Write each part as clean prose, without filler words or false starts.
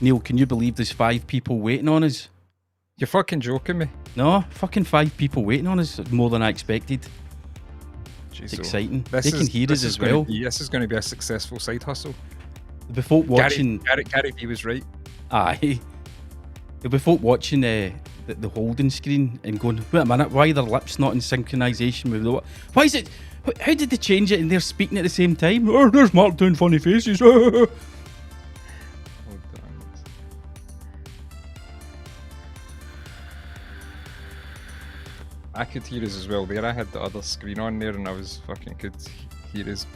Neil, can you believe there's 5 people waiting on us? You're fucking joking me. No, fucking 5 people waiting on us. More than I expected. Jeez, It's exciting. They can hear this us is as well. This is going to be a successful side hustle. The folk watching... Gary V was right. Aye. There'll be folk watching the holding screen and going, wait a minute, why are their lips not in synchronisation with the... Why is it... How did they change it and they're speaking at the same time? Oh, there's Mark doing funny faces. I could hear us as well there. I had the other screen on there and I was fucking could hear us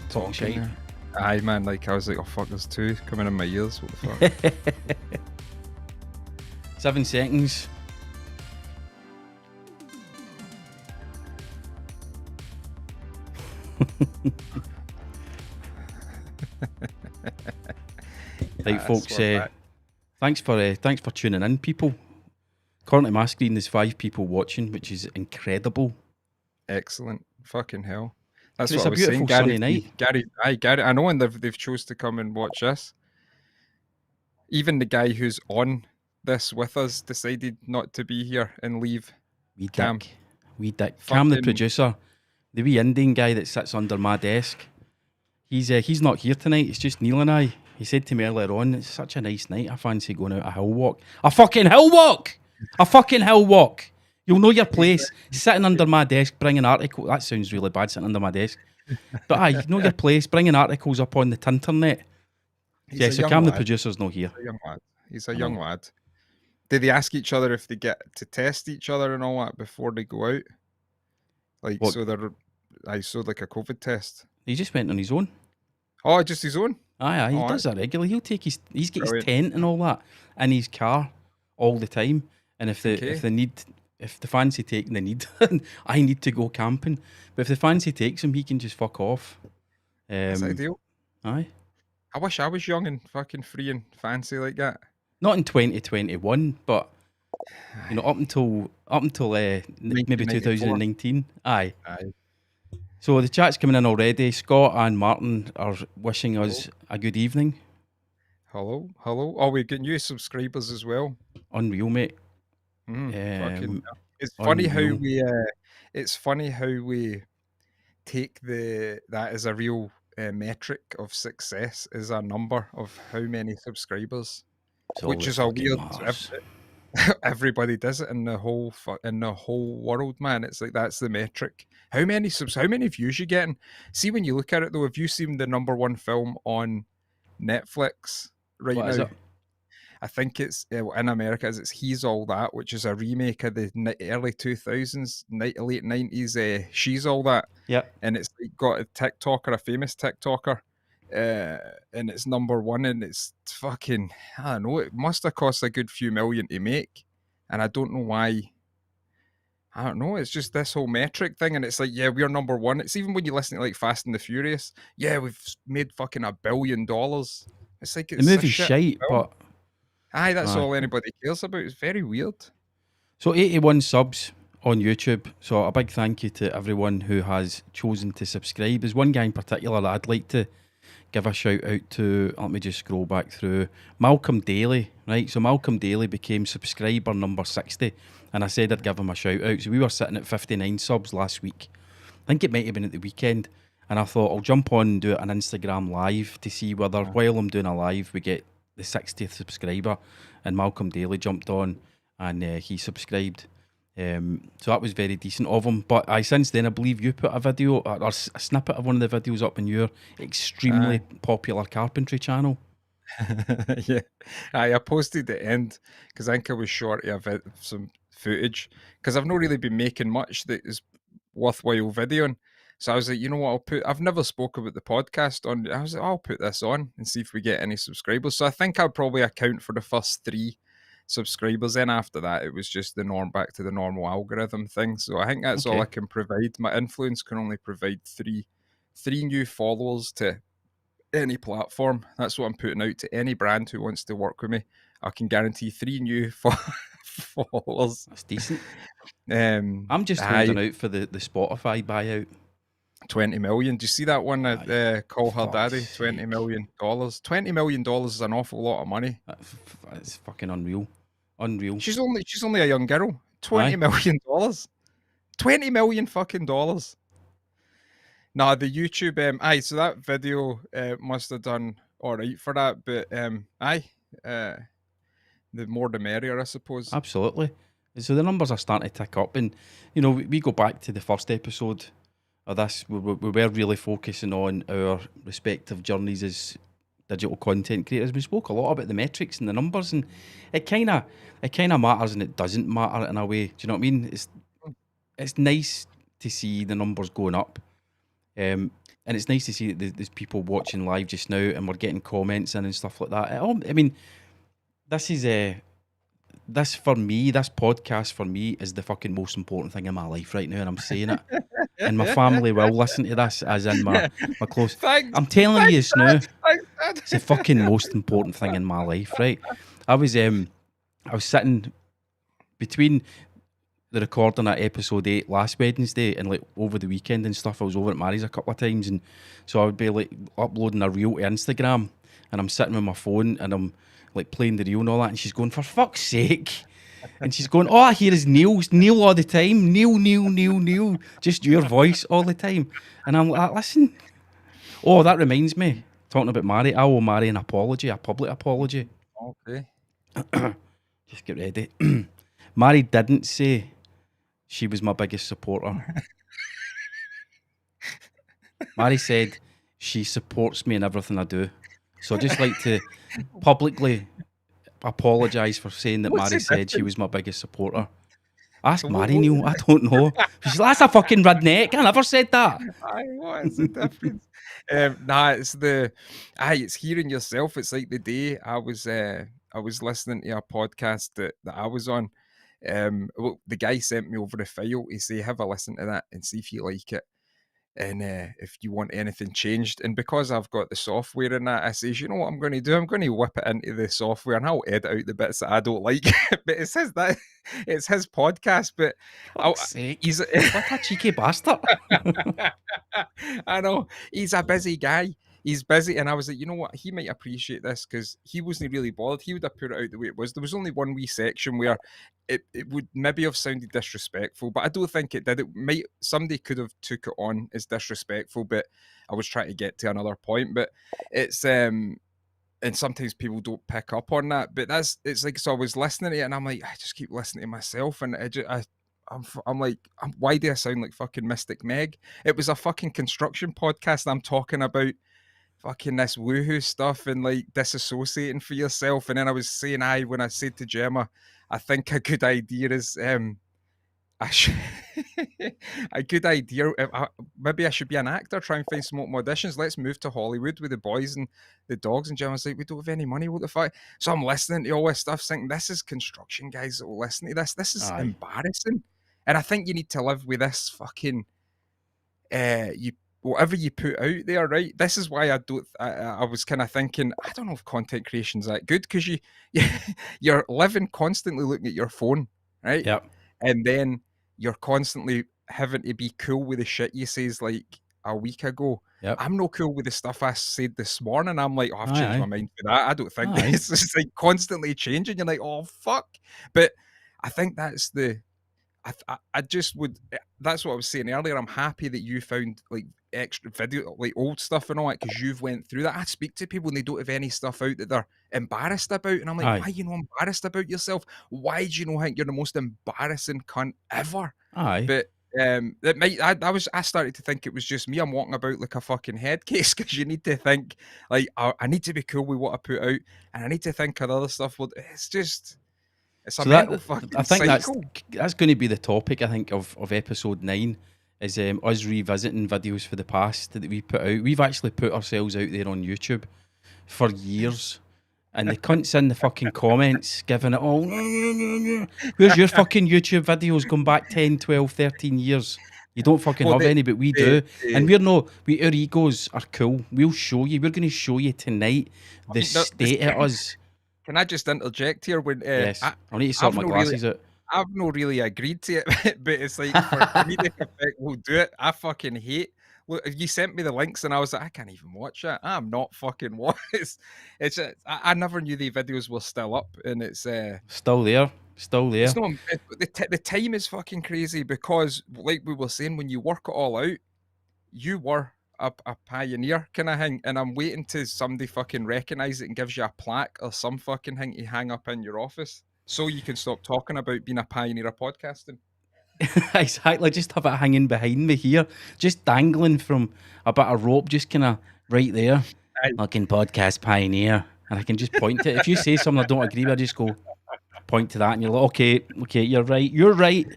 Talking shit. there. Aye, man, like I was like, oh fuck, there's 2 coming in my ears. What the fuck? 7 seconds. Right, folks. Thanks for tuning in, people. Currently, my screen is 5 people watching, which is incredible. Excellent, fucking hell. That's It's what a I was saying. beautiful sunny night. Gary. I know, and they've chose to come and watch this. Even the guy who's on this with us decided not to be here and leave. Cam, Cam, the producer, the wee Indian guy that sits under my desk. He's not here tonight. It's just Neil and I. He said to me earlier on, it's such a nice night. I fancy going out a hill walk. A fucking hill walk. A fucking hill walk. You'll know your place. Sitting under my desk, bringing articles. That sounds really bad, sitting under my desk. But you know your place, bringing articles up on the internet. Yeah, so Cam, the producer's not here. He's a young lad. He's a young lad. Did they ask each other if they get to test each other and all that before they go out? Like, what? So like a COVID test. He just went on his own. Oh, just his own? Aye, he does that regularly. He's got his tent and all that in his car all the time. And if they fancy taking the need, I need to go camping. But if the fancy takes him, he can just fuck off. That's ideal. Aye. I wish I was young and fucking free and fancy like that. Not in 2021, but you know, up until maybe 2019. Aye. So the chat's coming in already. Scott and Martin are wishing us a good evening. Hello. Oh, we're getting new subscribers as well. Unreal, mate. It's funny how we take that as a real metric of success, is a number of how many subscribers, which is a weird. Everybody does it in the whole world, man. It's like that's the metric. How many views you getting? See, when you look at it though, have you seen the #1 film on Netflix right now? Is it? I think it's in America. It's He's All That, which is a remake of the early 2000s, late 90s. She's All That. Yeah, and it's got a famous TikToker. And it's #1, and it's fucking, I don't know, it must have cost a good few million to make, and I don't know why. I don't know, it's just this whole metric thing, and it's like, yeah, we're #1. It's even when you listen to like Fast and the Furious, yeah, we've made fucking $1 billion. It's like, it's the movie's shite, but that's all anybody cares about. It's very weird. So 81 subs on YouTube, so a big thank you to everyone who has chosen to subscribe. There's one guy in particular that I'd like to give a shout out to. Let me just scroll back through. Malcolm Daly, right? So Malcolm Daly became subscriber number 60, and I said I'd give him a shout out. So we were sitting at 59 subs last week. I think it might have been at the weekend, and I thought I'll jump on and do it on Instagram live to see whether while I'm doing a live we get the 60th subscriber. And Malcolm Daly jumped on and he subscribed. So that was very decent of him. But since then, I believe you put a video or a snippet of one of the videos up on your extremely popular carpentry channel. Yeah, I posted at the end because I think I was short of some footage because I've not really been making much that is worthwhile videoing. So I was like, you know what, I've never spoke about the podcast on. I was like, I'll put this on and see if we get any subscribers. So I think I'll probably account for the first 3 subscribers. Then after that, it was just back to the normal algorithm thing. So I think that's all I can provide. My influence can only provide three new followers to any platform. That's what I'm putting out to any brand who wants to work with me. I can guarantee 3 new followers. That's decent. I'm just holding out for the Spotify buyout. 20 million. Do you see that one? Call her fuck's daddy. $20 sake. million. $20 million is an awful lot of money. It's fucking unreal. Unreal. She's only a young girl. Aye. $20 million. $20 million fucking dollars. Nah, the YouTube. Aye, so that video must have done all right for that. But aye, the more the merrier, I suppose. Absolutely. So the numbers are starting to tick up, and you know we go back to the first episode of this. We were really focusing on our respective journeys as digital content creators. We spoke a lot about the metrics and the numbers, and it kind of matters and it doesn't matter in a way. Do you know what I mean? It's nice to see the numbers going up, and it's nice to see that there's people watching live just now, and we're getting comments in and stuff like that. I mean, this is this for me, this podcast for me is the fucking most important thing in my life right now, and I'm saying it. And my family will listen to this, as in my close. Thanks. I'm telling you, Snoo, Thanks, Dad. it's the fucking most important thing in my life, right? I was sitting between the recording at episode 8 last Wednesday and like over the weekend and stuff. I was over at Mary's a couple of times, and so I would be like uploading a reel to Instagram, and I'm sitting with my phone and I'm like playing the reel and all that, and she's going, for fuck's sake. And she's going, all I hear is Neil all the time. Neil. Just your voice all the time. And I'm like, listen. Oh, that reminds me. Talking about Mary, I owe Mary an apology, a public apology. Okay. Just get ready. Mary didn't say she was my biggest supporter. Mary said she supports me in everything I do. So I'd just like to publicly apologise for saying that What's Mary the said she difference? was my biggest supporter. Ask What- Mary, what- Neil. I don't know. She's like, that's a fucking redneck. I never said that. Aye, what is the difference? Nah, it's hearing yourself. It's like the day I was listening to a podcast that I was on. Well, the guy sent me over the file. He said, have a listen to that and see if you like it. And if you want anything changed, and because I've got the software in that, I says, you know what I'm going to do? I'm going to whip it into the software and I'll edit out the bits that I don't like. But it says that it's his podcast. But Fuck's sake. he's What a cheeky bastard. I know he's a busy guy. He's busy, and I was like, you know what? He might appreciate this because he wasn't really bothered. He would have put it out the way it was. There was only one wee section where it would maybe have sounded disrespectful, but I don't think it did. Somebody could have took it on as disrespectful, but I was trying to get to another point. But it's and sometimes people don't pick up on that. But it's like, so I was listening to it, and I'm like, I just keep listening to myself, and I'm like, why do I sound like fucking Mystic Meg? It was a fucking construction podcast. And I'm talking about fucking this woohoo stuff and like disassociating for yourself. And then I was saying, when I said to Gemma, I think a good idea is, a good idea. Maybe I should be an actor, try and find some more auditions. Let's move to Hollywood with the boys and the dogs. And Gemma's like, we don't have any money. What the fuck? So I'm listening to all this stuff, thinking this is construction guys that will listen to this. This is Aye. embarrassing. And I think you need to live with this fucking whatever you put out there, right? This is why I was kind of thinking, I don't know if content creation's that good, because you're living constantly looking at your phone, right? Yep. And then you're constantly having to be cool with the shit you says like a week ago. Yep. I'm not cool with the stuff I said this morning. I'm like, I've Aye, changed aye. my mind for that. I don't think Aye. this is like constantly changing. You're like, oh fuck. But I think that's I just would. That's what I was saying earlier. I'm happy that you found like extra video, like old stuff and all that, because you've went through that. I speak to people and they don't have any stuff out that they're embarrassed about, and I'm like, Aye. why are you not embarrassed about yourself? Why do you know think you're the most embarrassing cunt ever? Aye. But I started to think it was just me. I'm walking about like a fucking head case, because you need to think like I need to be cool with what I put out, and I need to think of other stuff. Well, it's a So mental fucking I think cycle. that's going to be the topic, I think, of episode 9, is us revisiting videos for the past that we put out. We've actually put ourselves out there on YouTube for years, and the cunts in the fucking comments giving it all. Where's your fucking YouTube videos going back 10, 12, 13 years? You don't fucking Well, have any, but we do. they- And our egos are cool. We'll show you. We're going to show you tonight the mean, the- state of us. Can I just interject here? When Yes. I need to sort I've my not really- glasses out. I've not really agreed to it, but it's like for comedic effect, we'll do it. I fucking hate look, you sent me the links, and I was like, I can't even watch it. I'm not fucking watch. I never knew the videos were still up, and it's Still there. Still there. it's not the time is fucking crazy because, like we were saying, when you work it all out, you were a pioneer kind of thing, and I'm waiting to somebody fucking recognise it and gives you a plaque or some fucking thing to hang up in your office so you can stop talking about being a pioneer of podcasting. Exactly. Just have it hanging behind me here, just dangling from a bit of rope, just kind of right there. Aye. Looking podcast pioneer. And I can just point to it. If you say something I don't agree with, I just go point to that, and you're like, okay, you're right. You're right.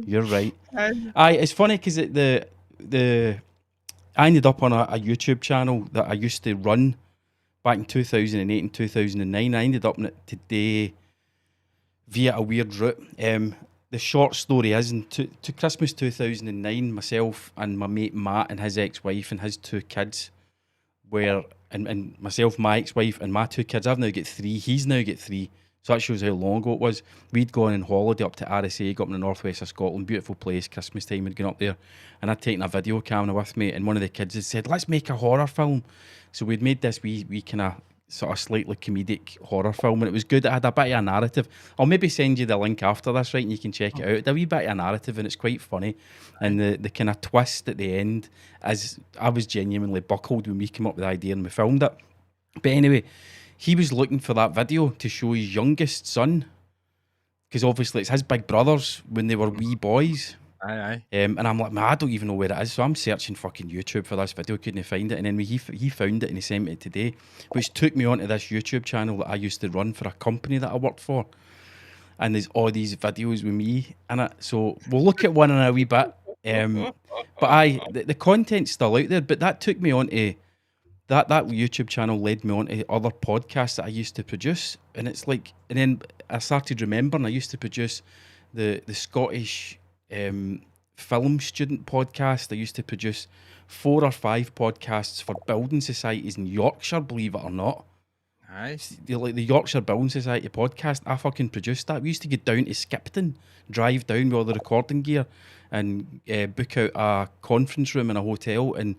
You're right. Aye, it's funny because I ended up on a YouTube channel that I used to run back in 2008 and 2009. I ended up on it today via a weird route. The short story is, to Christmas 2009, myself and my mate Matt and his ex-wife and his 2 kids and myself, my ex-wife and my 2 kids, I've now got 3, he's now got 3, so that shows how long ago it was. We'd gone on holiday up to RSA, got up in the northwest of Scotland, beautiful place, Christmas time, we'd gone up there, and I'd taken a video camera with me, and one of the kids had said, let's make a horror film. So we'd made this wee kind of sort of slightly comedic horror film, and it was good. It had a bit of a narrative. I'll maybe send you the link after this, right, and you can check it out. It's a wee bit of a narrative, and it's quite funny. And the kind of twist at the end is, I was genuinely buckled when we came up with the idea and we filmed it. But anyway, he was looking for that video to show his youngest son, because obviously it's his big brothers when they were wee boys. Aye. And I'm like, man, I don't even know where it is. So I'm searching fucking YouTube for this video, couldn't find it. And then he found it and he sent me it today, which took me onto this YouTube channel that I used to run for a company that I worked for. And there's all these videos with me in it. So we'll look at one in a wee bit. But the content's still out there. But that took me onto that YouTube channel, led me on to other podcasts that I used to produce. And it's like, and then I started remembering I used to produce the Scottish film student podcast. I used to produce 4 or 5 podcasts for building societies in Yorkshire, believe it or not. Nice. Like the Yorkshire Building Society podcast, I fucking produced that. We used to get down to Skipton, drive down with all the recording gear, and book out a conference room in a hotel, and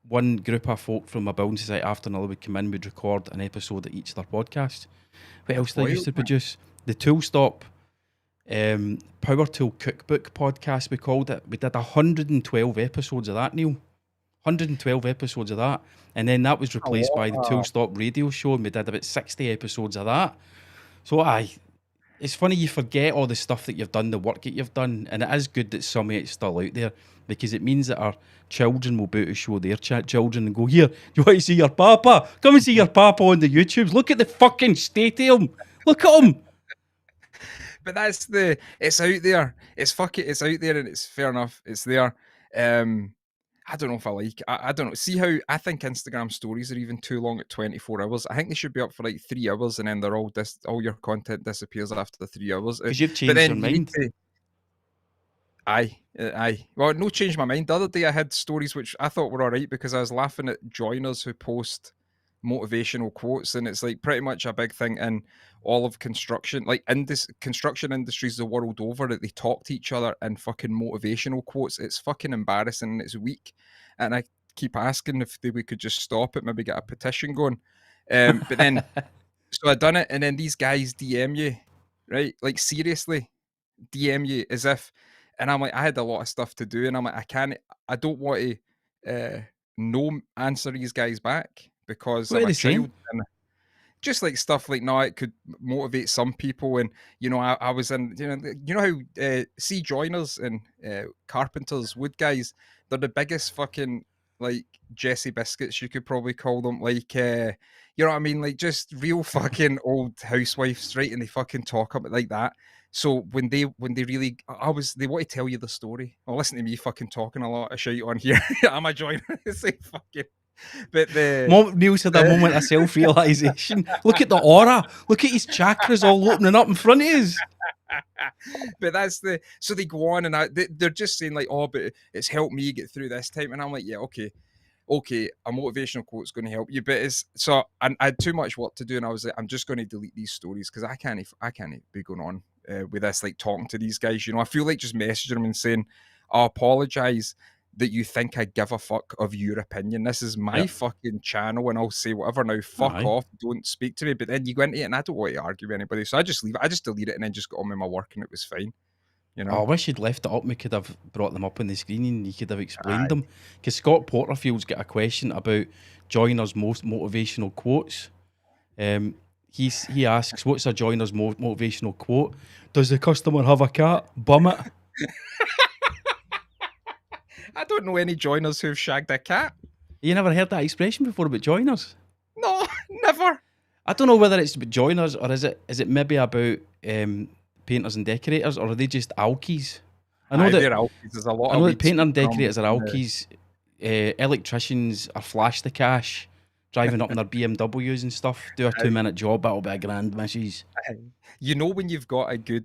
one group of folk from a building society after another would come in, would record an episode of each of their podcasts. What else did I used to produce? The Tool Stop Power Tool Cookbook podcast, we called it. We did 112 episodes of that, Neil. 112 episodes of that. And then that was replaced by the Tool Stop radio show, and we did about 60 episodes of that. So it's funny, you forget all the stuff that you've done, the work that you've done, and it is good that some of it's still out there, because it means that our children will be able to show their children and go, here, do you want to see your papa? Come and see your papa on the YouTubes. Look at the fucking stadium. Look at him. But that's it's out there. It's out there, and it's fair enough. It's there. I don't know if I like. I don't know. See how I think Instagram stories are even too long at 24 hours. I think they should be up for like 3 hours, and then they're all your content disappears after the 3 hours. Because you've changed your mind. Aye. Well, no, changed my mind. The other day I had stories which I thought were all right, because I was laughing at joiners who post motivational quotes, and it's like pretty much a big thing in all of construction, like construction industries the world over, that they talk to each other in fucking motivational quotes. It's fucking embarrassing, and it's weak, and I keep asking if we could just stop it, maybe get a petition going. But then so I done it, and then these guys DM you, right, like seriously DM you as if, and I'm like, I had a lot of stuff to do, and I'm like, I don't want to no answer these guys back, because what I'm are they a child. saying? And just like stuff like, no, it could motivate some people. And, you know, I was in, you know how see joiners and carpenters, wood guys, they're the biggest fucking like Jesse biscuits, you could probably call them. Like, you know what I mean? Like just real fucking old housewives, right? And they fucking talk about like that. So when they really, they want to tell you the story. Well, listen to me fucking talking a lot of shit on here. I'm a joiner. It's like fucking. But Neil's had a moment of self-realisation. Look at the aura. Look at his chakras all opening up in front of us. But so they go on, and they're just saying like, oh, but it's helped me get through this time. And I'm like, yeah, okay, a motivational quote's going to help you. But I had too much work to do, and I was like, I'm just going to delete these stories, because I can't be going on with this, like talking to these guys. You know, I feel like just messaging them and saying, I apologise that you think I give a fuck of your opinion. This is my Yep. fucking channel and I'll say whatever now. Fuck Aye. off. Don't speak to me. But then you go into it and I don't want to argue with anybody. So I just leave it. I just delete it and then just got on with my work and it was fine. You Oh, know? I wish you'd left it up. We could have brought them up on the screen and you could have explained Aye. them. Because Scott Porterfield's got a question about joiners' most motivational quotes. He asks, "What's a joiner's motivational quote? Does the customer have a cat? Bum it." I don't know any joiners who've shagged a cat. You never heard that expression before about joiners? No, never. I don't know whether it's about joiners or is it maybe about painters and decorators, or are they just alkies? I know they're that alkies. There's a lot I of know that weeds painter and from decorators are the- alkies. Electricians are flash the cash, driving up in their BMWs and stuff. Do a 2-minute job, that'll be a grand, missus. You know when you've got a good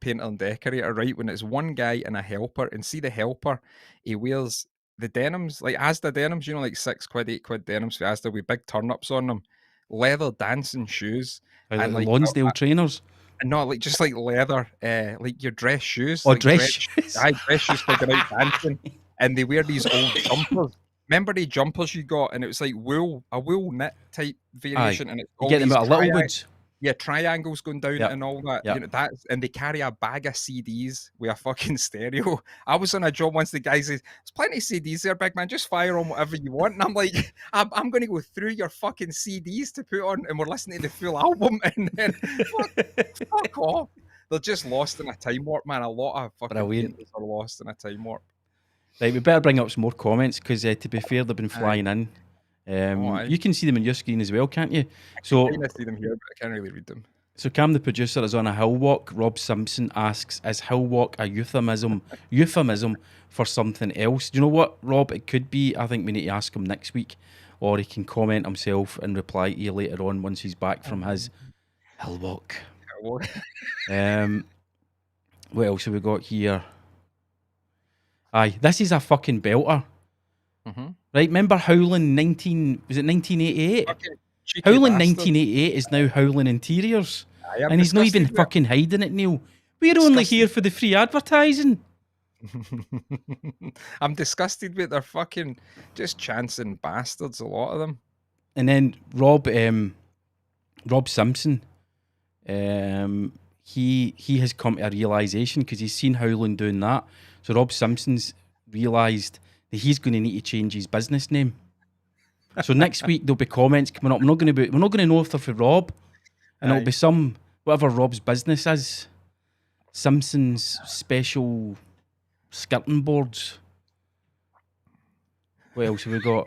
painter and decorator, right? When it's one guy and a helper, and see the helper, he wears the denims, like Asda denims, you know, like £6, £8 denims for Asda with big turn-ups on them, leather dancing shoes, Like and the like Lonsdale trainers. not like just like leather, like your dress shoes, Or like dress shoes. aye, dress shoes for going out dancing, and they wear these old jumpers. Remember the jumpers you got, and it was like a wool knit type variation, and it's You all get them these out of Littlewoods. yeah, triangles going down Yep. and all that. Yep. You know, that's and they carry a bag of CDs with a fucking stereo. I was on a job once, the guy says, "There's plenty of CDs there, big man, just fire on whatever you want." And I'm like, I'm gonna go through your fucking CDs to put on, and we're listening to the full album, and then fuck off. They're just lost in a time warp, man. A lot of fucking Brilliant. painters are lost in a time warp. Right, we better bring up some more comments because to be fair, they've been flying in. aye. You can see them on your screen as well, can't you? So I kind of see them here, but I can't really read them. So Cam, the producer, is on a hill walk. Rob Simpson asks, "Is hill walk a euphemism for something else?" Do you know what, Rob? It could be. I think we need to ask him next week, or he can comment himself and reply to you later on once he's back from his hill walk. What else have we got here? Aye, this is a fucking belter. Mhm. Right, remember Howling 1988? Cheeky Howling bastard. 1988 is now Howling Interiors. Aye, I'm And he's not even disgusted with fucking hiding it, Neil. We're only Disgusted. here for the free advertising. I'm disgusted with their fucking just chancing bastards, a lot of them. And then Rob Simpson, he has come to a realisation because he's seen Howland doing that. So Rob Simpson's realised that he's going to need to change his business name. So next week there'll be comments coming up. We're not going to know if they're for Rob, and it'll be some whatever Rob's business is. Simpson's special skirting boards. What else have we got?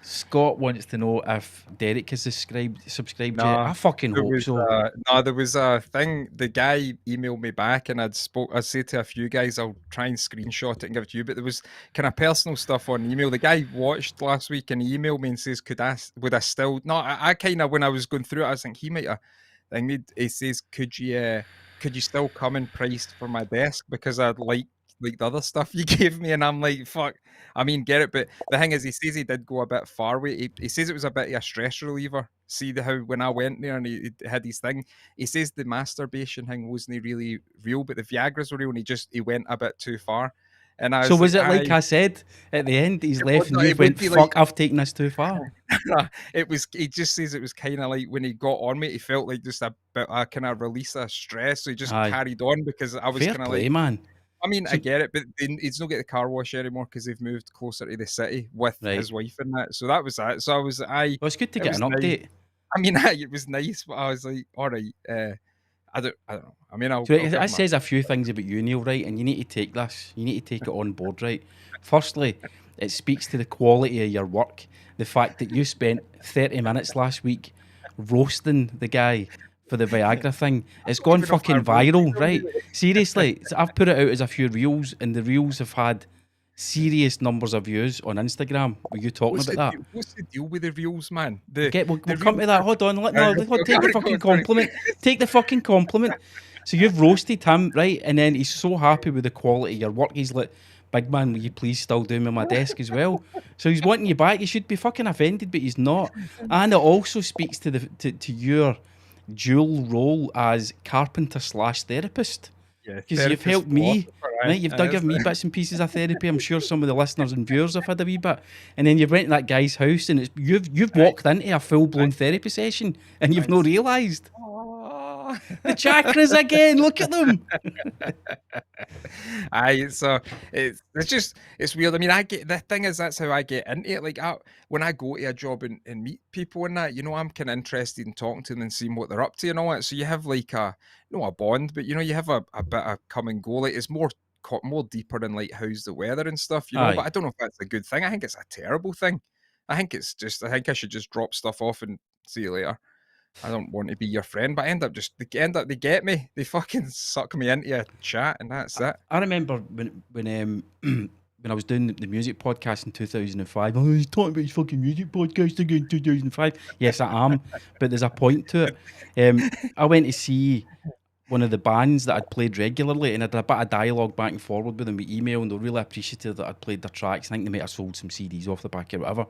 Scott wants to know if Derek has subscribed yet. I fucking hope so. There was a thing. The guy emailed me back, and I'd said to a few guys, I'll try and screenshot it and give it to you. But there was kind of personal stuff on email. The guy watched last week, and he emailed me and says, would I still? No, I kind of when I was going through it, I was thinking he might have. He says, could you still come and price for my desk because I'd like the other stuff you gave me? And I'm like, fuck. I mean, get it, but the thing is, he says he did go a bit far with it. He says it was a bit of a stress reliever. See how when I went there and he had his thing, he says the masturbation thing wasn't really real, but the Viagra's were real, and he went a bit too far. And I was it like I said at the end? He's left and you went, "Fuck, I've taken this too far." It was. He just says it was kind of like when he got on me, he felt like just a bit kind of release of stress, so he just carried on because I was kind of like, man. I mean, I get it, but he's not get the car wash anymore because they've moved closer to the city with his wife and that. So that was that. So well, it's good to get an update. Nice. I mean, it was nice, but I was like, all right, I don't know. I mean, it says a few things about you, Neil, right? And you need to take this. You need to take it on board, right? Firstly, it speaks to the quality of your work. The fact that you spent 30 minutes last week roasting the guy for the Viagra thing. It's gone fucking viral, right? Seriously, I've put it out as a few reels, and the reels have had serious numbers of views on Instagram. Were you talking about that? What's the deal with the reels, man? We'll come to that. Hold on. Take the fucking compliment. Take the fucking compliment. So you've roasted him, right? And then he's so happy with the quality of your work. He's like, "Big man, will you please still do me on my desk as well?" So he's wanting you back. You should be fucking offended, but he's not. And it also speaks to your dual role as carpenter / therapist. Yeah, because you've therapist helped me, philosopher, right? You've done given me bits and pieces of therapy. I'm sure some of the listeners and viewers have had a wee bit. And then you've went to that guy's house and you've aye, walked into a full blown aye, therapy session and you've not thanks. realised. Oh. The chakras again, look at them. Aye, so it's weird. I mean, I get the thing is that's how I get into it. Like when I go to a job and meet people and that, I'm kind of interested in talking to them and seeing what they're up to and all that. So you have like a bond, but you have a bit of come and go. Like it's more deeper than like how's the weather and stuff, But Aye. I don't know if that's a good thing. I think it's a terrible thing. I think I should just drop stuff off and see you later. I don't want to be your friend, but they get me. They fucking suck me into a chat, and that's it. I remember when when I was doing the music podcast in 2005. Oh, he's talking about his fucking music podcast again in 2005. Yes, I am, but there's a point to it. I went to see one of the bands that I'd played regularly, and I did a bit of dialogue back and forward with them with email, and they were really appreciative that I'd played their tracks. I think they might have sold some CDs off the back or whatever.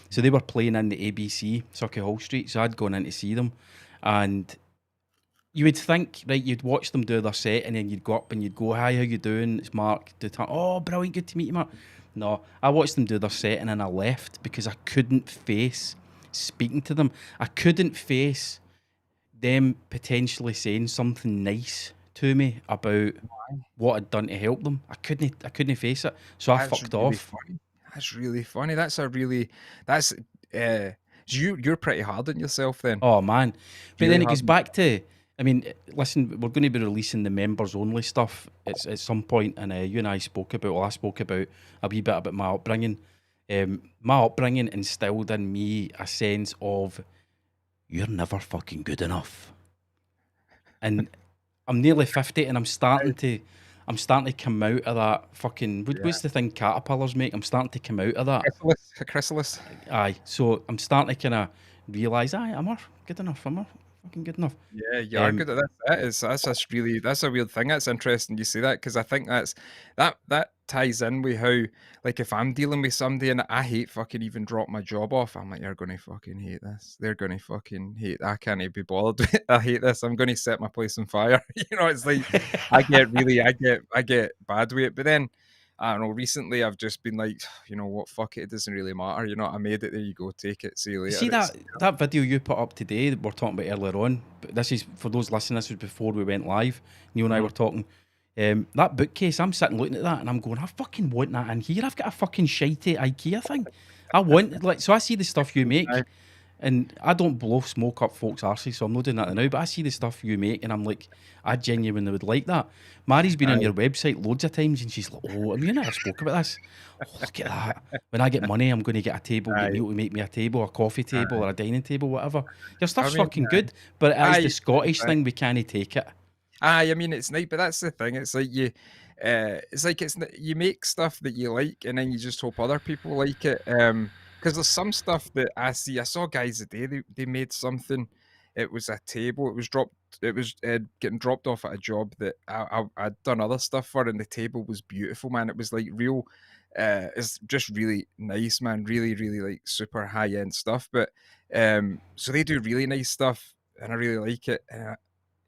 So they were playing in the ABC, Circuit Hall Street, so I'd gone in to see them, and you would think, right, you'd watch them do their set, and then you'd go up and you'd go, "Hi, how you doing? It's Mark." Oh, brilliant, good to meet you, Mark. No, I watched them do their set, and then I left because I couldn't face speaking to them. I couldn't face them potentially saying something nice to me about what I'd done to help them. I couldn't face it. So I That's fucked really off. funny. That's really funny. That's you're pretty hard on yourself then. Oh man. But Really then it hard. goes back to, I mean, listen, we're going to be releasing the members only stuff at some point, and you and I spoke about, well, I spoke about a wee bit about my upbringing. My upbringing instilled in me a sense of, you're never fucking good enough. And I'm nearly 50 and I'm starting to come out of that fucking, Yeah. what's the thing caterpillars make? I'm starting to come out of that. Chrysalis. Aye. So I'm starting to kind of realise, am I good enough? Am I fucking good enough? Yeah, you are good at that. That's a weird thing. That's interesting you say that because I think that ties in with how, like, if I'm dealing with somebody and I hate fucking even drop my job off, I'm like, you're gonna fucking hate this. They're gonna fucking hate. I can't be bothered. with it. I hate this. I'm gonna set my place on fire. It's like I get bad with it. But then I don't know. Recently, I've just been like, you know what? Fuck it. It doesn't really matter. I made it. There you go. Take it. See you You later. see that video you put up today that we're talking about earlier on, but this is for those listening, this was before we went live. Neil and I were talking. That bookcase, I'm sitting looking at that and I'm going, I fucking want that in here. I've got a fucking shitey IKEA thing. I want, like, so I see the stuff you make, Aye. and I don't blow smoke up folks' arses, so I'm not doing that now, but I see the stuff you make and I'm like, I genuinely would like that. Mary's been on your website loads of times and she's like, oh, I mean, you never spoke about this. Oh, look at that. When I get money, I'm going to get a table, Aye. get Neil to make me a table, a coffee table or a dining table, whatever. Your stuff's I mean, fucking good, but it is aye, the Scottish aye. thing, we can't take it. Aye, I mean it's nice, but that's the thing. It's like you make stuff that you like, and then you just hope other people like it. Because there's some stuff that I see. I saw guys today. They made something. It was a table. It was dropped. It was getting dropped off at a job that I'd done other stuff for, and the table was beautiful, man. It was like real. It's just really nice, man. Really, really like super high end stuff. But so they do really nice stuff, and I really like it.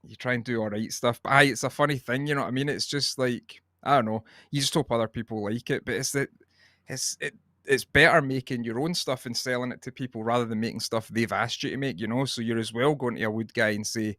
You try and do all right stuff, but it's a funny thing, you know what I mean? It's just like, I don't know, you just hope other people like it, but it's better making your own stuff and selling it to people rather than making stuff they've asked you to make, So you're as well going to a wood guy and say,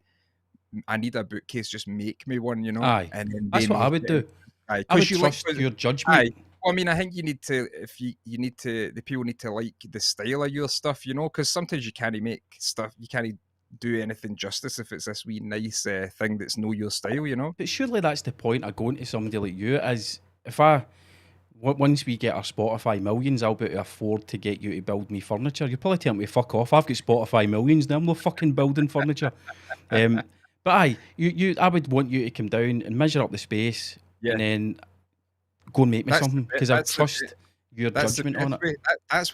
I need a bookcase, just make me one, Aye, and then they that's what I make would it. do. Aye, I would because you like, trust your aye. judgment. Well, I mean, I think you need to, if you need to, the people need to like the style of your stuff, because sometimes you can't make stuff, you can't do anything justice if it's this wee nice thing that's know your style. But surely that's the point of going to somebody like you, is if once we get our Spotify millions, I'll be able to afford to get you to build me furniture. You're probably telling me fuck off. I've got Spotify millions now. I'm not fucking building furniture. But aye, I would want you to come down and measure up the space, Yeah. and then go and make me That's something, because I trust your That's the judgment on best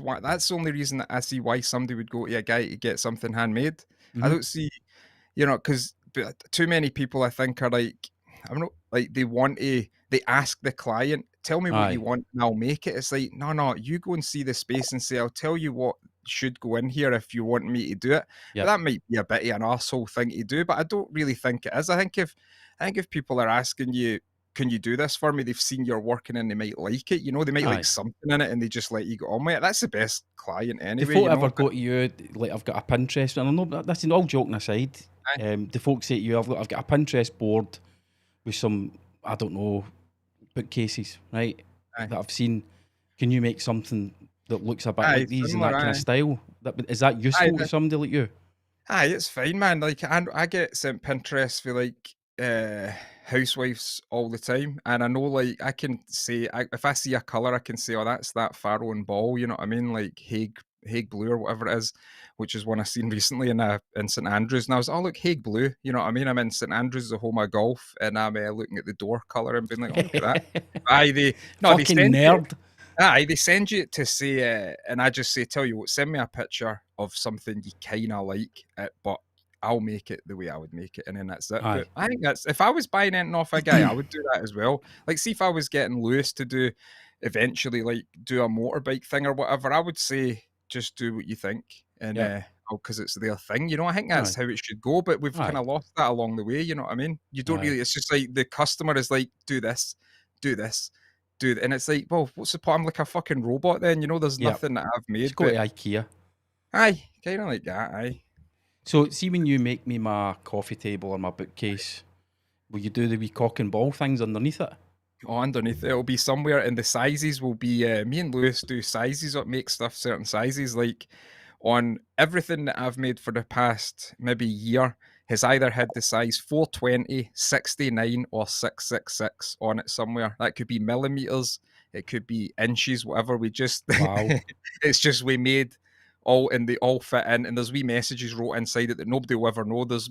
it. way. That's the only reason that I see why somebody would go to a guy to get something handmade. I Mhm. don't see, because too many people I think are like, I don't know, like they ask the client, tell me what Aye. you want and I'll make it. It's like, no, you go and see the space and say, I'll tell you what should go in here if you want me to do it. Yeah. But that might be a bit of an arsehole thing to do, but I don't really think it is. I think if people are asking you, can you do this for me? They've seen you're working and they might like it. You know, they might like Aye. something in it and they just let you get on with it. That's the best client Do anyway, folk you ever know. go to you, like, I've got a Pinterest, and I know that's all joking aside, Aye. do folk say to you, I've got a Pinterest board with some, I don't know, bookcases, right, Aye. that I've seen. Can you make something that looks a bit Aye, like these in similar, that kind of aye. style? Is that useful to somebody like you? Aye, it's fine, man. Like, I get sent Pinterest for like housewives all the time, and I know, like, I can say, if I see a color, I can say, oh, that's that Faro and Ball. You know what I mean? Like Hague Blue or whatever it is, which is one I seen recently in St Andrews, and I was, oh, look, Hague Blue. You know what I mean? I'm in St Andrews, the home of golf, and I'm looking at the door color and being like, oh, look at that. Aye, they Fucking send you. nerd. Aye, they send you to say, and I just say, tell you what, send me a picture of something you kind of like, but I'll make it the way I would make it, and then that's it. Aye. But I think that's, if I was buying anything off a guy, I would do that as well. Like, see if I was getting Lewis to do, eventually, like, do a motorbike thing or whatever, I would say, just do what you think, and Yeah. because it's their thing, you know. I think that's Aye. how it should go, but we've kind Aye. of lost that along the way, you know what I mean? You don't Aye. really, it's just like the customer is like, do this, do this. Dude, and it's like, well, what's the point? I'm like a fucking robot then, you know, there's Yeah. nothing that I've Just made, go to but IKEA. aye, kind of like that, aye. So, see when you make me my coffee table or my bookcase, will you do the wee cock and ball things underneath it? Oh, underneath it'll be somewhere, and the sizes will be, me and Lewis do sizes up, make stuff certain sizes, like, on everything that I've made for the past maybe year has either had the size 420, 69, or 666 on it somewhere. That could be millimeters, it could be inches, whatever. We just, Wow. it's just we made all, and they all fit in, and there's wee messages wrote inside it that nobody will ever know. That's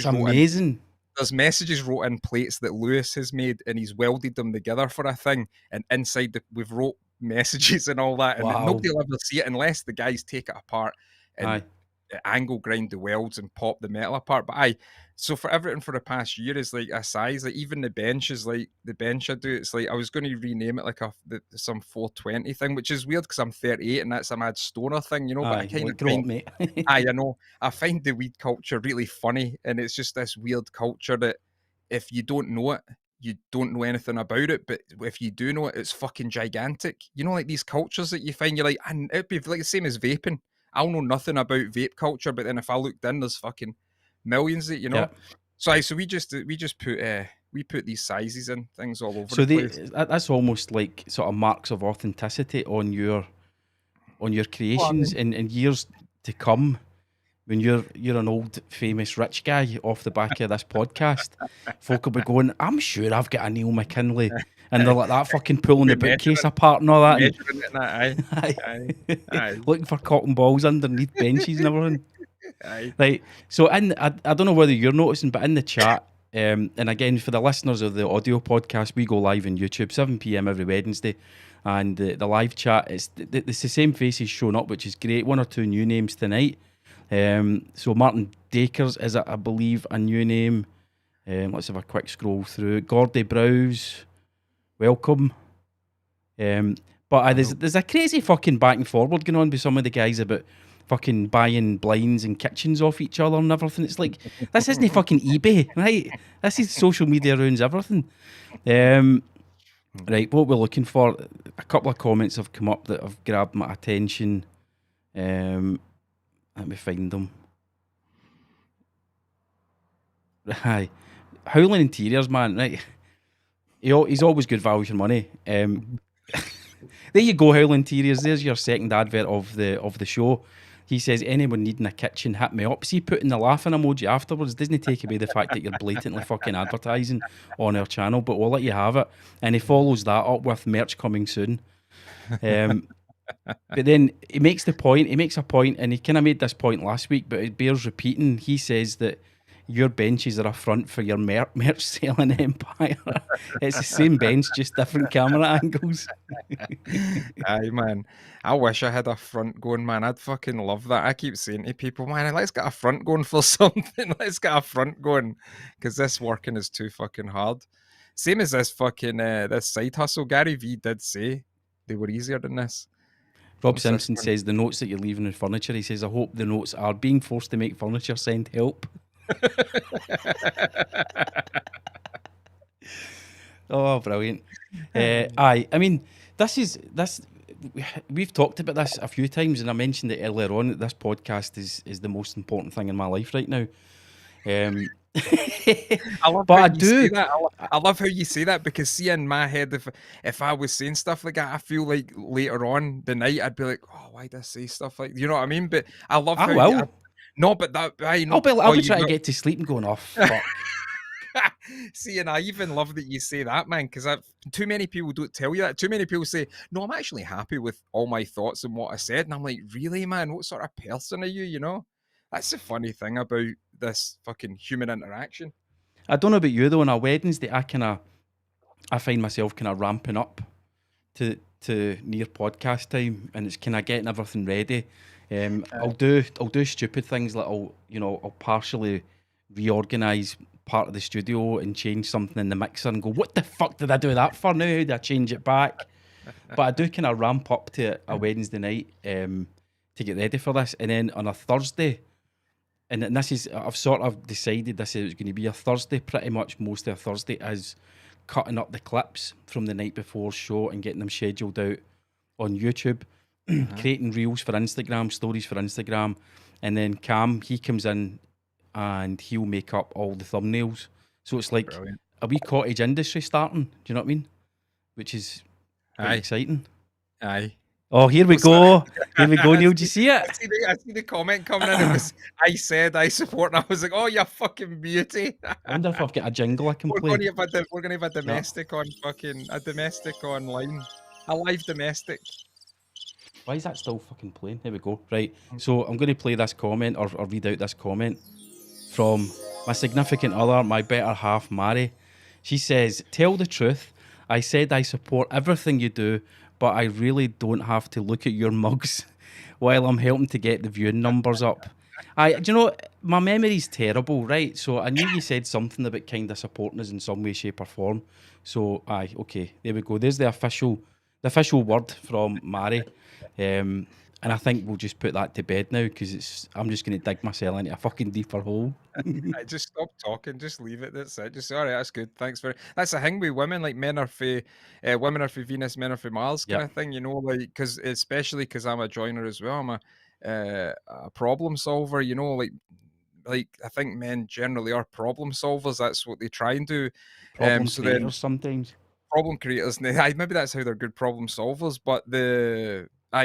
amazing. There's messages wrote in plates that Lewis has made, and he's welded them together for a thing. And inside we've wrote messages and all that, and Wow. nobody will ever see it unless the guys take it apart and Aye. angle grind the welds and pop the metal apart. But aye, so for everything for the past year is like a size. Like even the bench is like the bench I do. It's like I was going to rename it like some 420 thing, which is weird because I'm 38 and that's a mad stoner thing, you know. But I Aye. kind Well, of grow up, find, mate. aye, I know. I find the weed culture really funny, and it's just this weird culture that if you don't know it, you don't know anything about it. But if you do know it, it's fucking gigantic. You know, like these cultures that you find, you're like, and it'd be like the same as vaping. I'll know nothing about vape culture, but then if I looked in, there's fucking millions that, you know. Yeah. So we just put these sizes in things all over So the place. that's almost like sort of marks of authenticity on your creations in years to come. When you're an old famous rich guy off the back of this podcast, folk will be going, I'm sure I've got a Neil McKinley, and they're like that fucking pulling the bookcase apart and all that. And, Measuring it and that, aye. Aye. looking for cotton balls underneath benches and everything. Aye. Right. So I don't know whether you're noticing, but in the chat, and again for the listeners of the audio podcast, we go live on YouTube 7 p.m. every Wednesday, and the live chat it's the same faces showing up, which is great. One or two new names tonight. So Martin Dakers is, I believe, a new name. Let's have a quick scroll through. Gordy Browse, welcome. But there's a crazy fucking back and forward going on with some of the guys about fucking buying blinds and kitchens off each other and everything. It's like, this isn't fucking eBay, right? This is social media ruins everything. Right, what we're looking for, a couple of comments have come up that have grabbed my attention. Let me find them. Hi. Howling Interiors, man, right? He's always good value for money. There you go, Howling Interiors. There's your second advert of the show. He says, anyone needing a kitchen, hit me up. See, putting the laughing emoji afterwards doesn't take away the fact that you're blatantly fucking advertising on our channel, but we'll let you have it. And he follows that up with merch coming soon. But then he makes a point, and he kind of made this point last week, but it bears repeating. He says that your benches are a front for your merch selling empire. It's the same bench, just different camera angles. Aye, man. I wish I had a front going, man. I'd fucking love that. I keep saying to people, man, let's get a front going for something. Let's get a front going, because this working is too fucking hard. Same as this fucking this side hustle. Gary V did say they were easier than this. Rob What's this Simpson one? says the notes that you're leaving in furniture. He says, I hope the notes are being forced to make furniture. Send help. Oh, brilliant. Aye, I mean, this. We've talked about this a few times, and I mentioned it earlier on that this podcast is the most important thing in my life right now. I love But how I you say do. that. I love how you say that because see in my head, if I was saying stuff like that, I feel like later on the night I'd be like, oh, why did I say stuff like you know what I mean? But I love I how you. will. No, but that I know. I'll Oh, be you trying to know. get to sleep and going, oh fuck. See, and I even love that you say that, man, because too many people don't tell you that. Too many people say, "No, I'm actually happy with all my thoughts and what I said," and I'm like, "Really, man? What sort of person are you?" You know, that's the funny thing about this fucking human interaction. I don't know about you though. On a Wednesday, I find myself kind of ramping up to near podcast time, and it's kind of getting everything ready. I'll do stupid things like I'll partially reorganize part of the studio and change something in the mixer and go, what the fuck did I do that for now? How do I change it back? But I do kind of ramp up to a Wednesday night to get ready for this, and then on a Thursday. And this is, I've sort of decided this is going to be a Thursday, pretty much most of a Thursday, is cutting up the clips from the night before show and getting them scheduled out on YouTube, creating reels for Instagram, stories for Instagram. And then Cam, he comes in and he'll make up all the thumbnails. So it's like Brilliant. a wee cottage industry starting. Do you know what I mean? Which is quite Aye, exciting. aye. Oh, here we What's that? go. Here we go, I Neil. Do you see, see it? I see the comment coming in. It was, I said I support, and I was like, oh, you fucking beauty. I wonder if I've got a jingle I can We're play. going to have we're going to have a Yeah. domestic on fucking a domestic online, a live domestic. Why is that still fucking playing? Here we go. Right. So I'm going to play this comment or read out this comment from my significant other, my better half, Mary. She says, tell the truth. I said I support everything you do, but I really don't have to look at your mugs while I'm helping to get the viewing numbers up. Do you know, my memory's terrible, right? So I knew you said something about kind of supporting us in some way, shape, or form. So, okay, there we go. There's the official word from Mary. And I think we'll just put that to bed now because I'm just going to dig myself into a fucking deeper hole. I just stop talking, just leave it. That's it. Just all right, that's good. Thanks for that's the thing with women. Like men are for women are for Venus, men are for Mars, kind Yep. of thing. You know, like because especially because I'm a joiner as well. I'm a problem solver. You know, like I think men generally are problem solvers. That's what they try and do. Problem So then creators sometimes. problem creators. Maybe that's how they're good problem solvers. But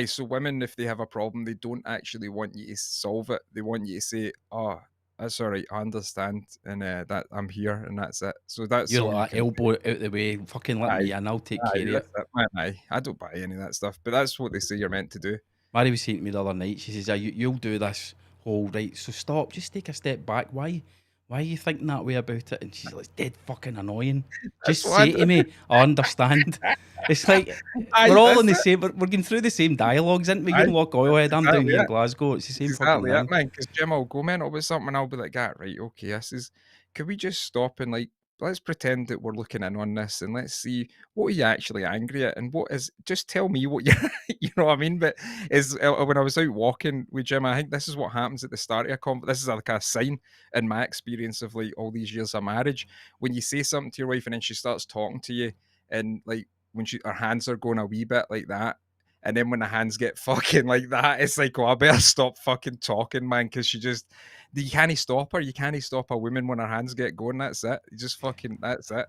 so women, if they have a problem, they don't actually want you to solve it. They want you to say, "Oh, that's all right. I understand, and that I'm here, and that's it." So that's You're all you like, can. elbow it out the way, fucking let Aye, me in, I'll take aye, care of that's it. it. Man, aye. I don't buy any of that stuff, but that's what they say you're meant to do. Mary was saying to me the other night, she says, you'll do this whole, right, so stop, just take a step back. Why are you thinking that way about it? And she's like, it's dead fucking annoying. That's Just what I say do. to me, I understand. It's like, Aye, we're all in that's the it. same, we're going through the same dialogues, aren't we? You're Aye, in Loch Oilhead, that's I'm down exactly here in it. Glasgow. It's the same fucking Exactly it, thing. man. Because Jim will go mental with something, and I'll be like, right, okay, this is. Could we just stop and like let's pretend that we're looking in on this, and let's see what are you actually angry at, and what is. Just tell me what you, you know what I mean. But is when I was out walking with Jim, I think this is what happens at the start of a conversation. This is like a sign in my experience of like all these years of marriage. When you say something to your wife, and then she starts talking to you, and like when her hands are going a wee bit like that. And then when the hands get fucking like that, it's like, oh, I better stop fucking talking, man, because you can't stop her. You can't stop a woman when her hands get going. That's it. You just fucking, that's it.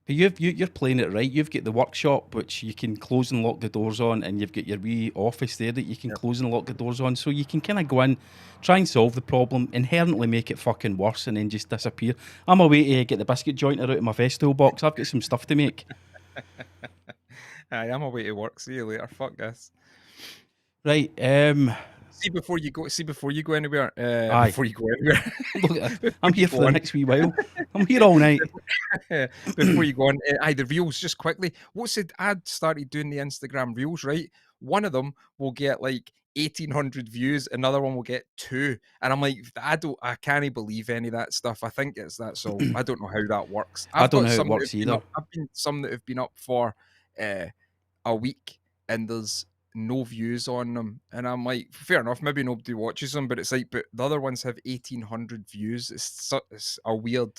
But you're playing it right. You've got the workshop, which you can close and lock the doors on, and you've got your wee office there that you can Yep. close and lock the doors on. So you can kind of go in, try and solve the problem, inherently make it fucking worse, and then just disappear. I'm away to get the biscuit jointer out of my Festool box. I've got some stuff to make. Aye, I'm away to work. See you later. Fuck this. Right. See before you go anywhere. Aye. Before you go anywhere. Look, I'm here for the next wee while. I'm here all night. Before you go on, the reels just quickly. What's it? I'd started doing the Instagram reels, right? One of them will get like 1,800 views, another one will get 2, and I'm like, I can't believe any of that stuff. I think that's all. I don't know how that works. I I've don't got know how it some that works have been either. up. I've been some that have been up for a week, and there's no views on them, and I'm like, fair enough, maybe nobody watches them, but it's like, but the other ones have 1,800 views. It's a weird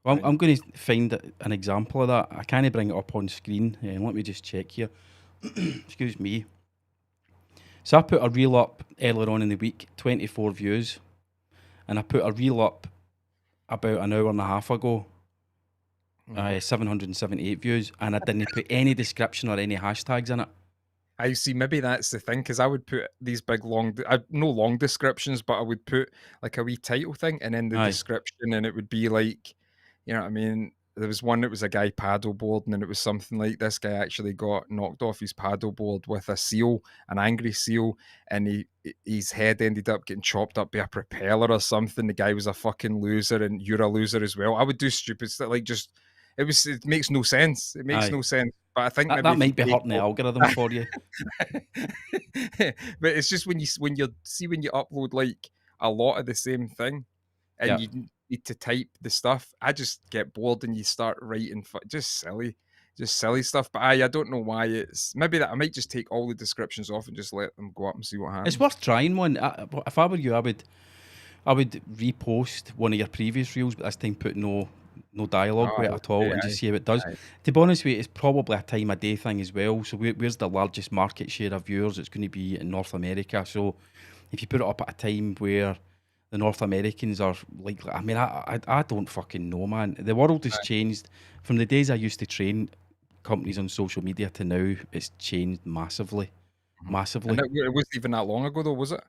Well, I'm thing. going to find an example of that. I can't bring it up on screen. Let me just check here. Excuse me. So I put a reel up earlier on in the week, 24 views, and I put a reel up about an hour and a half ago, 778 views, and I didn't put any description or any hashtags in it. I see. Maybe that's the thing, because I would put these big long, no long descriptions, but I would put like a wee title thing, and then the Aye, description, and it would be like, you know what I mean? There was one that was a guy paddleboarding, and it was something like, this guy actually got knocked off his paddleboard with a seal, an angry seal, and his head ended up getting chopped up by a propeller or something. The guy was a fucking loser, and you're a loser as well. I would do stupid stuff, like just it makes no sense. It makes aye. no sense. But I think maybe That if you might be take hurting the algorithm for you. but it's just when you upload like a lot of the same thing, and Yeah. you need to type the stuff, I just get bored and you start writing just silly stuff. But I don't know why. It's maybe that I might just take all the descriptions off and just let them go up and see what happens. It's worth trying one. If I were you, I would repost one of your previous reels, but this time put no dialogue with it at all, and just see how it does. aye. To be honest with you, it's probably a time of day thing as well. So where's the largest market share of viewers? It's going to be in North America. So if you put it up at a time where the North Americans are like, I mean, I don't fucking know, man. The world has changed from the days I used to train companies on social media to now. It's changed massively, Mhm. massively. And it wasn't even that long ago, though, was it?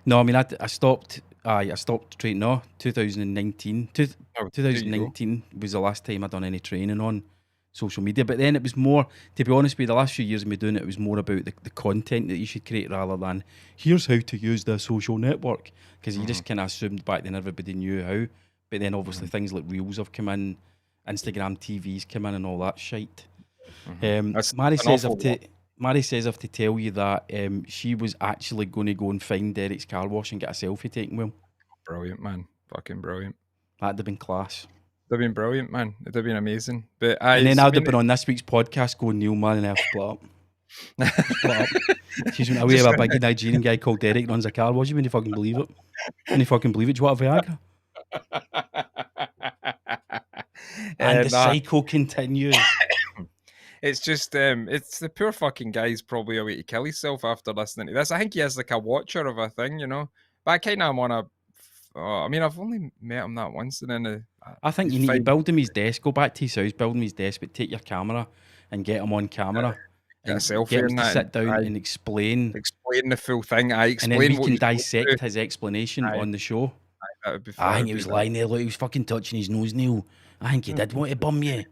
No, I mean, I stopped. I stopped training. No, 2019. Oh, there you go. 2019 was the last time I done any training on social media. But then it was more, to be honest with you, the last few years of me doing it, it was more about the content that you should create rather than here's how to use the social network. Because you just kind of assumed back then everybody knew how. But then obviously things like Reels have come in, Instagram TV's come in, and all that shite. That's Mary an says awful lot. Mary says I've to tell you that she was actually going to go and find Derek's car wash and get a selfie taken with him. Brilliant, man. Fucking brilliant. That'd have been class. They've been brilliant, man. They've been amazing. But And then I I'd have mean, been on this week's podcast going, Neil, man, and I've split up. Split up. She's went away just with a big Nigerian guy called Derek, runs a car wash. You wouldn't fucking believe it. Wouldn't fucking believe it. Do you want a Viagra? And the nah, cycle continues. it's just it's the poor fucking guy's probably a way to kill himself after listening to this. I think he is like a watcher of a thing, you know. But I kind of want to. I mean, I've only met him that once, and then I think he's you need to fine. build him his desk, go back to his house, build him his desk, but take your camera and get him on camera Get a and selfie get him and to that, sit down and and explain. explain the full thing. I And then we explain what can you told dissect me. his explanation Aye, on the show. that would be. I That think would he be was that. lying there, look, he was fucking touching his nose, Neil. I think he did want to bum you.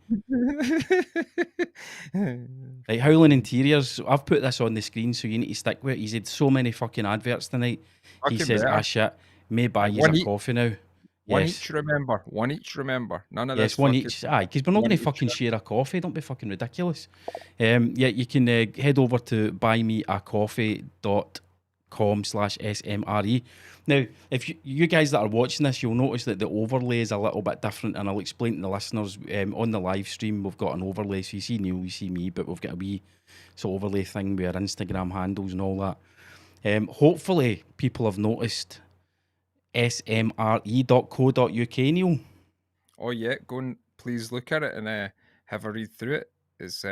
Like Howling Interiors, so I've put this on the screen so you need to stick with it. He's had so many fucking adverts tonight. He Fucking says, better. shit, may buy you One a each. coffee now. One Yes. each. Remember. One each. Remember. None of this. Yes, one Fucking, each. Aye, because we're not one going to each. fucking share a coffee. Don't be fucking ridiculous. Yeah, you can head over to buymeacoffee.com/smre. Now, if you guys that are watching this, you'll notice that the overlay is a little bit different, and I'll explain to the listeners on the live stream. We've got an overlay, so you see Neil, you see me, but we've got a wee sort of overlay thing with our Instagram handles and all that. Hopefully, people have noticed smre.co.uk, Neil. Oh yeah, go and please look at it and have a read through it. It's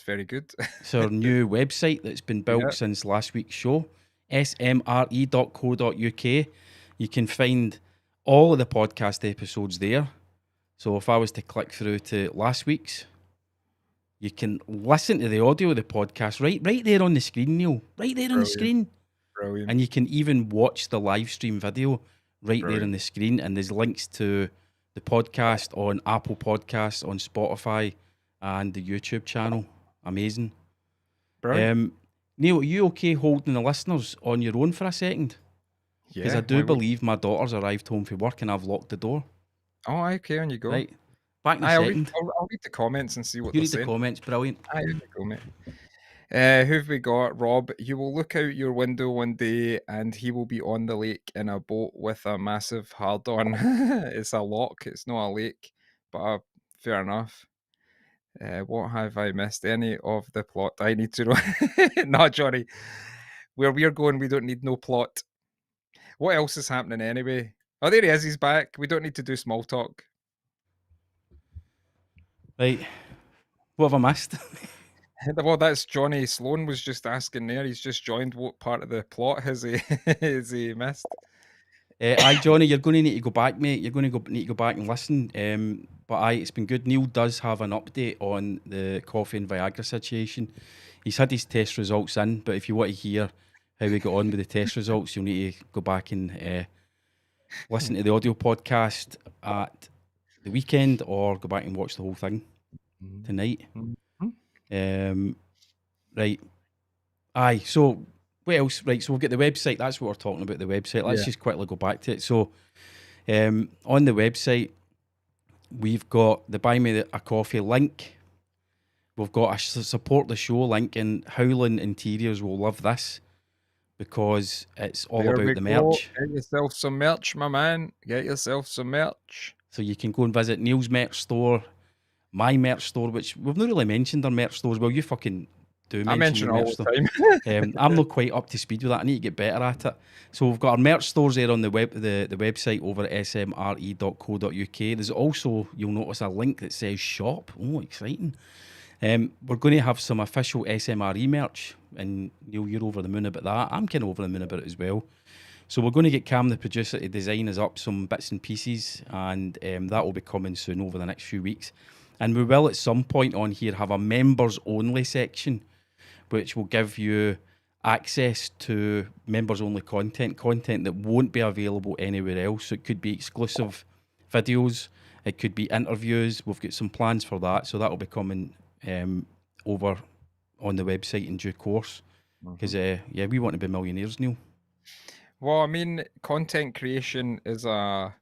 very good. It's our new website that's been built Yeah. since last week's show, smre.co.uk. You can find all of the podcast episodes there. So if I was to click through to last week's, you can listen to the audio of the podcast right there on the screen, Neil. Right there on the Brilliant. screen. Brilliant. And you can even watch the live stream video right there on the screen. And there's links to the podcast on Apple Podcasts, on Spotify, and the YouTube channel. Amazing. Brilliant. Neil, are you okay holding the listeners on your own for a second? Because Yeah. I do believe my daughter's arrived home from work and I've locked the door. Oh, okay, on you go. Right. Back in a I'll second. read the comments and see what You they're read the saying. comments, brilliant. Aye, here we go, mate. Who've we got? Rob. You will look out your window one day and he will be on the lake in a boat with a massive hard on. It's a lock, it's not a lake, but fair enough. What have I missed? Any of the plot I need to know? No, Johnny. Where we're going, we don't need no plot. What else is happening anyway? Oh, there he is. He's back. We don't need to do small talk. Right. What have I missed? Well, that's Johnny Sloan was just asking there. He's just joined. What part of the plot has he has he missed? Aye, Johnny, you're going to need to go back, mate. You're going to need to go back and listen. But aye, it's been good. Neil does have an update on the coffee and Viagra situation. He's had his test results in, but if you want to hear how we got on with the test results, you'll need to go back and listen to the audio podcast at the weekend or go back and watch the whole thing tonight. Right. Aye, so what else? Right, so we've got the website. That's what we're talking about, the website. Let's just quickly go back to it. So on the website, we've got the Buy Me a Coffee link. We've got a support the show link, and Howling Interiors will love this because it's all about the merch. Get yourself some merch, my man. Get yourself some merch. So you can go and visit Neil's merch store, my merch store, which we've not really mentioned our merch stores. Well, you fucking do mention your merch all store. the time. I'm not quite up to speed with that. I need to get better at it. So we've got our merch stores there on the website over at smre.co.uk. There's also, you'll notice, a link that says shop. Oh, exciting. We're going to have some official SMRE merch, and Neil, you're over the moon about that. I'm kind of over the moon about it as well. So we're going to get Cam, the producer, to design us up some bits and pieces, and that will be coming soon over the next few weeks. And we will at some point on here have a members only section, which will give you access to members only content that won't be available anywhere else. So it could be exclusive videos, it could be interviews. We've got some plans for that, so that will be coming over on the website in due course. Because we want to be millionaires, Neil. Well, I mean, content creation is a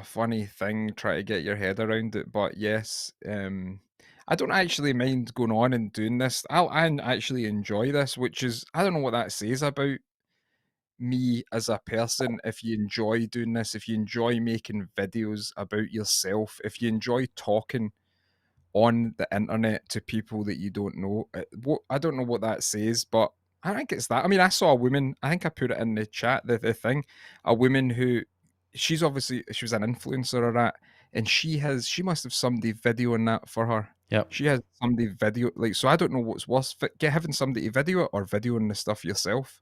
funny thing. Try to get your head around it, but yes, I don't actually mind going on and doing this. I actually enjoy this, which is, I don't know what that says about me as a person. If you enjoy doing this, if you enjoy making videos about yourself, if you enjoy talking on the internet to people that you don't know, I don't know what that says, but I think it's that. I mean, I saw a woman, I think I put it in the chat, the thing, a woman who, she was an influencer or that, and she must have somebody videoing that for her. Yep. She has somebody video, like, so I don't know what's worse, having somebody video it or videoing the stuff yourself.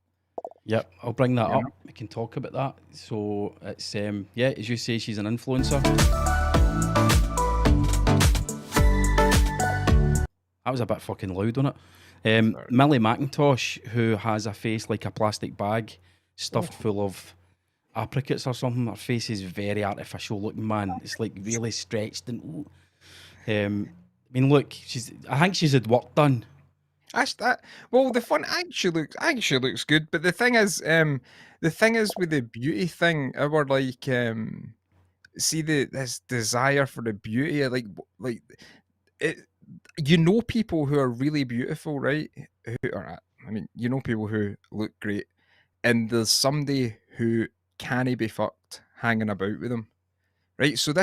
Yep, I'll bring that up. We can talk about that. So it's as you say, she's an influencer. That was a bit fucking loud, wasn't it? Millie McIntosh, who has a face like a plastic bag stuffed full of apricots or something. Her face is very artificial looking, man. It's like really stretched and. I mean, look, I think she's had work done. Well, the fun actually looks good, but the thing is with the beauty thing, our like see this desire for the beauty, like it. You know, people who are really beautiful, right? You know, people who look great, and there's somebody who can't be fucked hanging about with them, right? So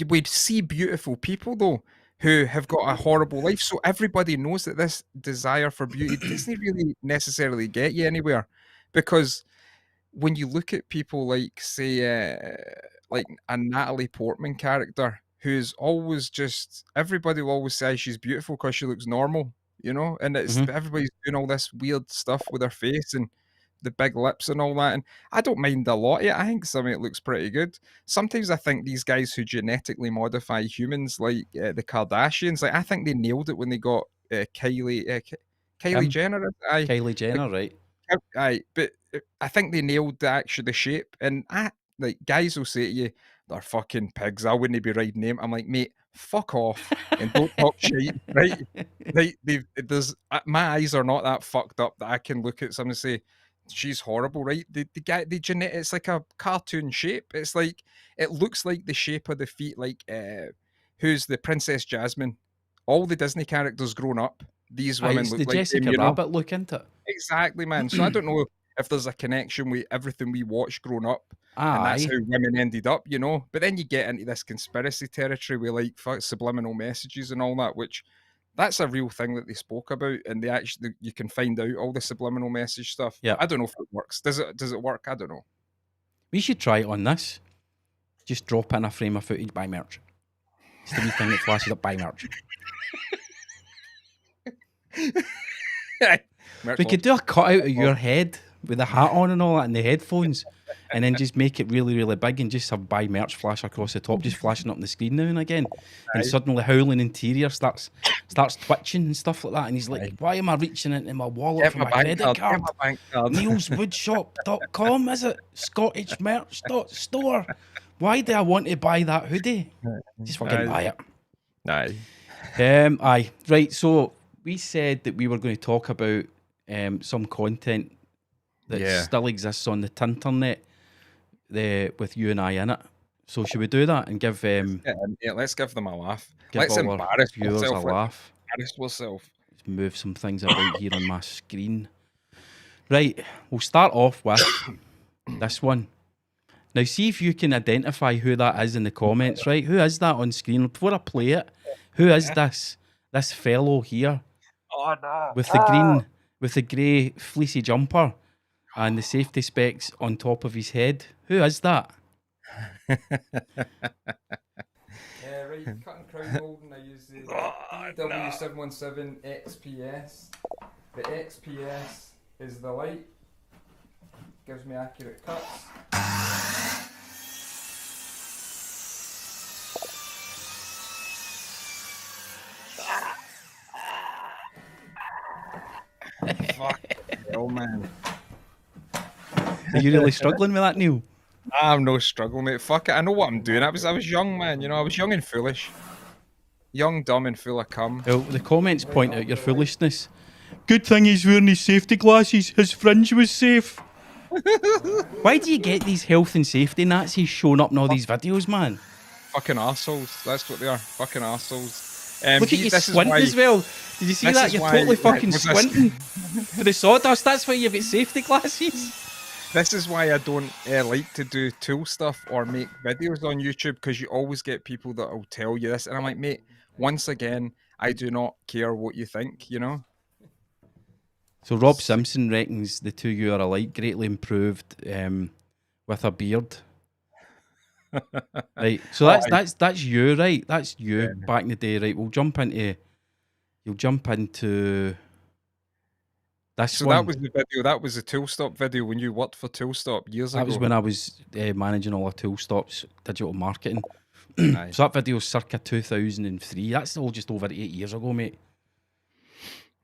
we'd see beautiful people though who have got a horrible life. So everybody knows that this desire for beauty doesn't really necessarily get you anywhere, because when you look at people like, say, like a Natalie Portman character, who's always just, everybody will always say she's beautiful because she looks normal, you know, and it's everybody's doing all this weird stuff with her face and the big lips and all that, and I don't mind a lot of it. I think some of it looks pretty good. Sometimes I think these guys who genetically modify humans, like the Kardashians, like I think they nailed it when they got Kylie Jenner. Kylie Jenner, right? Aye, but I think they nailed the shape, and like guys will say to you, they're fucking pigs. I wouldn't be riding them. I'm like, mate, fuck off and don't talk shit, right? Like my eyes are not that fucked up that I can look at someone and say she's horrible, right? The guy, it's like a cartoon shape. It's like, it looks like the shape of the feet, like who's the Princess Jasmine? All the Disney characters grown up. These women look the like Jessica them, Rabbit look into it. Exactly, man. So I don't know if there's a connection with everything we watched growing up, And that's Aye. how women ended up, you know. But then you get into this conspiracy territory with like subliminal messages and all that, which that's a real thing that they spoke about, and they actually you can find out all the subliminal message stuff. Yeah. I don't know if it works. Does it work? I don't know. We should try it on this. Just drop in a frame of footage, buy merch. It's the wee thing that flashes up, buy merch. We could do a cutout of your head with the hat on and all that and the headphones, and then just make it really, really big and just have buy merch flash across the top, just flashing up on the screen now and again. And suddenly Howling Interior starts twitching and stuff like that. And he's like, why am I reaching into my wallet for my credit card? NeilsWoodshop.com, is it? Scottish Merch Store. Why do I want to buy that hoodie? Just fucking buy it. Aye. Right, so we said that we were going to talk about some content that still exists on the Tinternet with you and I in it. So should we do that and give let's give them a laugh. give Let's all our embarrass viewers a ourselves. laugh. Embarrass ourselves. Let's move some things about here on my screen. Right, we'll start off with this one. Now, see if you can identify who that is in the comments, right? Who is that on screen? Before I play it, who is this? This fellow here Oh no! with the grey fleecy jumper and the safety specs on top of his head. Who is that? Right, cutting crown molding. I use the W717 XPS. The XPS is the light. Gives me accurate cuts. Fuck. Oh man. Are you really struggling with that, Neil? I'm no struggle, mate. Fuck it. I know what I'm doing. I was young, man. You know, I was young and foolish. Young, dumb, and full of cum. Well, the comments point out your foolishness. Good thing he's wearing his safety glasses. His fringe was safe. Why do you get these health and safety Nazis showing up in all these videos, man? Fucking arseholes. That's what they are. Fucking arseholes. Look at you squint as well. Did you see that? You're totally fucking squinting for the sawdust. That's why you've got safety glasses. This is why I don't like to do tool stuff or make videos on YouTube, because you always get people that will tell you this. And I'm like, mate, once again, I do not care what you think, you know? So Rob Simpson reckons the two of you are alike, greatly improved with a beard. Right, so that's you, right? That's you back in the day, right? You'll jump into this So one. that was the video. That was the Tool Stop video when you worked for Tool Stop years ago. That was when I was managing all the Tool Stop's digital marketing. Aye. So that video is circa 2003. That's all just over 8 years ago, mate.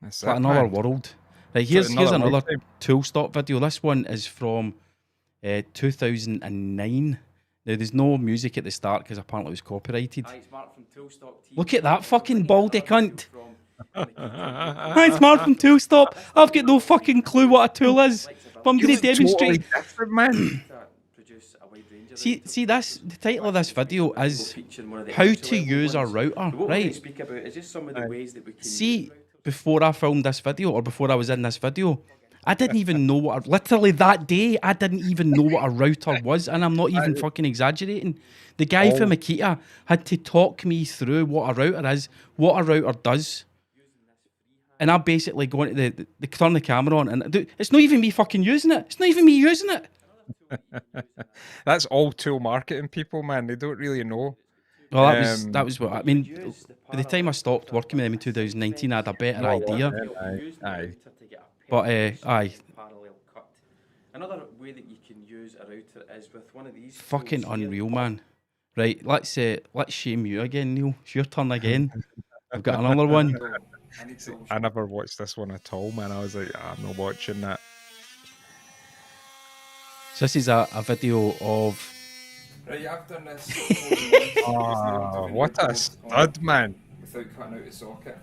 That's But it, another man. world. Right, here's another another lifetime. Tool Stop video. This one is from 2009. Now, there's no music at the start because apparently it was copyrighted. Look at that fucking baldy cunt. Hi, it's Mark from Tool Stop. I've got no fucking clue what a tool is, but I'm going to demonstrate. Totally different, man. See, this the title of this video is how to use a router, right? See, before I filmed this video or before I was in this video, I didn't even know literally that day, I didn't even know what a router was, and I'm not even fucking exaggerating. The guy from Akita had to talk me through what a router is, what a router does. And I basically go into the turn the camera on, and it's not even me fucking using it. It's not even me using it. That's all tool marketing people, man. They don't really know. Well, that was what I mean. By the time I stopped working with them in 2019, I had a better idea. Aye. But aye, Another way that you can use a router is with one of these. fucking tools here. unreal, man. Right, let's shame you again, Neil. It's your turn again. I've got another one. I never watched this one at all, man. I was like, I'm not watching that. So this is a video of. Right, I've done this. Oh, what a stud, man. Without cutting out the socket.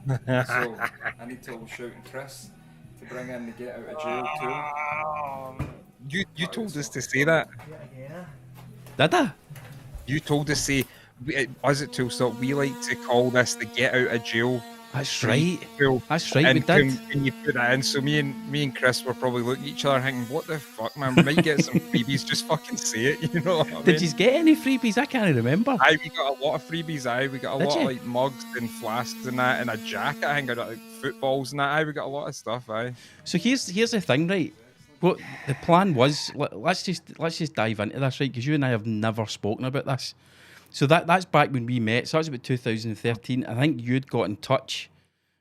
So I need to shout and Chris to bring in the get out of jail tool. You told us to say that. Did I? You told us to say, us at Tool Stop, we like to call this the get out of jail That's free right. pool. That's right. We And did. can you put that in? So me and Chris were probably looking at each other thinking, what the fuck, man? We might get some freebies. Just fucking say it. You know what I Did mean? you get any freebies? I can't remember. We got a lot of freebies. We got a Did lot you? of like mugs and flasks and that, and a jacket. I think I got like footballs and that. We got a lot of stuff. So here's the thing, right? What the plan was. Let's just dive into this, right? Because you and I have never spoken about this. So that's back when we met. So that was about 2013. I think you'd got in touch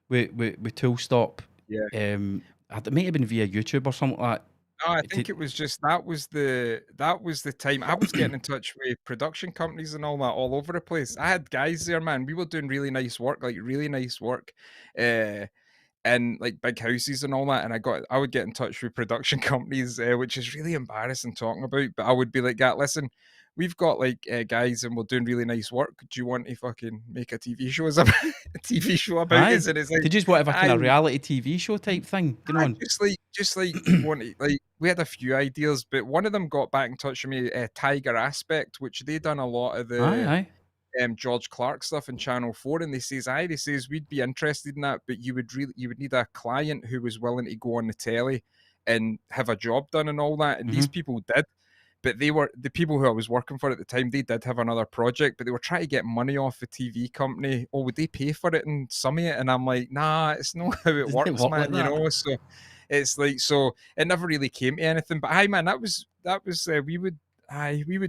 with Toolstop. Yeah. It might have been via YouTube or something like that. No, I think it was just that was the time I was getting in touch with production companies and all that all over the place. I had guys there, man. We were doing really nice work, and like big houses and all that. And I would get in touch with production companies, which is really embarrassing talking about. But I would be like, listen, we've got like guys and we're doing really nice work. Do you want to fucking make a TV show as a TV show about Aye. this? And it's like, Did you just whatever kind of aye. reality TV show type thing going on? Just like do you want to, like we had a few ideas, but one of them got back in touch with me, Tiger Aspect, which they done a lot of the Aye. George Clark stuff in Channel 4, and they says we'd be interested in that, but you would need a client who was willing to go on the telly and have a job done and all that. And these people did, but they were the people who I was working for at the time. They did have another project, but they were trying to get money off the TV company. Oh, would they pay for it and some of it? And I'm like, nah, it's not how it Doesn't works, it work man. like You that? know, so it's like, so it never really came to anything. But hi, man, that was we would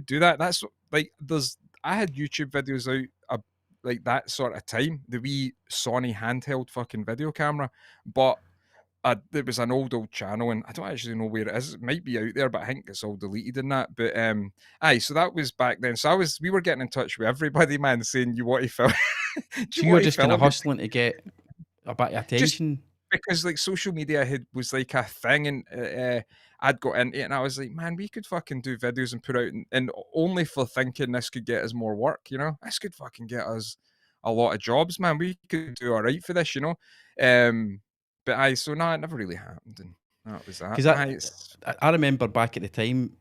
do that. That's like I had YouTube videos out like that sort of time, the wee Sony handheld fucking video camera, but it was an old channel, and I don't actually know where it is. It might be out there, but I think it's all deleted in that. But so that was back then. So we were getting in touch with everybody, man, saying you want to film. So you were just kind of hustling to get a bit of attention. Because like social media was like a thing, and I'd got into it, and I was like, man, we could fucking do videos and put out, and only for thinking this could get us more work, you know, this could fucking get us a lot of jobs, man. We could do all right for this, you know. But it never really happened, and that was that. Because I remember back at the time,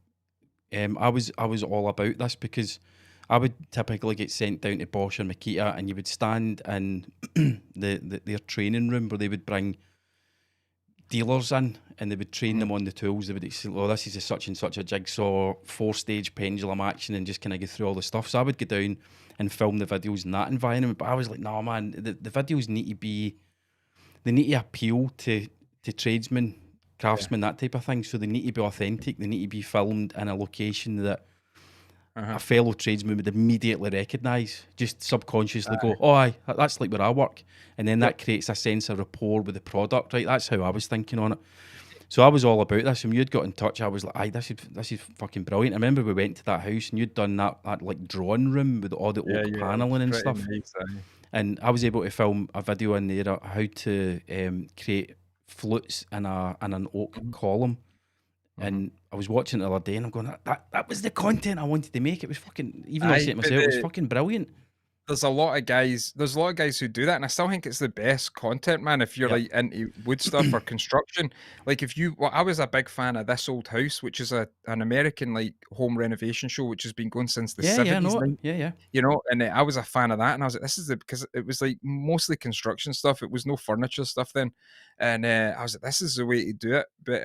I was all about this because I would typically get sent down to Bosch or Makita, and you would stand in their training room where they would bring dealers in and they would train them on the tools. They would say, "Oh, this is a such and such a jigsaw, 4-stage pendulum action," and just kind of go through all the stuff. So I would go down and film the videos in that environment. But I was like, "No, man, the videos need to appeal to tradesmen, craftsmen, that type of thing. So they need to be authentic. They need to be filmed in a location that a fellow tradesman would immediately recognise, just subconsciously go, oh, aye, that's like where I work. And then that creates a sense of rapport with the product, right? That's how I was thinking on it. So I was all about this. When you'd got in touch, I was like, aye, this is fucking brilliant. I remember we went to that house and you'd done that like drawing room with all the oak paneling and stuff. Nice, and I was able to film a video in there of how to create flutes in an oak column. And I was watching it the other day and I'm going, that was the content I wanted to make. It was fucking, even though I said it myself, it was fucking brilliant. There's a lot of guys who do that, and I still think it's the best content, man, if you're like into wood stuff or construction. Like I was a big fan of This Old House, which is an American like home renovation show which has been going since the 70s. Yeah. You know, and I was a fan of that, and I was like, this is because it was like mostly construction stuff. It was no furniture stuff then. And I was like, this is the way to do it. But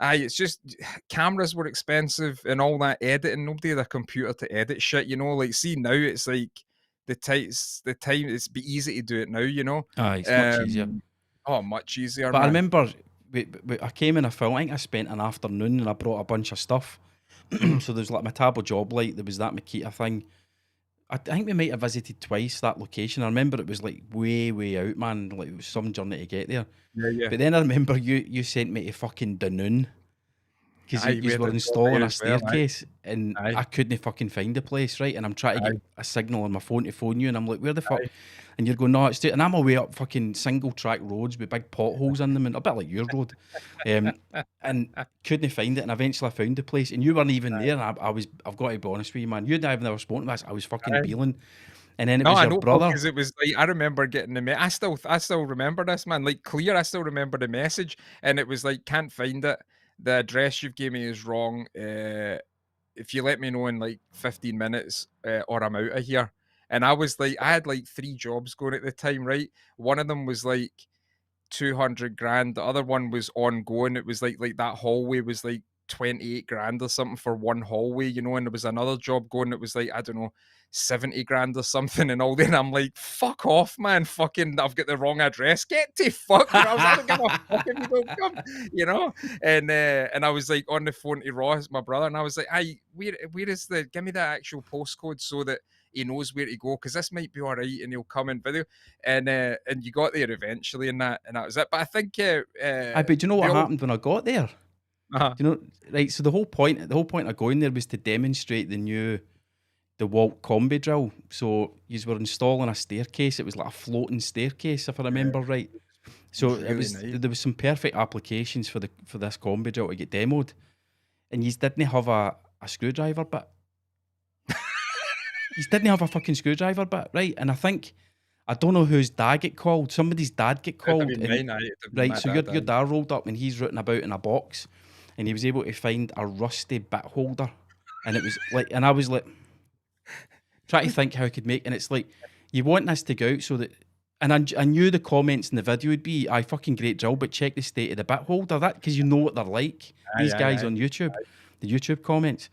it's just cameras were expensive and all that editing. Nobody had a computer to edit shit, you know. Like, see now it's like the time it's be easy to do it now, you know. It's much easier. Oh, much easier. But man. I remember I came in a film. I think I spent an afternoon and I brought a bunch of stuff. So there's like my Tabo job light. There was that Makita thing. I think we might have visited twice that location. I remember it was like way out, man. Like it was some journey to get there. Yeah. But then I remember you sent me to fucking Dunoon because you were installing a staircase and I couldn't fucking find the place, right? And I'm trying to get a signal on my phone to phone you, and I'm like, where the fuck? And you're going, no, it's and I'm away up fucking single track roads with big potholes in them, and a bit like your road. And couldn't find it, and eventually I found the place, and you weren't even there. And I've got to be honest with you, man. You and I have never spoken to us. I was fucking beeling. And then it was your brother. Because it was like I remember getting the I still remember this, man. Like clear, I still remember the message, and it was like, can't find it. The address you've gave me is wrong. If you let me know in like 15 minutes, or I'm out of here. And I had like 3 jobs going at the time, right? One of them was like 200 grand. The other one was ongoing. It was like that hallway was like 28 grand or something for one hallway, you know, and there was another job going that was like, I don't know, 70 grand or something and all that. And I'm like, fuck off, man. Fucking, I've got the wrong address. Get to fuck. You know, I was like, I don't give a fuck if you don't come, you know? And I was like on the phone to Ross, my brother, and I was like, where is give me the actual postcode so that he knows where to go, because this might be all right and he'll come in video. And you got there eventually and that was it. But I think but do you know what happened when I got there? Uh-huh. Do you know, right? So the whole point of going there was to demonstrate the DeWalt combi drill. So you were installing a staircase. It was like a floating staircase, if I remember right. So Really it was nice. there was some perfect applications for this combi drill to get demoed, and you didn't have a screwdriver bit. You didn't have a fucking screwdriver bit, right? And I don't know whose dad get called. Somebody's dad get called. It'd be and- mine, it'd be right, my so dad, your dad rolled up and he's rooting about in a box, and he was able to find a rusty bit holder, and it was like, and I was like, trying to think how I could make, and it's like, you want this to go out so that, and I knew the comments in the video would be, "I fucking great drill, but check the state of the bit holder." That, because you know what they're like. These guys on YouTube, the YouTube comments.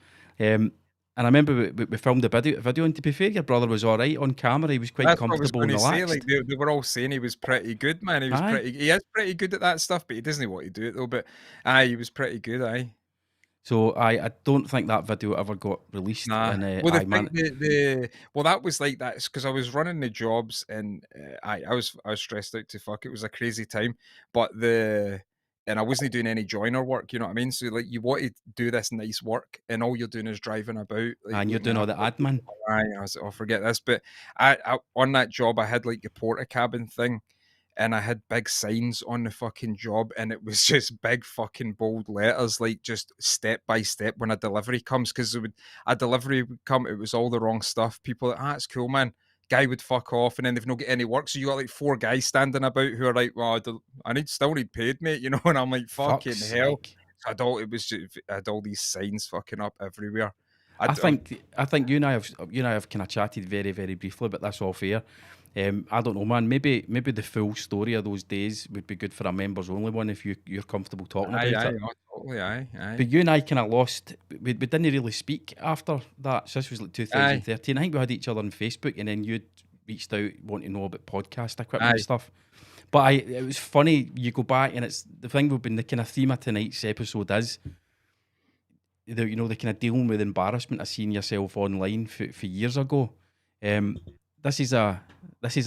And I remember we filmed the video, and to be fair, your brother was all right on camera. He was quite That's what I was comfortable and gonna say. relaxed. Like they were all saying he was pretty good, man. He was Aye. he is pretty good at that stuff, but he doesn't know what to do it though. But he was pretty good, aye. So I don't think that video ever got released. Nah. And, Well, that was like that because I was running the jobs and I was stressed out to fuck. It was a crazy time, but and I wasn't doing any joiner work. You know what I mean? So like you want to do this nice work, and all you're doing is driving about. Like, and you're doing all the admin. I was like, oh, forget this. But I on that job, I had like a porta cabin thing, and I had big signs on the fucking job, and it was just big fucking bold letters, like just step by step when a delivery comes, because a delivery would come, it was all the wrong stuff. People like, that's cool, man. Guy would fuck off, and then they've not get any work. So you got like 4 guys standing about who are like, well, I still need paid, mate, you know. And I'm like, fucking Fuck's hell. sake. I had all these signs fucking up everywhere. I think you and I have kind of chatted very, very briefly, but that's all fair. I don't know, man. Maybe the full story of those days would be good for a members only one if you're comfortable talking about it. Totally, aye. But you and I kind of lost. We didn't really speak after that. So this was like 2013. I think we had each other on Facebook, and then you'd reached out wanting to know about podcast equipment and stuff. But it was funny. You go back, and it's the thing we've been, the kind of theme of tonight's episode is the kind of dealing with embarrassment of seeing yourself online for years ago. This is a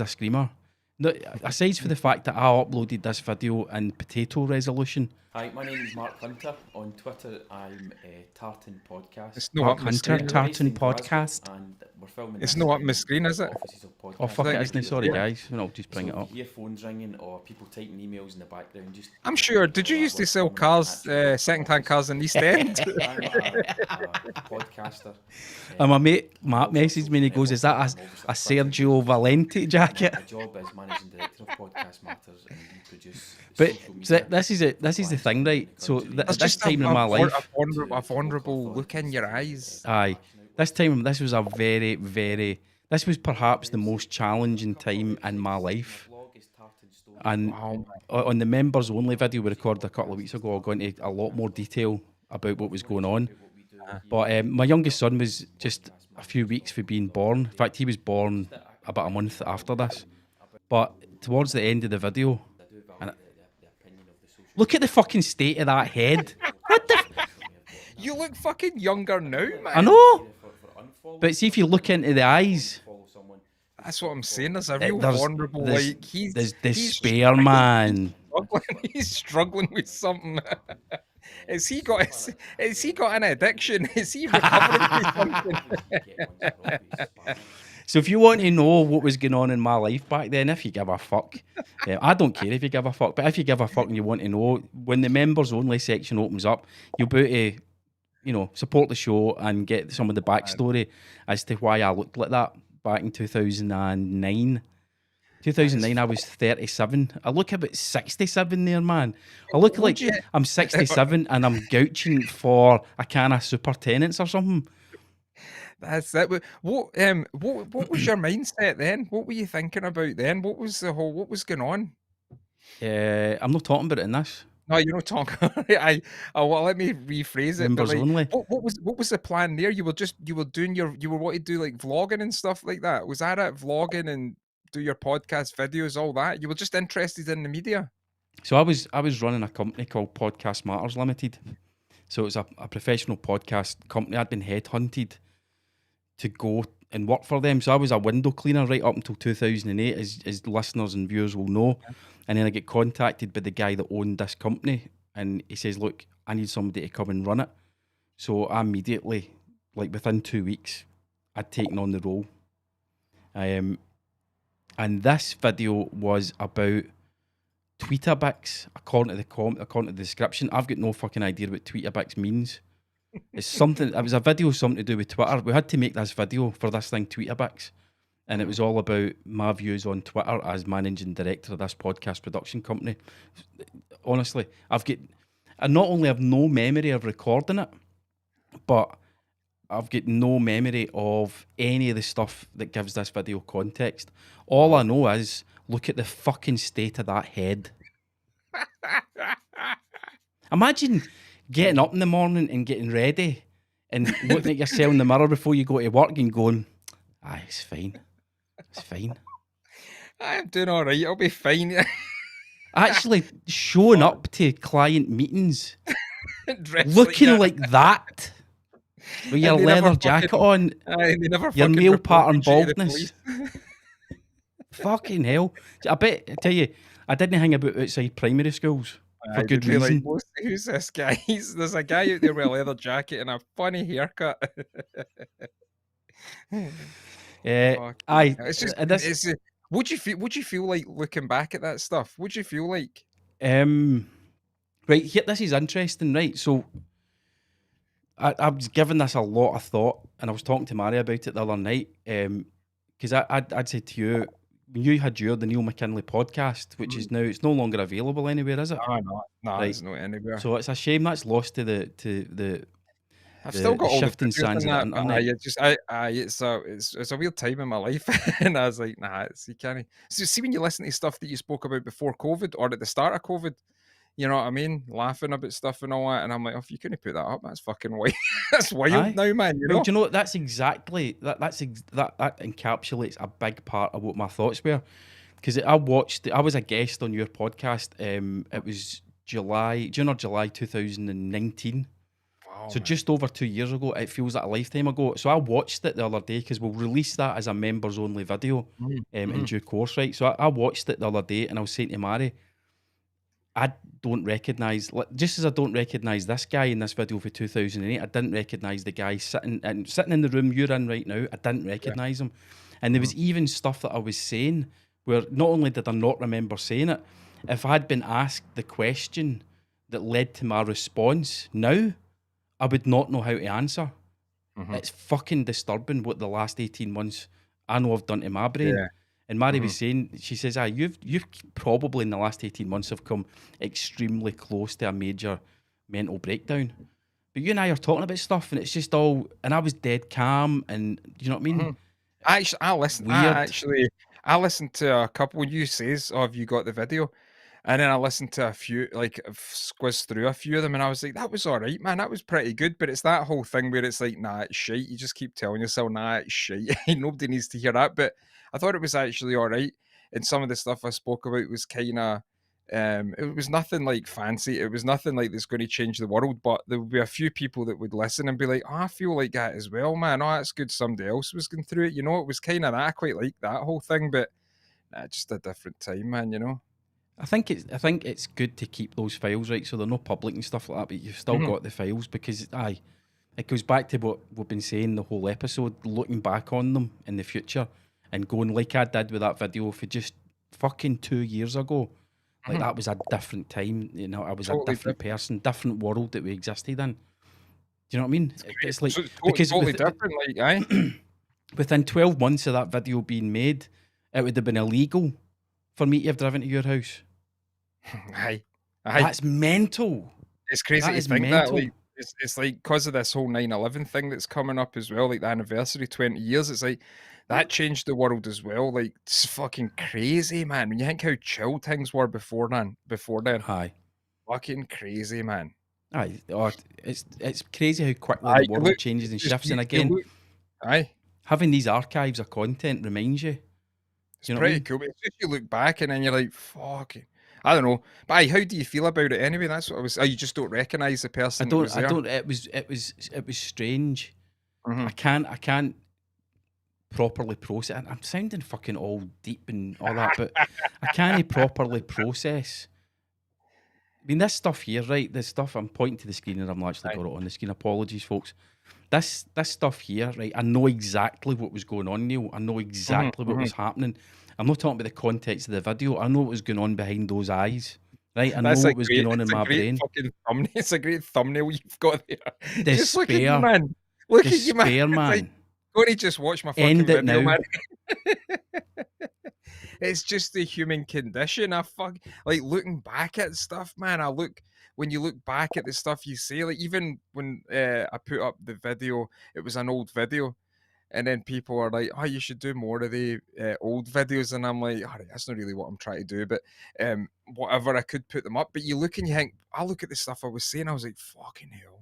screamer. No, aside for the fact that I uploaded this video in potato resolution. Hi, my name is Mark Hunter. On Twitter, I'm Tartan Podcast. It's not Mark up my Hunter, screen. Tartan Based in Glasgow, Podcast. and we're filming It's this not up in my screen, is it? offices of Podcast. Oh fuck it, isn't it? Sorry Yeah. guys. I'll just bring it So up. if you hear phones ringing or people typing emails in the background, just I'm sure. Did you used to sell cars, second-hand cars in East End? I'm a podcaster. And my mate Matt messaged me and he goes, "Is that a Sergio Valente jacket?" My job is managing director of Podcast Matters, and we produce. But social media this is the thing, right? So That's this just time in my life, a vulnerable look in your eyes. aye, this was a very, very. This was perhaps the most challenging time in my life. And Wow. on the members only video we recorded a couple of weeks ago, I'll go into a lot more detail about what was going on. But my youngest son was just a few weeks for being born. In fact, he was born about a month after this. But towards the end of the video, look at the fucking state of that head. What the? You look fucking younger now, man. I know. But see, if you look into the eyes, That's what I'm saying. There's a real there's vulnerable, like there's despair, man. He's struggling with something. Has he got an addiction? Is he recovering from something? So if you want to know what was going on in my life back then, if you give a fuck, I don't care if you give a fuck, but if you give a fuck and you want to know, when the members only section opens up, you'll be able to, support the show and get some of the backstory as to why I looked like that back in 2009. 2009, I was 37. I look about 67 there, man. I look like I'm 67 and I'm gouching for a can of super tenants or something. That's it. What was your mindset then? What were you thinking about then? What was going on? I'm not talking about it in this. No, you're not talking. Well, let me rephrase it. But Members like, only. what was the plan there? You were wanting to do like vlogging and stuff like that. Was that it? Vlogging and do your podcast videos, all that. You were just interested in the media. So I was running a company called Podcast Matters Limited. So it was a professional podcast company. I'd been headhunted to go and work for them. So I was a window cleaner right up until 2008, as listeners and viewers will know. And then I get contacted by the guy that owned this company, and he says, "Look, I need somebody to come and run it." So I immediately, like within 2 weeks, I'd taken on the role. And this video was about Tweetabix, according to the description. I've got no fucking idea what Tweetabix means. It's something. It was a video, something to do with Twitter. We had to make this video for this thing, Tweetabix, and it was all about my views on Twitter as managing director of this podcast production company. Honestly, I not only have no memory of recording it, but I've got no memory of any of the stuff that gives this video context. All I know is, look at the fucking state of that head. Imagine getting up in the morning and getting ready and looking at yourself in the mirror before you go to work and going, it's fine. It's fine. I'm doing all right. I'll be fine. Actually showing up to client meetings Dressed looking like like that. With your they never leather jacket fucking- on, They never your fucking male reported pattern you to the baldness. police. Fucking hell. I tell you, I didn't hang about outside primary schools for Aye, good they'd be like, reason. Who's this guy? There's a guy out there with a leather jacket and a funny haircut. Fuck. Aye, It's just, this, would you feel like looking back at that stuff? Would you feel like? right here, this is interesting, right? So I was giving this a lot of thought, and I was talking to Mary about it the other night, because I'd said to you, when you had the Neil McKinley podcast, which is now, it's no longer available anywhere, is it? No, Right. it's not anywhere. So it's a shame that's lost to the I've still got all the shifting pictures sands and of the that, but internet. it's a weird time in my life, and I was like, nah, you can't. So see, when you listen to stuff that you spoke about before COVID or at the start of COVID, you know what I mean, laughing about stuff and all that, and I'm like, if you couldn't put that up, that's fucking wild. That's wild Aye. now, man. You Well, know? do you know what? That's exactly that encapsulates a big part of what my thoughts were. Because I was a guest on your podcast. It was June or July 2019. Wow, So man. just over 2 years ago. It feels like a lifetime ago. So I watched it the other day because we'll release that as a members only video in due course, right? So I watched it the other day, and I was saying to Mary, I don't recognise, just as I don't recognise this guy in this video for 2008, I didn't recognise the guy sitting in the room you're in right now. I didn't recognise him. And there was even stuff that I was saying where not only did I not remember saying it, if I had been asked the question that led to my response now, I would not know how to answer. It's fucking disturbing what the last 18 months I know I've done to my brain. Yeah. And Mary was saying, she says, you've probably in the last 18 months have come extremely close to a major mental breakdown. But you and I are talking about stuff, and it's just all, and I was dead calm, and you know what I mean? I listened. I listened to a couple. When you says, "Oh, have you got the video?" And then I listened to a few, like I've squizzed through a few of them, and I was like, "That was all right, man. That was pretty good." But it's that whole thing where it's like, "Nah, it's shite." You just keep telling yourself, "Nah, it's shite." Nobody needs to hear that. But I thought it was actually all right. And some of the stuff I spoke about was kind of, it was nothing like fancy. It was nothing like that's going to change the world. But there would be a few people that would listen and be like, "Oh, I feel like that as well, man. Oh, that's good. Somebody else was going through it." You know, it was kind of that. I quite like that whole thing, but just a different time, man. You know. I think it's good to keep those files, right, so they're not public and stuff like that, but you've still got the files, because it goes back to what we've been saying the whole episode, looking back on them in the future and going like I did with that video for just fucking 2 years ago. Like that was a different time, you know, I was Totally a different person, different world that we existed in. Do you know what I mean? It's like, So, because totally different, like, aye. within 12 months of that video being made, it would have been illegal for me to have driven to your house. Aye. That's mental. It's crazy That to is think that. mental. Like, it's like because of this whole 9/11 thing that's coming up as well, like the anniversary, 20 years. It's like that changed the world as well. Like it's fucking crazy, man. When you think how chill things were before then, Aye. fucking crazy, man. Aye. Oh, it's crazy how quickly Aye, the you world look, changes and it's just shifts. And you again, look, aye, having these archives of content reminds you. it's Do you know what I pretty mean? cool. But it's just you look back and then you're like, fucking, I don't know. But aye, how do you feel about it anyway? That's what I was. Oh, you just don't recognise the person that was I there. don't. It was strange. Mhm. I can't properly process. I'm sounding fucking all deep and all that, but I can't properly process. I mean, this stuff here, right? This stuff I'm pointing to the screen, and I'm actually Aye. got it on the screen. Apologies, folks. This stuff here, right? I know exactly what was going on, Neil. I know exactly what mhm. was happening. I'm not talking about the context of the video. I know what was going on behind those eyes, right? I know That's a what was going on in it's a my great brain. fucking thumbnail. It's a great thumbnail you've got there. Just look at you, Despair, man. Look at you, man. despair, It's like, man. go to just watch my End fucking it video, now. man. It's just the human condition. Like looking back at stuff, man. When you look back at the stuff you say, like even when I put up the video, it was an old video, and then people are like, "Oh, you should do more of the old videos," and I'm like, "All right, that's not really what I'm trying to do." But whatever, I could put them up. But you look and you think, I look at the stuff I was saying, I was like, "Fucking hell."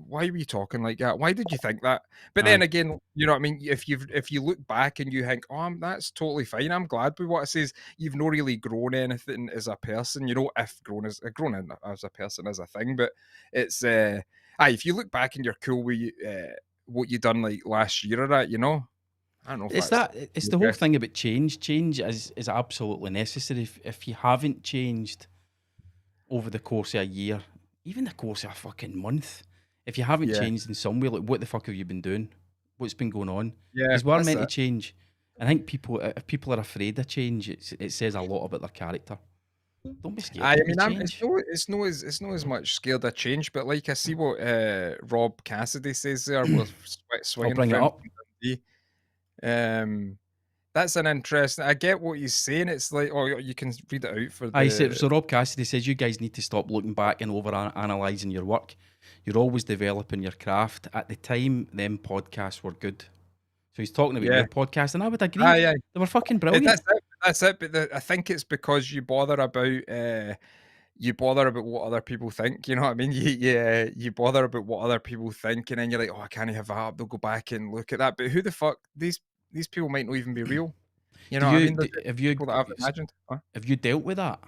Why were you talking like that? Why did you think that? But then Aye. again, you know what I mean? If you look back and you think, oh, that's totally fine. I'm glad with what it says. You've not really grown anything as a person, you know, if grown in as a person as a thing. But it's if you look back and you're cool with what you done like last year or that, you know. I don't know if It's that's it's the whole thing about change. Change is absolutely necessary. If you haven't changed over the course of a year, even the course of a fucking month, if you haven't yeah, changed in some way, like what the fuck have you been doing? What's been going on? yeah, Because we're that's meant to it. change. I think if people are afraid of change, it says a lot about their character. Don't be scared I to mean, change. it's no as much scared of change, but like I see what Rob Cassidy says there with I'll swinging bring it from up. Dundee. That's an interesting. I get what he's saying. It's like, oh, you can read it out for I said the. so. Rob Cassidy says you guys need to stop looking back and over analysing your work. You're always developing your craft. At the time, them podcasts were good. So he's talking about Yeah, your podcast, and I would agree. aye, aye. They were fucking brilliant. That's it. That's it. But I think it's because you bother about what other people think. You know what I mean? You bother about what other people think, and then you're like, oh, I can't have that up. They'll go back and look at that. But who the fuck these people might not even be real. You Do know what I you mean? do, The have you people that I've imagined. Huh? have you dealt with that?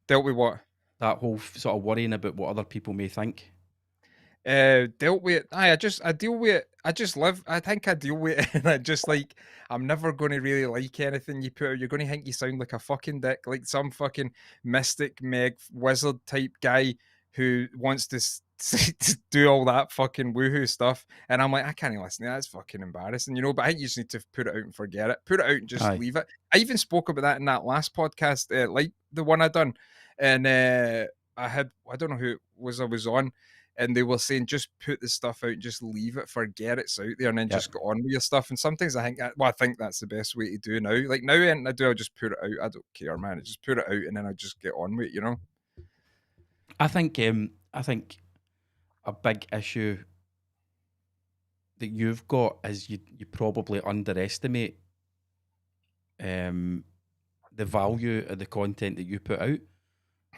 Dealt with what? That whole sort of worrying about what other people may think. Dealt with it. I deal with it. I just live. I think I deal with it, and I just like. I'm never going to really like anything you put out. You're going to think you sound like a fucking dick, like some fucking mystic meg wizard type guy who wants to do all that fucking woohoo stuff. And I'm like, I can't listen to that. That's fucking embarrassing, you know. But I think you just need to put it out and forget it. Put it out and just Aye. leave it. I even spoke about that in that last podcast, like the one I done, and I don't know who it was I was on, and they were saying just put the stuff out, just leave it, forget it's out there, and then Yep. just go on with your stuff. And sometimes I think, I think that's the best way to do now. Like now, and I do, I'll just put it out. I don't care, man. I just put it out, and then I just get on with it, you know. I think a big issue that you've got is you probably underestimate the value of the content that you put out.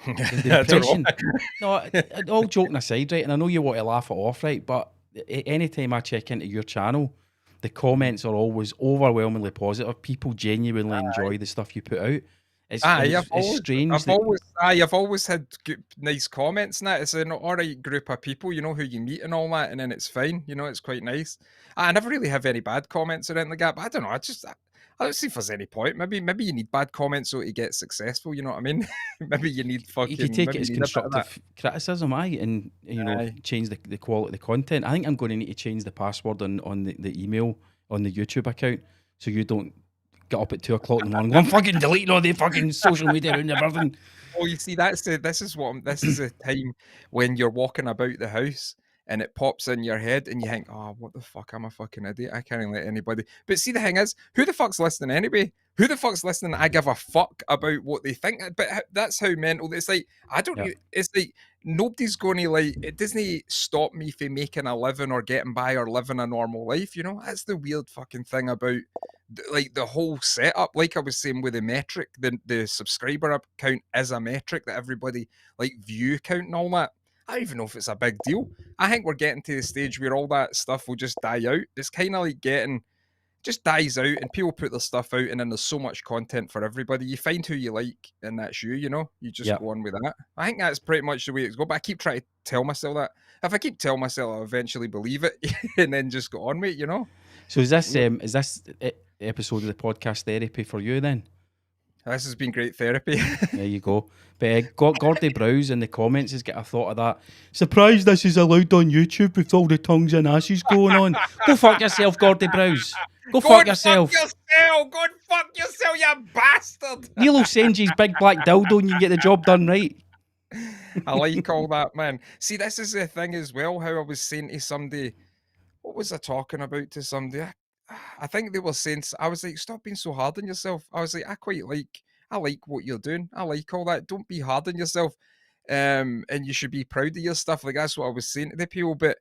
The I don't know. impression. No, all joking aside, right? And I know you want to laugh it off, right? But anytime I check into your channel, the comments are always overwhelmingly positive. People genuinely enjoy the stuff you put out. It's strange that I've always had nice comments, and that it's an all right group of people, you know, who you meet and all that, and then it's fine, you know, it's quite nice. I never really have any bad comments or anything like that, but I don't know, I don't see if there's any point. Maybe you need bad comments so to get successful, you know what I mean? Maybe you need you could take it maybe as you need a bit of that. constructive criticism, and Aye. change the quality of the content. I think I'm going to need to change the password on the email on the YouTube account so you don't get up at 2 o'clock in the morning. I'm fucking deleting all the fucking social media and everything. Oh, you see, this is the time when you're walking about the house and it pops in your head and you think, oh, what the fuck, I'm a fucking idiot. I can't let anybody. But see, the thing is, who the fuck's listening anyway? who the fuck's listening? I give a fuck about what they think. But that's how mental. It's like I don't. Yeah. It's like nobody's going to like. It doesn't stop me from making a living or getting by or living a normal life. You know, that's the weird fucking thing about like the whole setup. Like I was saying with the metric, the subscriber count is a metric that everybody like view count and all that. I don't even know if it's a big deal. I think we're getting to the stage where all that stuff will just die out. It's kind of like just dies out and people put their stuff out and then there's so much content for everybody. You find who you like and that's you know? You just go on with that. I think that's pretty much the way it's go. But I keep trying to tell myself that. If I keep telling myself, I'll eventually believe it and then just go on with it, you know? So is this episode of the podcast therapy for you then? This has been great therapy. There you go. But Gordy Browse in the comments has got a thought of that. Surprised this is allowed on YouTube with all the tongues and asses going on. Go fuck yourself, Gordy Browse. Go fuck yourself. Go and fuck yourself, you bastard. Neil will send you his big black dildo and you get the job done right. I like all that, man. See, this is the thing as well, how I was saying to somebody, what was I talking about to somebody? I think they were saying, I was like, stop being so hard on yourself. I was like, I like what you're doing. I like all that. Don't be hard on yourself. And you should be proud of your stuff. Like, that's what I was saying to the people. But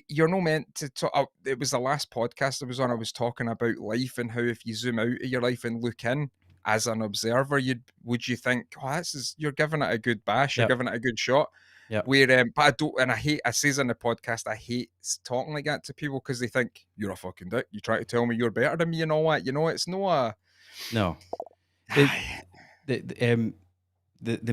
you're not meant to talk. It was the last podcast I was on. I was talking about life and how if you zoom out of your life and look in as an observer, would you think, oh, you're giving it a good bash. You're giving it a good shot. Yeah. Where, but I don't, and I says in the podcast, I hate talking like that to people because they think you're a fucking dick. You try to tell me you're better than me and all that. You know, it's no a. No. The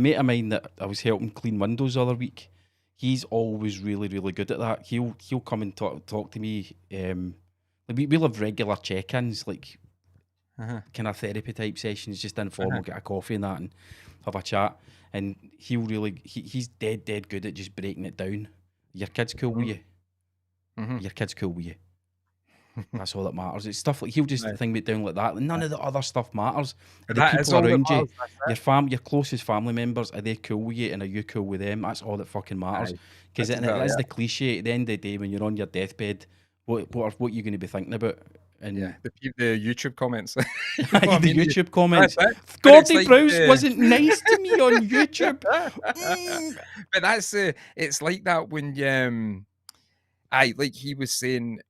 mate of mine that I was helping clean windows the other week, he's always really, really good at that. He'll come and talk to me. We'll have regular check-ins, like kind of therapy type sessions, just informal, get a coffee and that, and have a chat. And he's dead good at just breaking it down. Your kid's cool with you. Your kid's cool with you. That's all that matters. It's stuff like he'll just think it down like that. None of the other stuff matters. The people around you, your closest family members, are they cool with you and are you cool with them? That's all that fucking matters. Because it is the cliche at the end of the day when you're on your deathbed. What are you going to be thinking about? And the YouTube comments. YouTube comments. Gordy Browse wasn't nice to me on YouTube. But that's it's like that when like he was saying.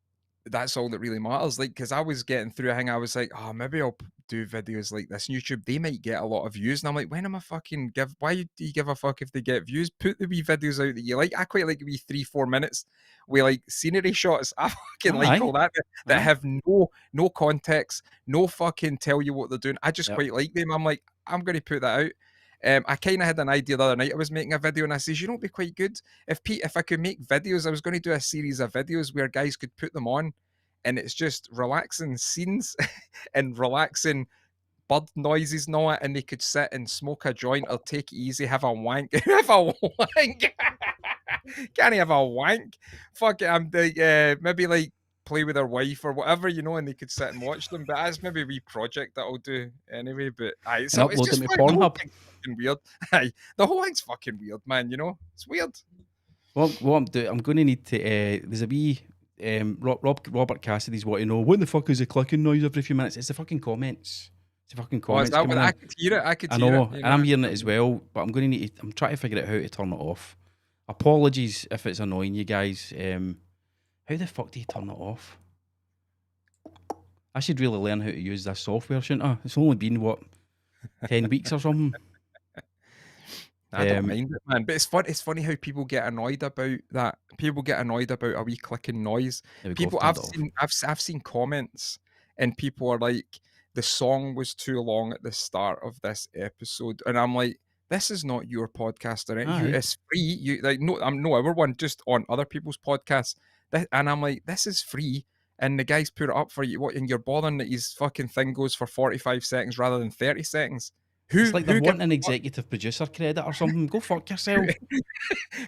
That's all that really matters. Like, because I was getting through a thing, I was like, oh, maybe I'll do videos like this on YouTube. They might get a lot of views. And I'm like, when am I fucking why do you give a fuck if they get views? Put the wee videos out that you like. I quite like wee 3-4 minutes with like scenery shots. I fucking like all that have no context, no fucking tell you what they're doing. I just quite like them. I'm like, I'm going to put that out. I kind of had an idea the other night. I was making a video and I says, you know, it'd be quite good if I could make videos. I was going to do a series of videos where guys could put them on, and it's just relaxing scenes and relaxing bird noises and all that, and they could sit and smoke a joint or take it easy, have a wank, have a wank. Can't have a wank? Fuck it, I'm maybe like play with their wife or whatever, you know, and they could sit and watch them. But that's maybe a wee project that I'll do anyway. But so it's just Pornhub. Fucking weird. The whole thing's fucking weird, man. You know, it's weird. Well, what I'm doing, I'm going to need to. There's a wee Robert Cassidy's want to know what the fuck is a clicking noise every few minutes. It's the fucking comments. It's the fucking comments. I could hear it. I could hear know, it. and I'm hearing it as well. But I'm going to need. I'm trying to figure out how to turn it off. Apologies if it's annoying you guys. How the fuck do you turn it off? I should really learn how to use this software, shouldn't I? It's only been 10 weeks or something. I don't mind it, man. But it's funny how people get annoyed about that. People get annoyed about a wee clicking noise. People, I've seen comments, and people are like, "The song was too long at the start of this episode," and I'm like, "This is not your podcast, it's free. You like I'm no our one, just on other people's podcasts." And I'm like, "This is free." And the guys put it up for you. What? And you're bothering that his fucking thing goes for 45 seconds rather than 30 seconds. It's like they want an executive producer credit or something. Go fuck yourself.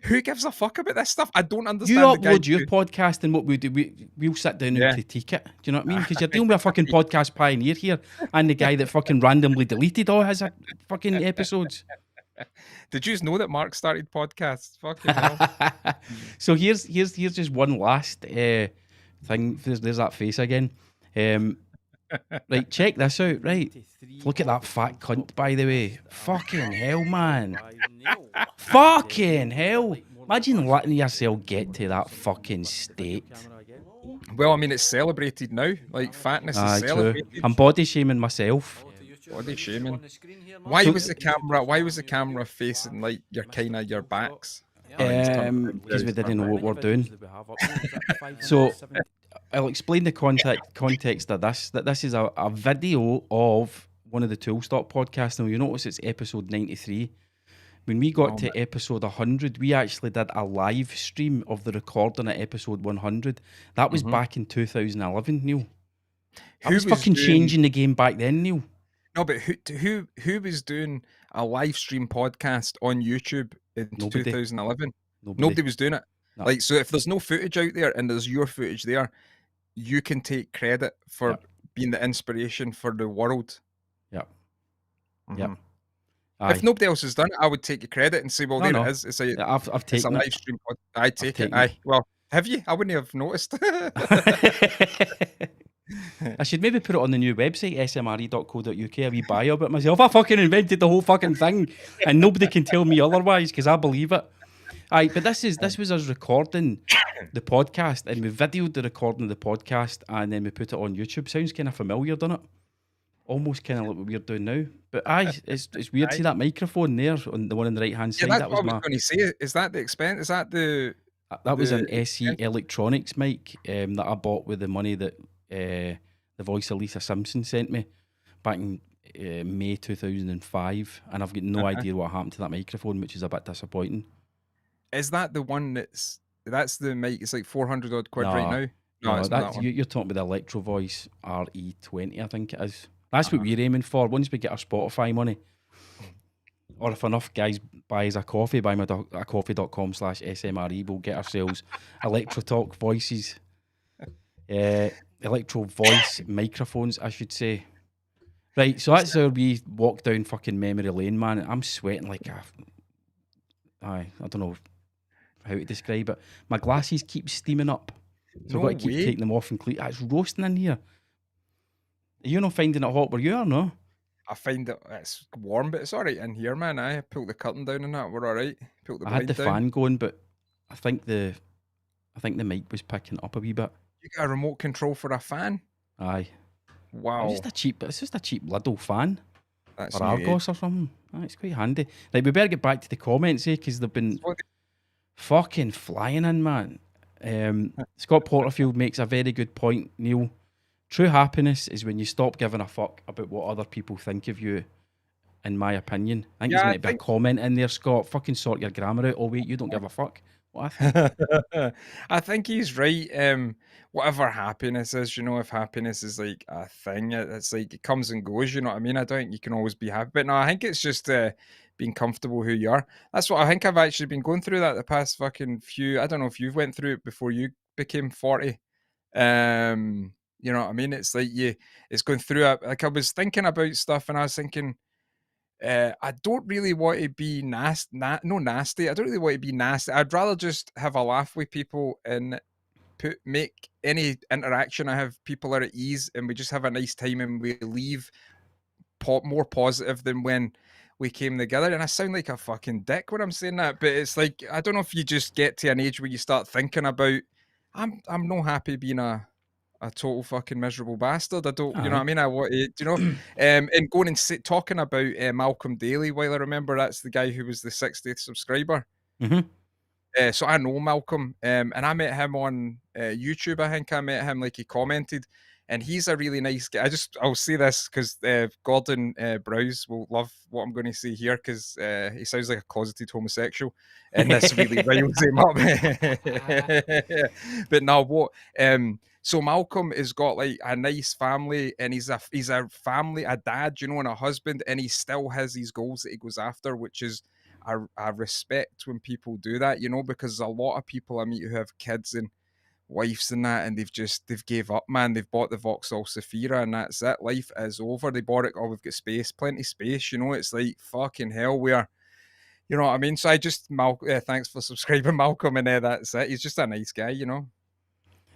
Who gives a fuck about this stuff? I don't understand. You upload your podcast, and what we do, we'll sit down and critique it. Do you know what I mean? Because you're dealing with a fucking podcast pioneer here, and the guy that fucking randomly deleted all his fucking episodes. Did you know that Mark started podcasts? Fucking hell. So here's just one last thing. There's that face again. Right, check this out, right? Look at that fat cunt, by the way. Fucking hell, man. Fucking hell. Imagine letting yourself get to that fucking state. Well, I mean, it's celebrated now. Like, fatness is Aye, true. celebrated. I'm body shaming myself. Body shaming. Why was the camera facing like your backs? Because we didn't know what we're doing. So I'll explain the context of this. That this is a video of one of the Tool Stop podcasts. Now you notice it's episode 93. When we got to episode 100, we actually did a live stream of the recording at episode 100. That was back in 2011, Neil. I was fucking changing the game back then, Neil. No, but who was doing a live stream podcast on YouTube in 2011? Nobody was doing it. No. Like, so if there's no footage out there and there's your footage there, you can take credit for being the inspiration for the world. Yeah. Mhm. Yeah. If nobody else has done it, I would take your credit and say, well, there it is. It's a, I've it's a taken live it. stream podcast. I take it. taken Aye. Well, have you? I wouldn't have noticed. I should maybe put it on the new website, smre.co.uk, a wee bio about myself. I fucking invented the whole fucking thing and nobody can tell me otherwise because I believe it. Aye, but this was us recording the podcast and we videoed the recording of the podcast and then we put it on YouTube. Sounds kind of familiar, doesn't it? Almost kind of like what we're doing now. But aye, it's weird. See that microphone there, on the one on the right hand side? That's that what was I was going to say. Is that the expense? Is that the... That was an SE Electronics mic that I bought with the money that the voice of Lisa Simpson sent me back in May 2005, and I've got no idea what happened to that microphone, which is a bit disappointing. Is that the one that's the mic? It's like 400 odd quid right now. No, it's not that one. you're talking about the Electro Voice RE20, I think it is. That's what we're aiming for. Once we get our Spotify money, or if enough guys buys a coffee, buy me a coffee.com/SMRE, we'll get ourselves Electro Talk voices. Electro voice microphones, I should say. Right, so that's how we walk down fucking memory lane, man. I'm sweating like I don't know how to describe it. My glasses keep steaming up. So I've got to keep taking them off and clean. It's roasting in here. Are you not finding it hot where you are, no? I find it's warm, but it's all right in here, man. I pulled the curtain down and that. We're all right. I had the fan going, but I think the mic was picking it up a wee bit. You got a remote control for a fan? Aye. Wow. It's just a cheap Lidl fan. That's or Argos or something. Aye, it's quite handy. Like, we better get back to the comments here because they've been fucking flying in, man. Scott Porterfield makes a very good point, Neil. True happiness is when you stop giving a fuck about what other people think of you, in my opinion. I think there's meant to be a comment in there, Scott. Fucking sort your grammar out. Oh, wait, you don't give a fuck. What I think. I think he's right. Whatever happiness is, if happiness is like a thing, it's like it comes and goes, you know what I mean? I don't think you can always be happy. But no, I think it's just being comfortable who you are. That's what I think. I've actually been going through that the past fucking few. I don't know if you've went through it before you became 40. You know what I mean? It's like it's going through it. Like I was thinking about stuff and I was thinking, I don't really want to be nasty. Nasty. I don't really want to be nasty. I'd rather just have a laugh with people and make any interaction I have people are at ease and we just have a nice time and we leave more positive than when we came together. And I sound like a fucking dick when I'm saying that, but it's like I don't know if you just get to an age where you start thinking about I'm no happy being a total fucking miserable bastard. I don't, you know what I mean? I want to, and going and talking about Malcolm Daly, while I remember that's the guy who was the 60th subscriber. Mm-hmm. So I know Malcolm, and I met him on YouTube. I think I met him, like he commented, and he's a really nice guy. I'll say this because Gordon Browse will love what I'm going to say here because he sounds like a closeted homosexual, and this really riles him up. But now what? So Malcolm has got like a nice family, and he's a family, a dad, and a husband, and he still has these goals that he goes after, which is I respect when people do that, because a lot of people I meet who have kids and wives and that, and they've gave up, man. They've bought the Vauxhall Zafira and that's it. Life is over. They bought it. Oh, we've got space, plenty space. It's like fucking hell. We are. You know what I mean? So I just thanks for subscribing, Malcolm, and that's it. He's just a nice guy,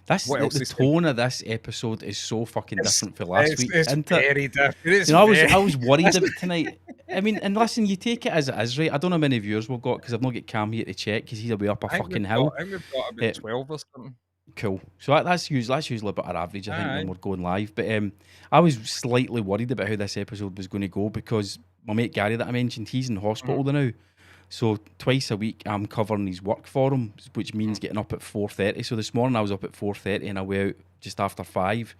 That's What else the is saying? tone of this episode is so fucking different for last week, It's isn't it? very different. It's You know, very... I was worried about tonight. I mean, and listen, you take it as it is, right? I don't know how many viewers we've got because I've not got Cam here to check because he's away up a I think fucking we've hill. got, I think we've got about 12 or something. Cool. So that's usually about our average, I think, Aye. when we're going live. But I was slightly worried about how this episode was going to go because my mate Gary that I mentioned, he's in hospital now. So twice a week I'm covering his work for him, which means getting up at 4:30. So this morning I was up at 4:30 and I went out just after 5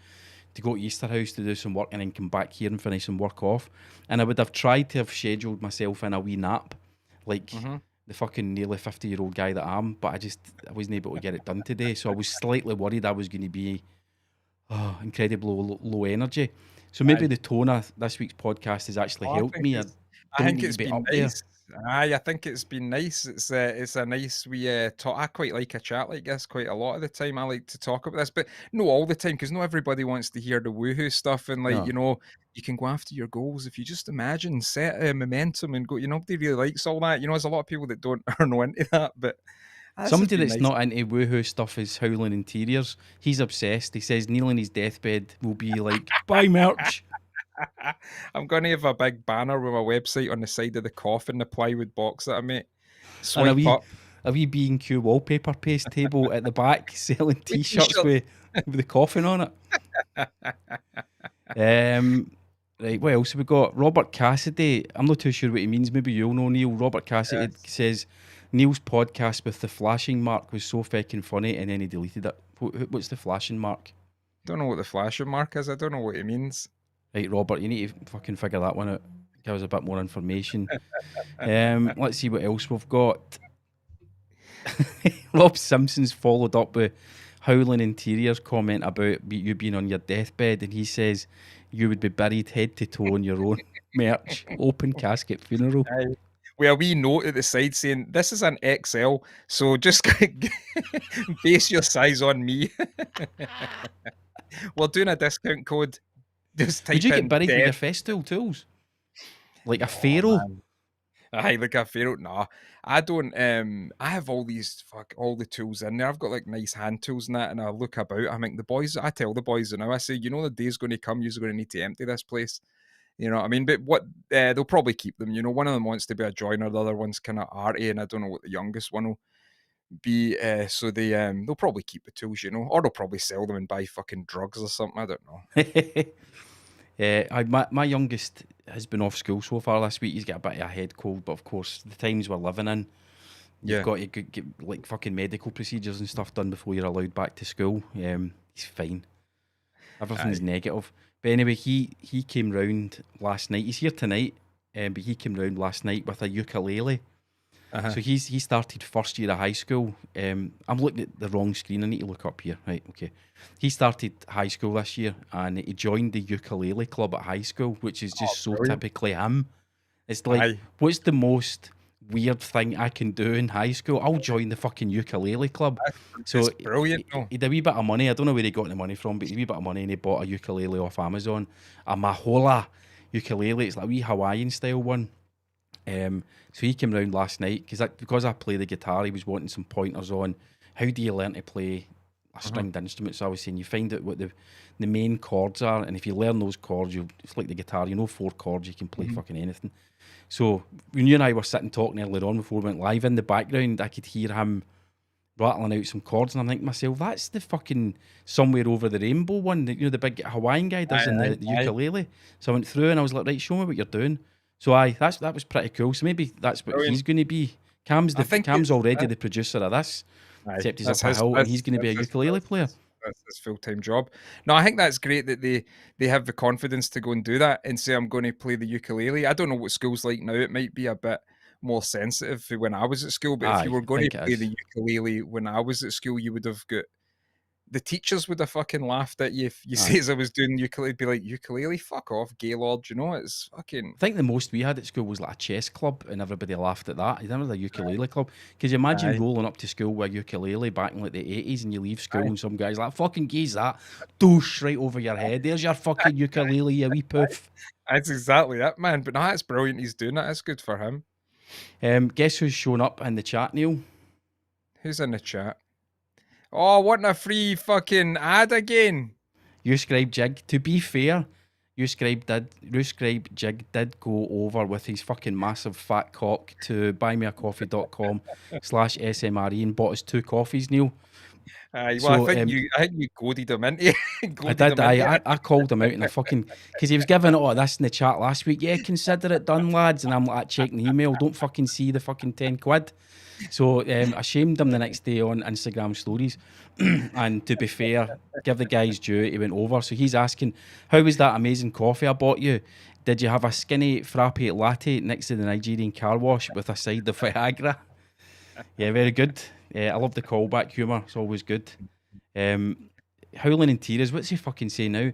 to go to Easterhouse to do some work and then come back here and finish some work off. And I would have tried to have scheduled myself in a wee nap, like the fucking nearly 50-year-old guy that I am, but I wasn't able to get it done today. So I was slightly worried I was going to be incredibly low energy. So maybe the tone of this week's podcast has actually helped me. I think need it's to be been up there. nice. Aye, I think it's been nice. It's a nice wee talk. I quite like a chat like this quite a lot of the time. I like to talk about this, but not all the time because not everybody wants to hear the woohoo stuff. And like, No. you know, you can go after your goals if you just imagine, set momentum and go. You know, nobody really likes all that. You know, there's a lot of people that are not into that, but this has Somebody been that's nice. not into woohoo stuff is Howling Interiors. He's obsessed. He says Neil in his deathbed will be like, buy merch. I'm going to have a big banner with my website on the side of the coffin, the plywood box that I made. And Swipe up. a wee B&Q wallpaper paste table at the back selling t-shirts with the coffin on it. Right, what else have we got? Robert Cassidy. I'm not too sure what he means. Maybe you'll know, Neil. Robert Cassidy says Neil's podcast with the flashing mark was so fucking funny and then he deleted it. What's the flashing mark? Don't know what the flashing mark is. I don't know what it means. Right, Robert, you need to fucking figure that one out. Give us a bit more information. Let's see what else we've got. Rob Simpson's followed up with Howling Interiors comment about you being on your deathbed, and he says you would be buried head to toe on your own merch, open casket funeral. With a wee note at the side saying, this is an XL, so just base your size on me. We're doing a discount code. Just type Would you in get buried with death. your festool tools? Like a pharaoh? Aye, like a pharaoh. Nah, I don't. I have all the tools in there. I've got like nice hand tools and that, and I look about. I think I tell the boys now, I say, you know, the day's going to come, you're going to need to empty this place. You know what I mean? But they'll probably keep them. You know, one of them wants to be a joiner, the other one's kind of arty, and I don't know what the youngest one will be. So they'll probably keep the tools, you know, or they'll probably sell them and buy fucking drugs or something. I don't know. My youngest has been off school so far this week. He's got a bit of a head cold, but of course, the times we're living in, you've got to get like fucking medical procedures and stuff done before you're allowed back to school. He's fine. Everything's negative. But anyway, he came round last night. He's here tonight, but he came round last night with a ukulele. So he started first year of high school. I'm looking at the wrong screen. I need to look up here. Right, okay. He started high school this year and he joined the ukulele club at high school, which is just so typically him. It's like, what's the most weird thing I can do in high school? I'll join the fucking ukulele club. So brilliant. He had a wee bit of money. I don't know where he got the money from, but he had a wee bit of money and he bought a ukulele off Amazon. A Mahola ukulele. It's like a wee Hawaiian style one. So he came round last night because I play the guitar. He was wanting some pointers on how do you learn to play a stringed instrument. So I was saying you find out what the main chords are, and if you learn those chords, it's like the guitar. You know 4 chords, you can play fucking anything. So when you and I were sitting talking earlier on before we went live, in the background I could hear him rattling out some chords, and I'm thinking to myself, that's the fucking Somewhere Over the Rainbow one that, you know, the big Hawaiian guy does in the ukulele. So I went through and I was like, right, show me what you're doing. So that was pretty cool. So maybe that's what he's going to be. Cam's already the producer of this, except he's up a hill and he's going to be a ukulele player. That's his full-time job. No, I think that's great that they have the confidence to go and do that and say, I'm going to play the ukulele. I don't know what school's like now. It might be a bit more sensitive for when I was at school, but if you were going to play the ukulele when I was at school, you would have got... The teachers would have fucking laughed at you if you says I was doing ukulele. Be like, ukulele, fuck off, Gaylord. You know, it's fucking... I think the most we had at school was like a chess club, and everybody laughed at that. You remember the ukulele club? Because you imagine rolling up to school with a ukulele back in like the 80s, and you leave school and some guy's like, fucking geez that, douche right over your head. There's your fucking ukulele, you wee poof. That's exactly it, man. But no, that's brilliant. He's doing it. That's good for him. Guess who's shown up in the chat, Neil? Who's in the chat? Oh, wanting a free fucking ad again. Uscribe Jig. To be fair, Uscribe Jig did go over with his fucking massive fat cock to buymeacoffee.com/SMRE and bought us 2 coffees, Neil. Well, So I think you goaded him into I goaded did. him into it. I called him out and I fucking because he was giving all this in the chat last week. Yeah, consider it done, lads. And I'm like checking the email. Don't fucking see the fucking 10 quid. So I shamed him the next day on Instagram stories. And to be fair, give the guys due. He went over. So he's asking, how was that amazing coffee I bought you? Did you have a skinny frappe latte next to the Nigerian car wash with a side of Viagra? Yeah, very good. I love the callback humour. It's always good. Howling in Tears, what's he fucking say now?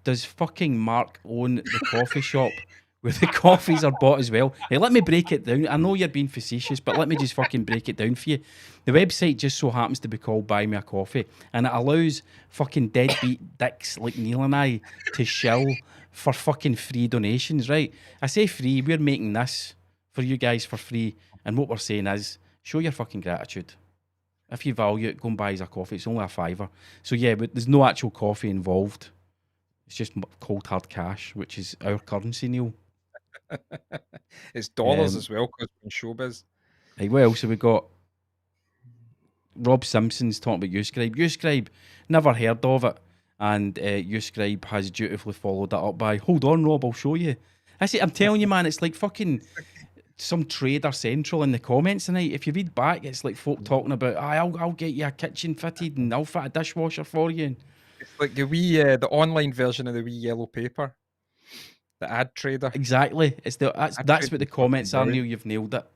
Does fucking Mark own the coffee shop where the coffees are bought as well? Hey, let me break it down. I know you're being facetious, but let me just fucking break it down for you. The website just so happens to be called Buy Me a Coffee, and it allows fucking deadbeat dicks like Neil and I to shill for fucking free donations, right? I say free, we're making this for you guys for free, and what we're saying is, show your fucking gratitude. If you value it, go and buy us a coffee. It's only a $5. So yeah, but there's no actual coffee involved. It's just cold hard cash, which is our currency, Neil. It's dollars as well because we're in showbiz. Right, what else have we got? Rob Simpson's talking about Uscribe. Uscribe, never heard of it. And Uscribe has dutifully followed that up by, hold on, Rob, I'll show you. I'm telling you, man, it's like fucking some Trader Central in the comments tonight. If you read back, it's like folk talking about, I'll get you a kitchen fitted and I'll fit a dishwasher for you. It's like the online version of the wee yellow paper, the ad trader. Exactly. That's what the comments are, brilliant. Neil. You've nailed it.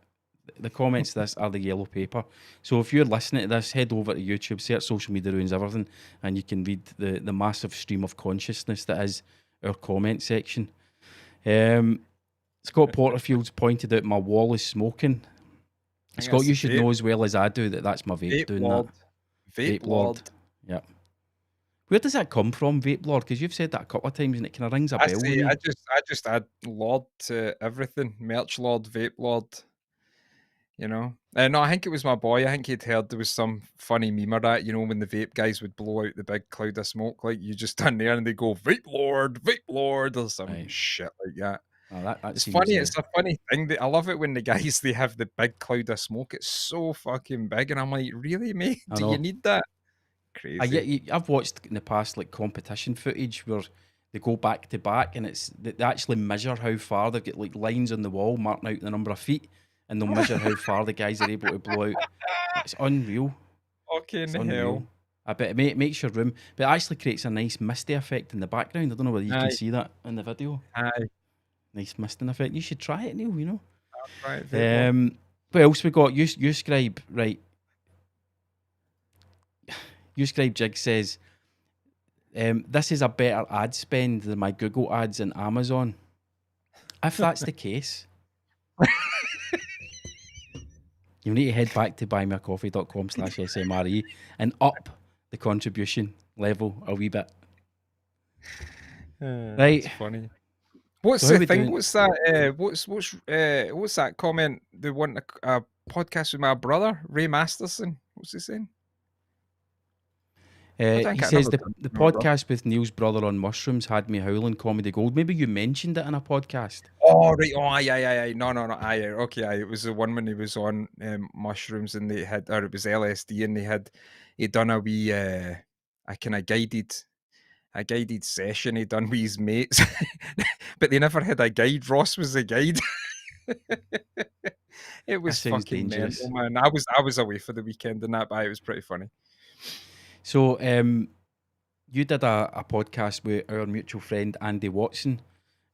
The comments to this are the yellow paper. So if you're listening to this, head over to YouTube, search Social Media Ruins Everything, and you can read the massive stream of consciousness that is our comment section. Scott Porterfield's pointed out my wall is smoking. Scott, you should know as well as I do that that's my vape doing Lord. that. Vape Lord. Yeah. Where does that come from, Vape Lord? Because you've said that a couple of times and it kind of rings a bell. I just add Lord to everything. Merch Lord, Vape Lord. You know? No, I think it was my boy. I think he'd heard there was some funny meme or that, when the vape guys would blow out the big cloud of smoke, like you just stand there and they go, Vape Lord, or some shit like that. Oh, that it's seems, funny. It's a funny thing. I love it when the guys, they have the big cloud of smoke. It's so fucking big. And I'm like, really, mate? Do you need that? Crazy. I've watched in the past like competition footage where they go back to back and they actually measure how far. They've got like lines on the wall marking out the number of feet, and they'll measure how far the guys are able to blow out. It's unreal. Okay, in hell. I bet it makes your room, but it actually creates a nice misty effect in the background. I don't know whether you can see that in the video. Aye. Nice misting effect. You should try it, Neil. I'll try it. What else we got? Uscribe, right? Uscribe Jig says, this is a better ad spend than my Google ads and Amazon. If that's the case, you need to head back to buymeacoffee.com/SMRE and up the contribution level a wee bit. Right. That's funny. What's the thing? What's that? What's that comment? They want a podcast with my brother, Ray Masterson. What's he saying? He says the podcast with Neil's brother on mushrooms had me howling comedy gold. Maybe you mentioned it in a podcast. Oh, right. Oh, aye. No. Aye. Okay, it was the one when he was on mushrooms and they had, or it was LSD, and he'd done a wee, a kind of guided session he'd done with his mates, but they never had a guide. Ross was the guide. It was fucking mental, man. I was away for the weekend and that, but it was pretty funny. So, you did a podcast with our mutual friend Andy Watson,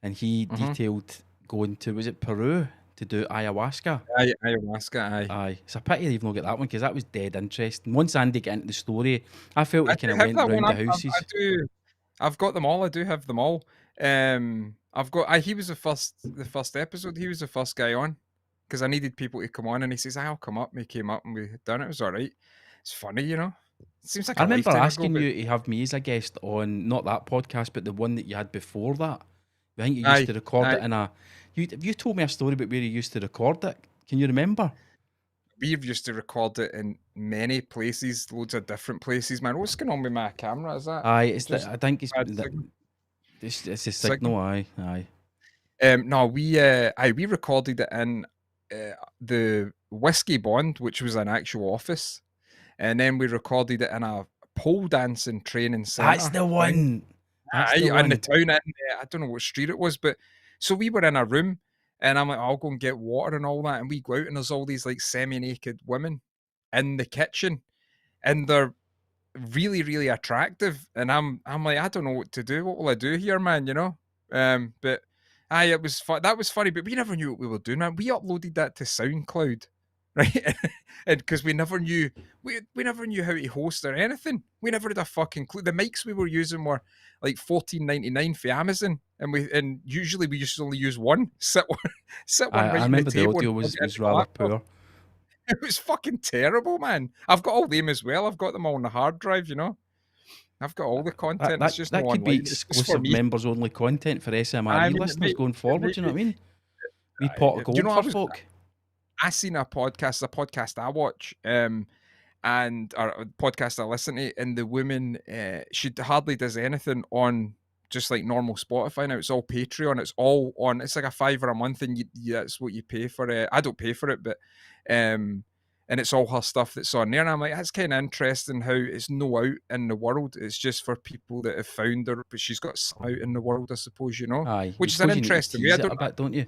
and he detailed going to, was it Peru, to do ayahuasca? Ayahuasca, aye. It's a pity you've not got that one, because that was dead interesting. Once Andy got into the story, I felt he kind of went around the houses. I've got them all. I do have them all. I've got. He was the first episode. He was the first guy on, because I needed people to come on, and he says, "I'll come up." And he came up, and we done it. It was all right. It's funny, It seems like I remember asking you to have me as a guest on not that podcast, but the one that you had before that. I think you used to record it in a. You told me a story about where you used to record it. Can you remember? we've used to record it in many places, loads of different places, man. What's going on with my camera? Is that Aye, it's just I think it's bad that signal? it's a Signal? signal. Aye. No, we recorded it in the Whiskey Bond, which was an actual office, and then we recorded it in a pole dancing training centre That's the thing. one. That's the In the one. town, I don't know what street it was, but so we were in a room, and I'm like, I'll go and get water and all that, and we go out, and there's all these like semi-naked women in the kitchen, and they're really, really attractive, and I'm like, I don't know what to do. What will I do here, man? You know, but it was that was funny, but we never knew what we were doing, man. We uploaded that to SoundCloud, right? And because we never knew how to host or anything. We never had a fucking clue. The mics we were using were like $14.99 for Amazon, and usually we used to only use one. Sit one I right on the remember the table. audio And plug was it into the rather laptop. poor. It was fucking terrible, man. I've got all them as well. I've got them all on the hard drive, you know. I've got all the content. It's just That no could be online. It's just for exclusive me. members only content for I SMRE mean, listeners going it forward. may Do you know what I mean? We Aye. pot of Do you gold know, for folk. I seen a podcast I watch, and or a podcast I listen to, and the woman, she hardly does anything on just like normal Spotify now. It's all Patreon. It's all on. It's like a $5 a month, and that's what you pay for it. I don't pay for it, but and it's all her stuff that's on there. And I'm like, that's kind of interesting how it's no out in the world. It's just for people that have found her, but she's got some out in the world, I suppose, you know. Aye, Which I is an suppose you need to interesting way. I tease it a don't. bit, don't you?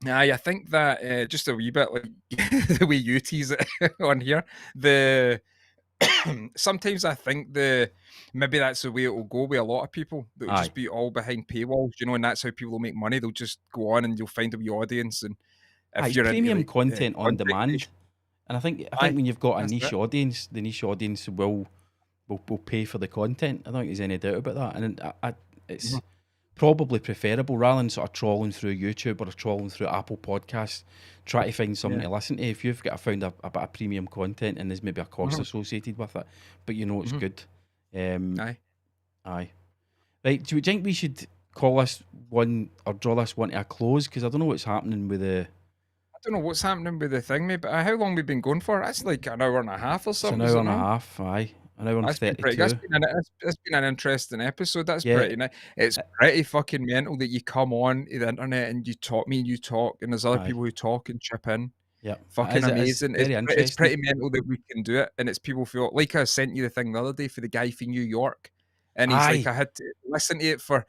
Aye, I think that just a wee bit like the way you tease it on here. The sometimes I think maybe that's the way it will go with a lot of people. They'll Aye. just be all behind paywalls, you know, and that's how people will make money. They'll just go on and you'll find a wee audience, and if Aye, you're into premium like, content on content demand. creation, And I think aye, when you've got a that's niche it. audience, the niche audience will pay for the content. I don't think there's any doubt about that. And it's Mhm. probably preferable rather than sort of trawling through YouTube or trawling through Apple Podcasts, try to find something Yeah. to listen to. If you've found a bit of premium content and there's maybe a cost Mhm. associated with it, but you know it's Mhm. good. Aye. Aye. Right, do you think we should call this one or draw this one to a close? Because I don't know what's happening with the. I don't know what's happening with the thing, mate, but how long we've been going for? That's like an hour and a half or It's an something, is hour it and a not? half. Aye, an hour and That's been pretty. 32. That's been an interesting episode. That's Yeah. pretty nice. It's uh, pretty fucking mental that you come on to the internet and you talk, me and you talk, and there's other Aye. people who talk and chip in. Yeah. Fucking It is amazing. very It's interesting. pretty mental that we can do it, and it's people feel like I sent you the thing the other day for the guy from New York, and he's like, Aye. I had to listen to it for.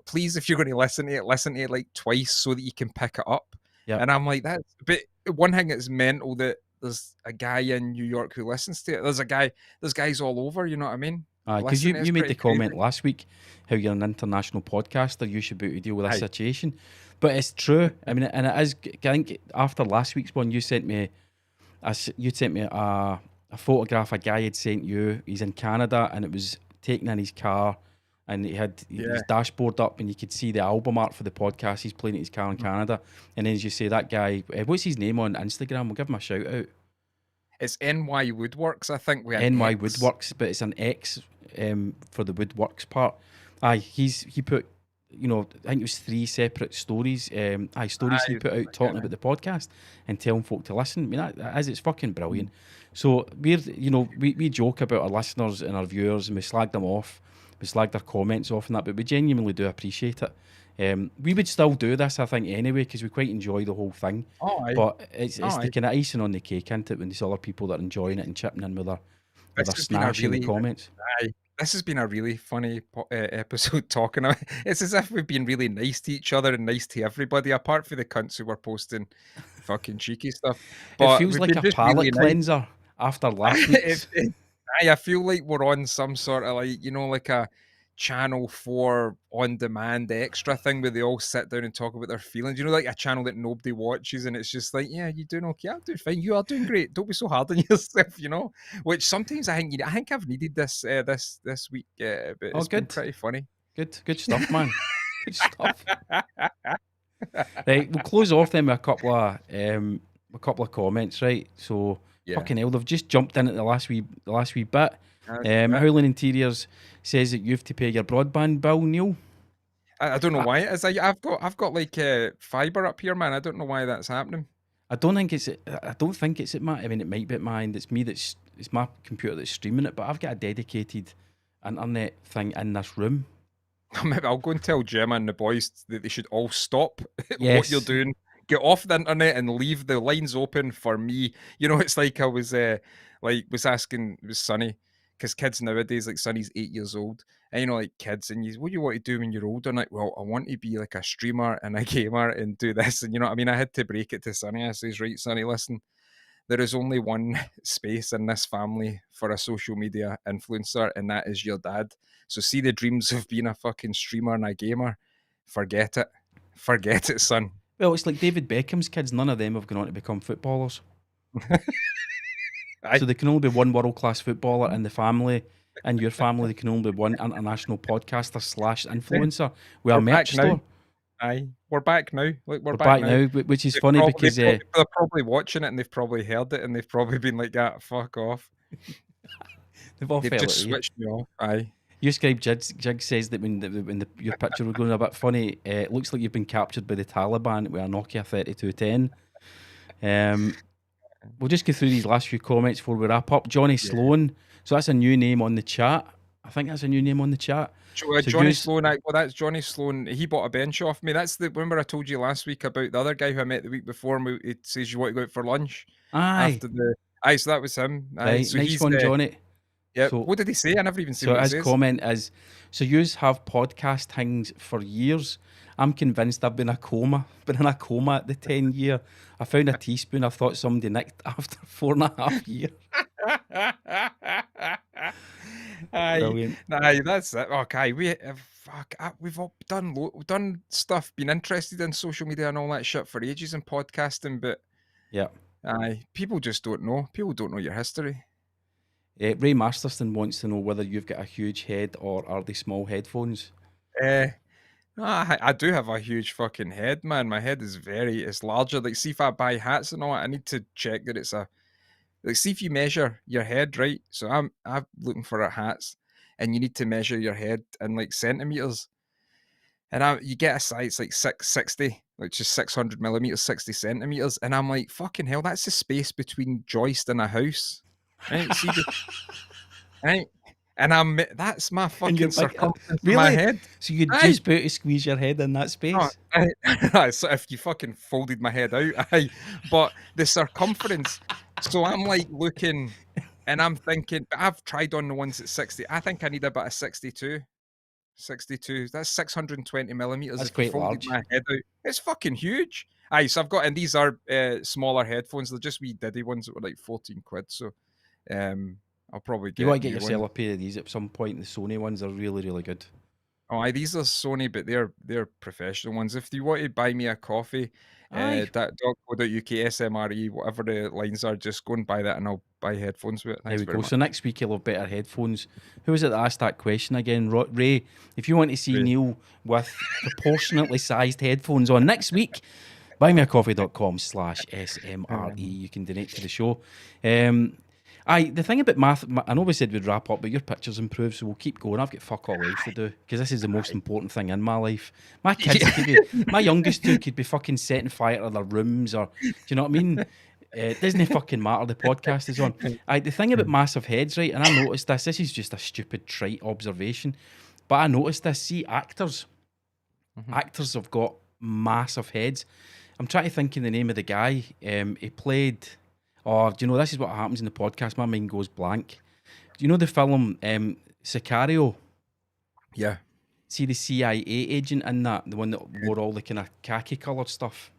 Please, if you're going to listen to it like twice so that you can pick it up. Yep. And I'm like, that's. But one thing that's mental that there's a guy in New York who listens to it. There's guys all over. You know what I mean? Because Listen to it's you made pretty the comment crazy. last week how you're an international podcaster, you should be able to deal with this Aye. situation. But it's true. I mean, and it is. I think after last week's one, you sent me a photograph a guy had sent you. He's in Canada and it was taken in his car, and he had Yeah. his dashboard up, and you could see the album art for the podcast. He's playing at his car in Canada, and then as you say, that guy, what's his name on Instagram? We'll give him a shout out. It's NY Woodworks, I think. We had NY X. Woodworks, but it's an X for the woodworks part. Aye, he put, I think it was 3 separate stories. Stories he Aye, put out talking about the podcast and telling folk to listen. I mean, it's fucking brilliant. So we joke about our listeners and our viewers, and we slag them off, we slag their comments off and that, but we genuinely do appreciate it. We would still do this, I think, anyway, because we quite enjoy the whole thing. Oh, aye. But it's Aye. the kind of icing on the cake, isn't it, when there's other people that are enjoying it and chipping in with their This has been a snash in the really- comments. Aye. This has been a really funny episode talking about. It's as if we've been really nice to each other and nice to everybody, apart from the cunts who were posting fucking cheeky stuff. But It feels we've like been a just palate really nice. cleanser after last week's. I feel like we're on some sort of like a Channel 4 on demand extra thing where they all sit down and talk about their feelings. Like a channel that nobody watches, and it's just like, yeah, you're doing okay, I'm doing fine, you are doing great. Don't be so hard on yourself, Which sometimes I think I've needed this this week, but it's been good. pretty funny. Good stuff, man. Good stuff. Right, we'll close off then with a couple of comments, right? So Yeah. fucking hell, they've just jumped in at the last wee bit. Right. Howling Interiors says that you have to pay your broadband bill, Neil. I don't know why it is. I've got like fiber up here, man. I don't know why that's happening. I don't think it's. I don't think it's at my. I mean, it might be at mine. It's me. It's my computer that's streaming it. But I've got a dedicated internet thing in this room. Maybe I'll go and tell Gemma and the boys that they should all stop what Yes. you're doing. Get off the internet and leave the lines open for me. You know, it's like I was asking, it was Sonny, because kids nowadays, like Sonny's 8 years old, and you know, like kids, and you, what do you want to do when you're older? And like, well, I want to be like a streamer and a gamer and do this, and you know what I mean? I had to break it to Sonny. I says, right, Sonny, listen, there is only one space in this family for a social media influencer, and that is your dad. So see the dreams of being a fucking streamer and a gamer, forget it. Forget it, son. Well, it's like David Beckham's kids. None of them have gone on to become footballers. Aye. So there can only be one world-class footballer in the family. In your family, there can only be one international podcaster / influencer with a We're merch back now. store. Aye, we're back now. Like, we're Back now, which is They've funny probably- because they're probably watching it and they've probably heard it and they've probably been like, "Ah, fuck off." they've all They've felt just it. switched me off. Aye. You scribe Jig says that when your picture was going a bit funny, it looks like you've been captured by the Taliban with a Nokia 3210. We'll just go through these last few comments before we wrap up. Johnny Sloan, so that's a new name on the chat. I think that's a new name on the chat. So Johnny use- Sloan, well, that's Johnny Sloan. He bought a bench off me. That's the. Remember I told you last week about the other guy who I met the week before. And it says you want to go out for lunch Aye, after the. Aye, so that was him. Aye, right, so nice he's one, Johnny. Yeah. So- What did he say? I never even seen So what he his says. comment is, so yous have podcast things for years. I'm convinced I've been in a coma at the 10 year. I found a teaspoon I thought somebody nicked after 4.5 years. Aye, Brilliant. aye, that's it. Okay, we've all done stuff, been interested in social media and all that shit for ages and podcasting, but Yeah. aye, people just don't know. People don't know your history. Ray Masterson wants to know whether you've got a huge head or are they small headphones? No, I do have a huge fucking head, man. My head is it's larger. Like, see if I buy hats and all that, I need to check that it's like, see if you measure your head, right? So I'm looking for hats, and you need to measure your head in like centimeters. And you get a size like 660, which is 600 millimeters, 60 centimeters. And I'm like, fucking hell, that's the space between joist and a house. Right? See right? And that's my fucking you're like, circumference of really? my head. So you'd Aye. just be able to squeeze your head in that space? So if you fucking folded my head out, aye. But the circumference, so I'm like looking and I'm thinking, I've tried on the ones at 60. I think I need about a 62. 62. That's 620 millimeters. That's if you quite folded large. my head out. It's fucking huge. Aye, so I've got, and these are smaller headphones. They're just wee diddy ones that were like 14 quid. So I'll probably get You want to get new yourself ones. a pair of these at some point. The Sony ones are really, really good. Oh, aye, these are Sony, but they're professional ones. If you want to buy me a coffee, Aye. .co.uk, SMRE, whatever the lines are, just go and buy that and I'll buy headphones with it. There Thanks we very go. much. So next week you'll have better headphones. Who was it that asked that question again? Ray, if you want to see Ray. Neil with proportionately sized headphones on next week, buymeacoffee.com/SMRE. You can donate to the show. The thing about math, I know we said we'd wrap up, but your picture's improved, so we'll keep going. I've got fuck all else to do because this is the most important thing in my life. My kids, could be, my youngest two could be fucking setting fire to their rooms, or do you know what I mean? It doesn't fucking matter. The podcast is on. The thing about massive heads, right? And I noticed this. This is just a stupid, trite observation, but I noticed this. See, actors have got massive heads. I'm trying to think of the name of the guy. He played. Oh, do you know, this is what happens in the podcast. My mind goes blank. Do you know the film Sicario? Yeah. See the CIA agent in that? The one that wore all the kind of khaki coloured stuff?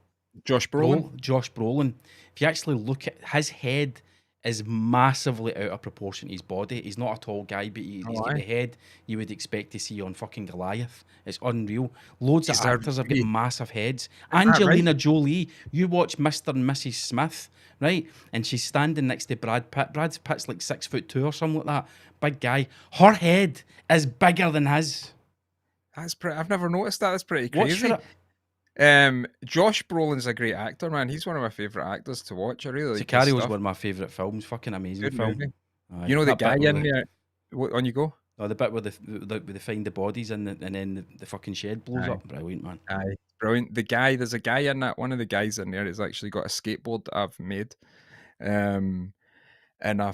Josh Brolin. Josh Brolin. If you actually look at his head, is massively out of proportion to his body. He's not a tall guy, but he's got the head you would expect to see on fucking Goliath. It's unreal. Loads of actors have got massive heads. Angelina Jolie, you watch Mr. and Mrs. Smith, right? And she's standing next to Brad Pitt. Brad Pitt's like 6'2" or something like that. Big guy. Her head is bigger than his. That's pretty. I've never noticed that. That's pretty Watch crazy. for it. Josh Brolin's a great actor, man. He's one of my favourite actors to watch. I really like his Sicario is stuff. one of my favourite films. Fucking amazing Good film. movie. Aye, You know the that guy bit in with there. On you go. Oh, the bit where they find the bodies and then the fucking shed blows Aye. up. Brilliant, man. Aye, brilliant. There's a guy in that. One of the guys in there has actually got a skateboard that I've made. And I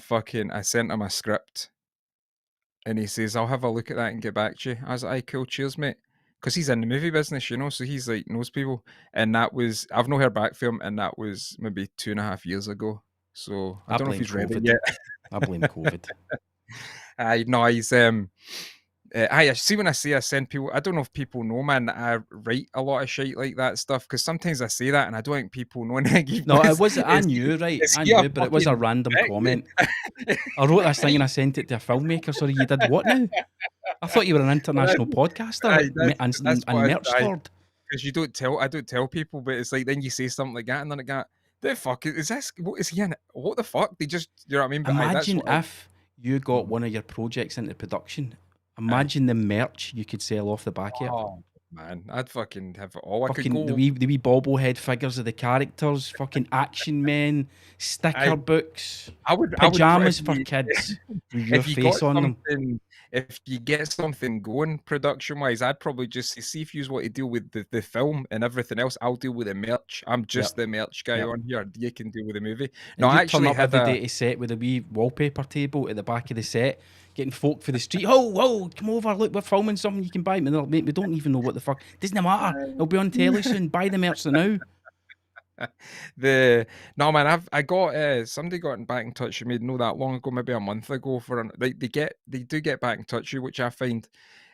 sent him a script, and he says, "I'll have a look at that and get back to you." I was like, "Aye, cool, cheers, mate." Because he's in the movie business, you know, so he's like knows people. And I've not heard back from him, and that was maybe 2.5 years ago. So I don't know if blame he's read it COVID. yet. I blame COVID. Aye, no, he's I see when I say I send people. I don't know if people know, man, that I write a lot of shit like that stuff. Because sometimes I say that, and I don't think people know. No, it was. I knew, right? I knew, but it was a random comment. I wrote this thing and I sent it to a filmmaker. Sorry, you did what now? I thought you were an international podcaster Aye, and what merch lord. Because I don't tell people, but it's like then you say something like that, and then it got the fuck is this? What is he in? What the fuck? They just, you know what I mean? But aye, that's Imagine what if you got one of your projects into production. Imagine the merch you could sell off the back of it. Oh man, I'd fucking have it all. I could Fucking go. the wee bobblehead figures of the characters, fucking action men, sticker books, pajamas for kids with your If you face got on them. something, if you get something going production wise, I'd probably just say, see if you want to deal with the film and everything else. I'll deal with the merch. I'm just the merch guy on here. You can deal with the movie. No, And I you turn actually up had every day to set with a wee wallpaper table at the back of the set, getting folk for the street. Oh, come over, look, we're filming something you can buy. And they're like, mate, we don't even know what the fuck. Doesn't matter. It'll be on telly soon. Buy the merch now. No man, I got somebody got back in touch with me not that long ago, maybe a month ago, for they do get back in touch with you, which I find,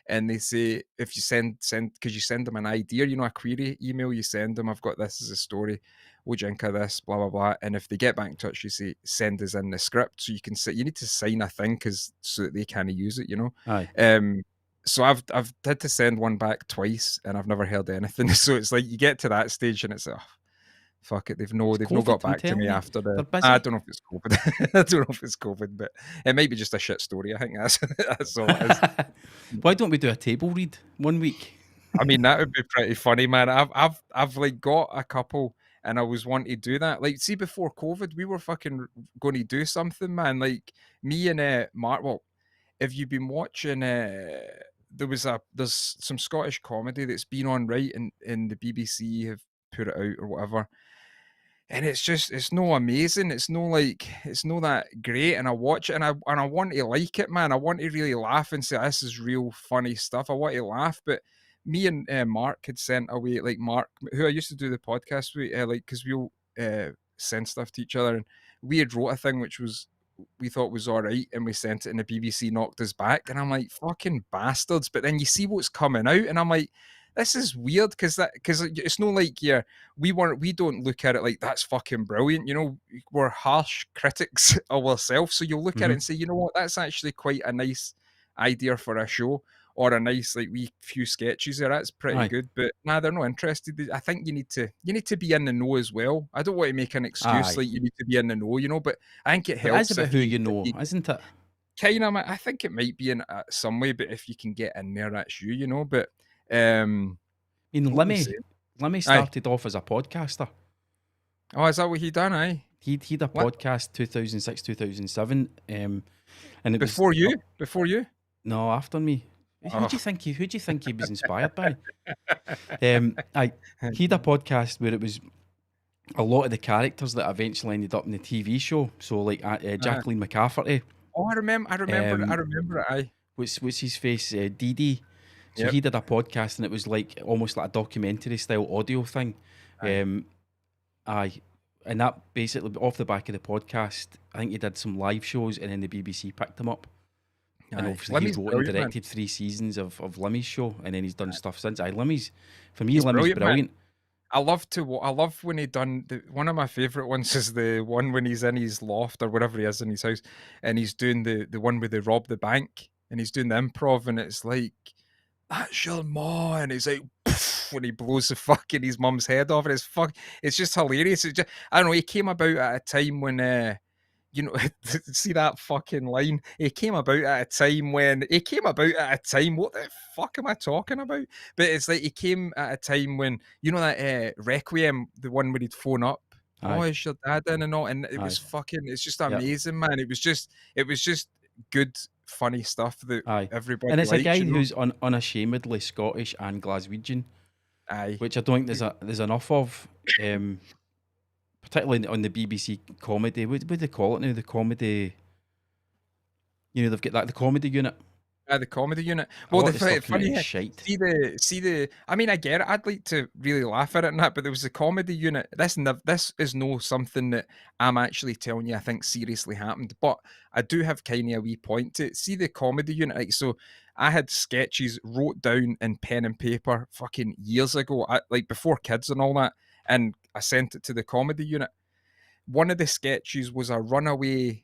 and they say if you send because you send them an idea, you know, a query email, you send them, I've got this as a story, what do you think of this, blah blah blah, and if they get back in touch, you say send us in the script, so you can say you need to sign a thing because so that they can't use it, you know. Aye. So I've had to send one back twice, and I've never heard anything. So it's like you get to that stage, and it's fuck it, they've not got back to me after the. I don't know if it's COVID. I don't know if it's COVID, but it might be just a shit story. I think that's all it is. Why don't we do a table read one week? I mean, that would be pretty funny, man. I've like got a couple, and I was wanting to do that. Like, see, before COVID, we were fucking going to do something, man. Like me and Mark. Well, if you've been watching, there's some Scottish comedy that's been on right, in the BBC have put it out or whatever. And it's no amazing. It's no that great. And I watch it and I want to like it, man. I want to really laugh and say this is real funny stuff. I want to laugh. But me and Mark had sent away, like Mark, who I used to do the podcast with, like because we'll send stuff to each other, and we had wrote a thing which we thought was all right, and we sent it, and the BBC knocked us back. And I'm like, fucking bastards. But then you see what's coming out, and I'm like, this is weird because it's not like we don't look at it like that's fucking brilliant, you know. We're harsh critics of ourselves, so you'll look at it and say, you know what, that's actually quite a nice idea for a show, or a nice like wee few sketches there. That's pretty good. But nah, they're not interested. I think you need to be in the know as well. I don't want to make an excuse like you need to be in the know, you know. But I think it helps. It's about who you know, isn't it? Kind of. I think it might be in some way, but if you can get in there, that's you know. But I mean, Lemmy started off as a podcaster. Oh, is that what he done? Aye, he'd a podcast 2006, 2007, and it before you. No, after me. Who do you think he was inspired by? He'd a podcast where it was a lot of the characters that eventually ended up in the TV show. So like Jacqueline McCafferty. Oh, I remember it. Aye, what's his face? Dee Dee. So he did a podcast, and it was like almost like a documentary style audio thing. And that basically off the back of the podcast, I think he did some live shows, and then the BBC picked him up. And obviously he wrote and directed 3 seasons of Limmy's show, and then he's done stuff since. Limmy's Limmy's brilliant. Man. I love when he done one of my favourite ones is the one when he's in his loft or whatever he is in his house, and he's doing the one where they rob the bank, and he's doing the improv, and it's like, that's your ma, and it's like when he blows the fucking his mum's head off, and it's just hilarious. I don't know, he came about at a time when you know, see that fucking line? He came about at a time what the fuck am I talking about? But it's like he came at a time when, you know, that Requiem, the one where he'd phone up, oh, is your dad in and all, and it was fucking, it's just amazing, man. It was just good funny stuff that Aye. everybody And it's a likes. guy You know? who's unashamedly Scottish and Glaswegian, Aye. which I don't think there's enough of. Particularly on the BBC comedy. What do they call it now? The comedy. They've got the comedy unit. The comedy unit. A Well, lot of stuff funny is shite. see the. I mean, I get it. I'd like to really laugh at it and that, but there was the comedy unit. This is no something that I'm actually telling you I think seriously happened, but I do have kind of a wee point to it. See the comedy unit. Like, so I had sketches wrote down in pen and paper fucking years ago, like before kids and all that, and I sent it to the comedy unit. One of the sketches was a runaway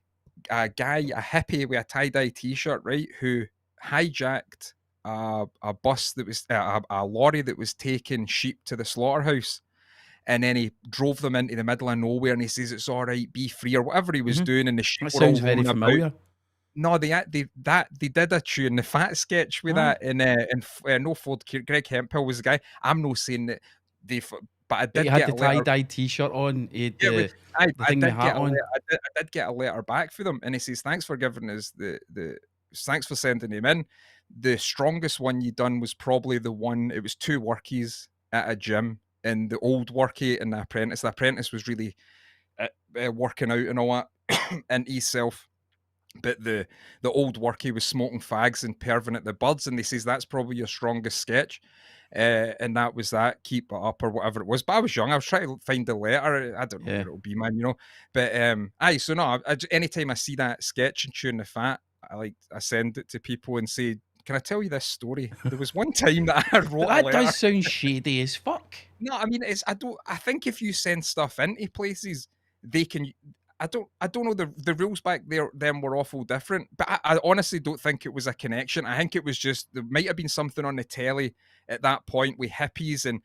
guy, a hippie with a tie-dye t-shirt, right, who hijacked a bus that was a lorry that was taking sheep to the slaughterhouse, and then he drove them into the middle of nowhere, and he says it's all right, be free, or whatever he was doing, and the sheep That were all sounds very roaming about. familiar. No, they did a tune, the fat sketch with that, and no Ford, Greg Hemphill was the guy. I'm not saying that but I But he did had get the a letter. tie-dye t-shirt on. He had Yeah, the I thing with did the hat get a on. I did get a letter back for them, and he says, "Thanks for giving us thanks for sending him in. The strongest one you done was probably the one. It was two workies at a gym, and the old workie and the apprentice. The apprentice was really working out and all that, and himself." But the old workie was smoking fags and perving at the birds, and they says that's probably your strongest sketch. And that was that. Keep it up or whatever it was. But I was young. I was trying to find the letter. I don't know Yeah. where it'll be, man. But aye. So no. Anytime I see that sketch and chewing the fat, I send it to people and say, "Can I tell you this story? There was one time that I wrote a That letter." does sound shady as fuck. No, I mean I think if you send stuff into places, they can. I don't know the rules back there then were awful different, but I honestly don't think it was a connection. I think it was just there might have been something on the telly at that point with hippies and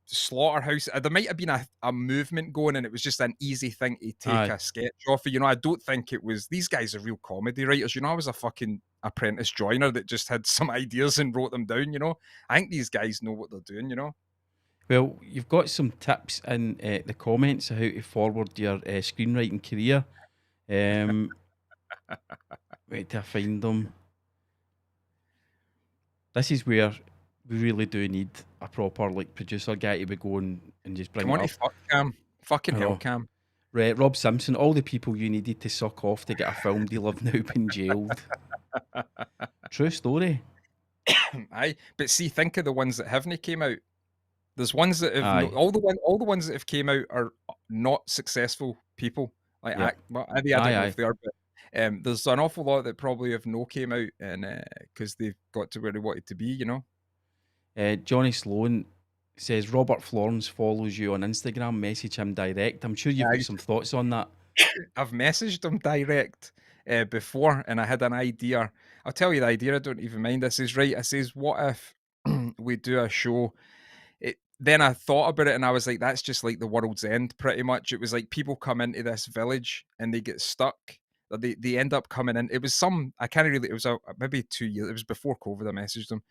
slaughterhouse. There might have been a movement going, and it was just an easy thing to take a sketch off of. I don't think it was. These guys are real comedy writers. I was a fucking apprentice joiner that just had some ideas and wrote them down. I think these guys know what they're doing. Well, you've got some tips in the comments of how to forward your screenwriting career. Wait till I find them. This is where we really do need a proper producer guy to be going and just bring Come on, it up. fuck Cam, fucking I hell, know. Cam. Right, Rob Simpson, all the people you needed to suck off to get a film deal have now been jailed. True story. Aye, but see, think of the ones that haven't came out. There's ones that have Aye. all the ones that have came out are not successful people. Like Yep. I don't know Aye. if they are, but there's an awful lot that probably have no came out, and because they've got to where they wanted to be. Johnny Sloan says Robert Florence follows you on Instagram. Message him direct. I'm sure you've got some thoughts on that. I've messaged him direct before, and I had an idea. I'll tell you the idea. I don't even mind. I says, right. I says, what if we do a show? Then I thought about it, and I was like, that's just like the world's end, pretty much. It was like people come into this village and they get stuck. They end up coming in. It was I can't really. It was maybe 2 years. It was before COVID. I messaged them,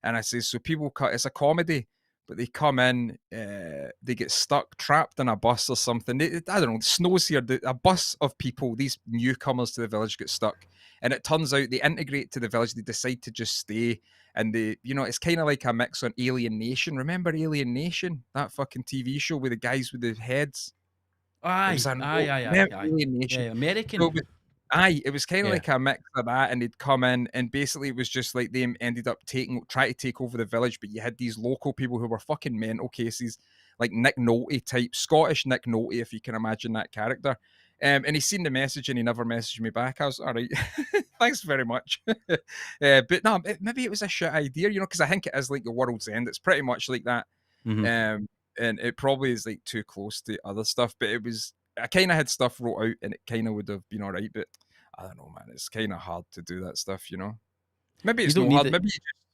and I says, so people it's a comedy, but they come in, they get stuck, trapped in a bus or something. I don't know. It snows here. A bus of people, these newcomers to the village, get stuck, and it turns out they integrate to the village. They decide to just stay, and it's kind of like a mix on Alien Nation. Remember Alien Nation, that fucking TV show with the guys with the heads? Aye. Alien Nation. Yeah, American. So it was kind of like a mix of that, and they'd come in, and basically it was just like they ended up trying to take over the village, but you had these local people who were fucking mental cases, like Nick Nolte type, Scottish Nick Nolte, if you can imagine that character. And he seen the message and he never messaged me back. I was all right, thanks very much. But no, maybe it was a shit idea, because I think it is like the world's end. It's pretty much like that. Mm-hmm. And it probably is like too close to other stuff, but I kind of had stuff wrote out and it kind of would have been all right, but I don't know, man. It's kind of hard to do that stuff, Maybe it's no hard.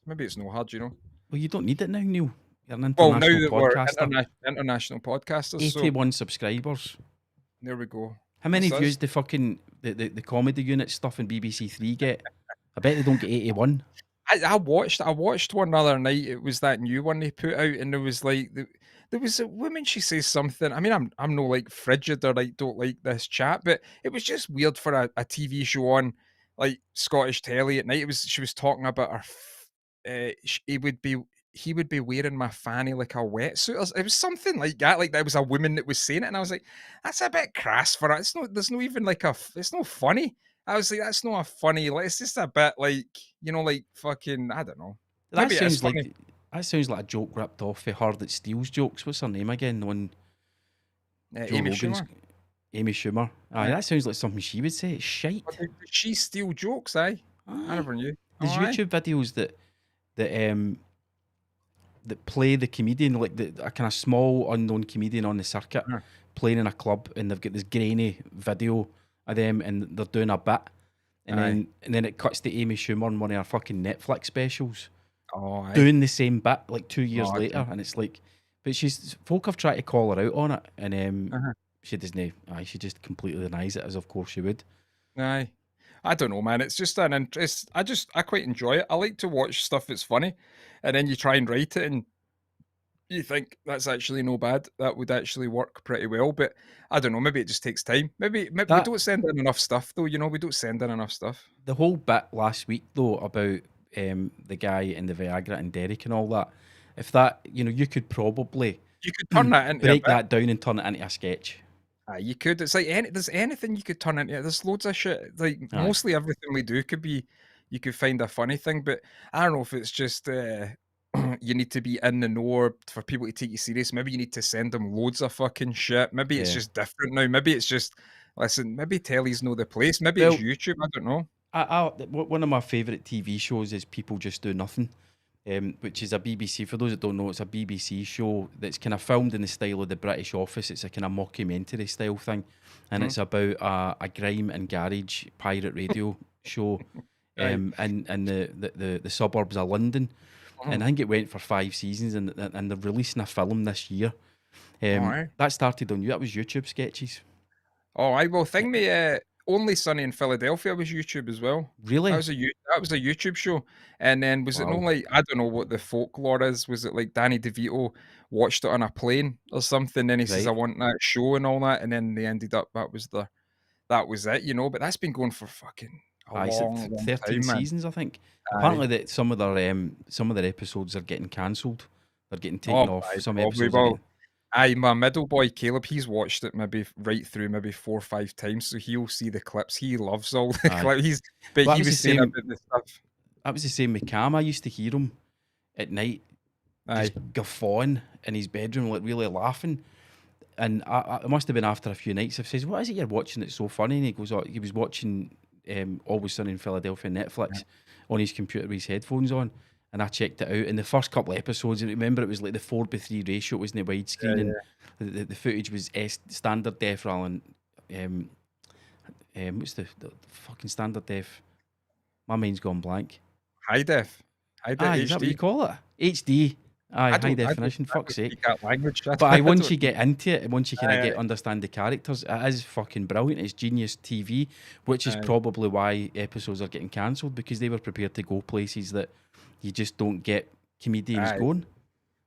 Maybe it's no hard, Well, you don't need it now, Neil. You're an Well, now international that we're podcaster. international podcasters, 81 subscribers. There we go. How many That's views the fucking the comedy unit stuff in BBC Three get? I bet they don't get 81. I watched one the other night. It was that new one they put out, and there was like there was a woman. She says something. I mean, I'm no like frigid or like don't like this chat, but it was just weird for a TV show on. like Scottish telly at night. She was talking about her. He would be wearing my fanny like a wetsuit. It was something like that. Like there was a woman that was saying it, and I was like, that's a bit crass for it. It's not. There's no even like it's not funny. I was like, that's not a funny. Like it's just a bit like like fucking. I don't know. That Maybe it is sounds funny. like that sounds like a joke ripped off of her that steals jokes. What's her name again? The one Joe Amy Rogan's Schumer. Amy Schumer. Aye, Yeah. that sounds like something she would say. It's shite. Did she steal jokes? I Aye. never knew. There's Oh, aye. YouTube videos that play the comedian, like a kind of small unknown comedian on the circuit Uh-huh. playing in a club, and they've got this grainy video of them, and they're doing a bit, and then it cuts to Amy Schumer on one of her fucking Netflix specials Oh, aye. doing the same bit like 2 years Oh, later, okay. and it's like, but folk have tried to call her out on it, and Uh-huh. she doesn't. Aye, she just completely denies it, as of course she would. Aye. I don't know, man. It's just an interest. I quite enjoy it. I like to watch stuff that's funny, and then you try and write it, and you think that's actually no bad. That would actually work pretty well. But I don't know. Maybe it just takes time. Maybe we That don't send in enough stuff, though. We don't send in enough stuff. the whole bit last week though about the guy and the Viagra and Derek and all that. If that, you could probably You could turn that into a break bit. that down and turn it into a sketch. You could. It's like there's anything you could turn into. There's loads of shit. Like Aye. mostly everything we do could be. You could find a funny thing, but I don't know if it's just you need to be in the know for people to take you serious. Maybe you need to send them loads of fucking shit. Maybe it's Yeah. just different now. Maybe it's just listen. Maybe telly's know the place. Maybe Well, it's YouTube. I don't know. One of my favourite TV shows is People Just Do Nothing, which is a BBC. For those that don't know, it's a BBC show that's kind of filmed in the style of the British Office. It's a kind of mockumentary style thing, and it's about a grime and garage pirate radio show, Right. in the suburbs of London. And I think it went for 5 seasons, and they're releasing a film this year. Aye. That started on that was YouTube sketches. Oh, I will think me. Only Sunny in Philadelphia was YouTube as well. Really? That was a YouTube show. And then was it no Wow. like I don't know what the folklore is. Was it like Danny DeVito watched it on a plane or something? Then he says, Right. I want that show and all that. And then they ended up that was it, But that's been going for fucking a Aye, it's long, like long 13 time, man. seasons, I think. Aye. Apparently, that some of their episodes are getting cancelled. They're getting taken off. aye, Some probably. episodes are Well, getting... aye, my middle boy Caleb, he's watched it maybe right through maybe 4 or 5 times, so he'll see the clips. He loves all the Aye. clips. Well, that He was was the saying same- about the stuff. That was the same with Cam. I used to hear him at night Aye. just guffawing in his bedroom, like really laughing. And it must have been after a few nights. I says, "What is it you're watching that's so funny?" And he goes, "Oh, he was watching Always Sunny in Philadelphia Netflix on his computer with his headphones on." And I checked it out. In the first couple of episodes, I remember it was like the 4:3 ratio. It wasn't a widescreen, and the footage was standard def rather than what's the fucking standard def? My mind's gone blank. High def. High def Aye, is that what you HD. call it? HD. Aye, high I don't definition. Fuck's sake. speak that language. But I once don't- you get into it, and once you kind Aye, of get aye. understand the characters, it is fucking brilliant. It's genius TV, which is Aye. probably why episodes are getting cancelled, because they were prepared to go places that you just don't get comedians Aye. going.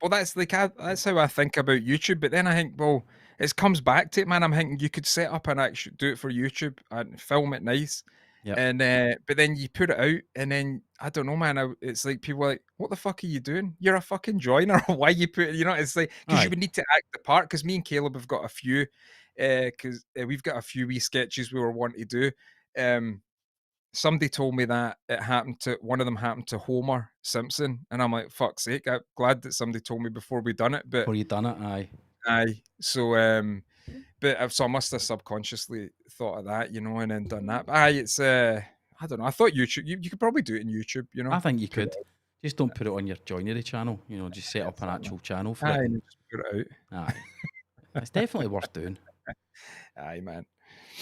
Well, that's that's how I think about YouTube. But then I think, well, it comes back to it, man. I'm thinking you could set up and actually do it for YouTube and film it nice. Yep. And but then you put it out, and then I don't know, man. It's like people are like, "What the fuck are you doing? You're a fucking joiner. Why you put it?" It's like because Aye. you would need to act the part. Because me and Caleb have got a few, because we've got a few wee sketches we were wanting to do. Somebody told me that one of them happened to Homer Simpson, and I'm like, "Fuck's sake!" I'm glad that somebody told me before we done it. But Before you done it, aye. aye, so so I must have subconsciously thought of that, and then done that. But aye, it's I don't know. I thought YouTube. You could probably do it in YouTube, I think you put it could. Just don't put it on your joinery channel. Just set up an actual channel for Aye, it. and then just put it Aye. It's definitely worth doing. out. Aye, man.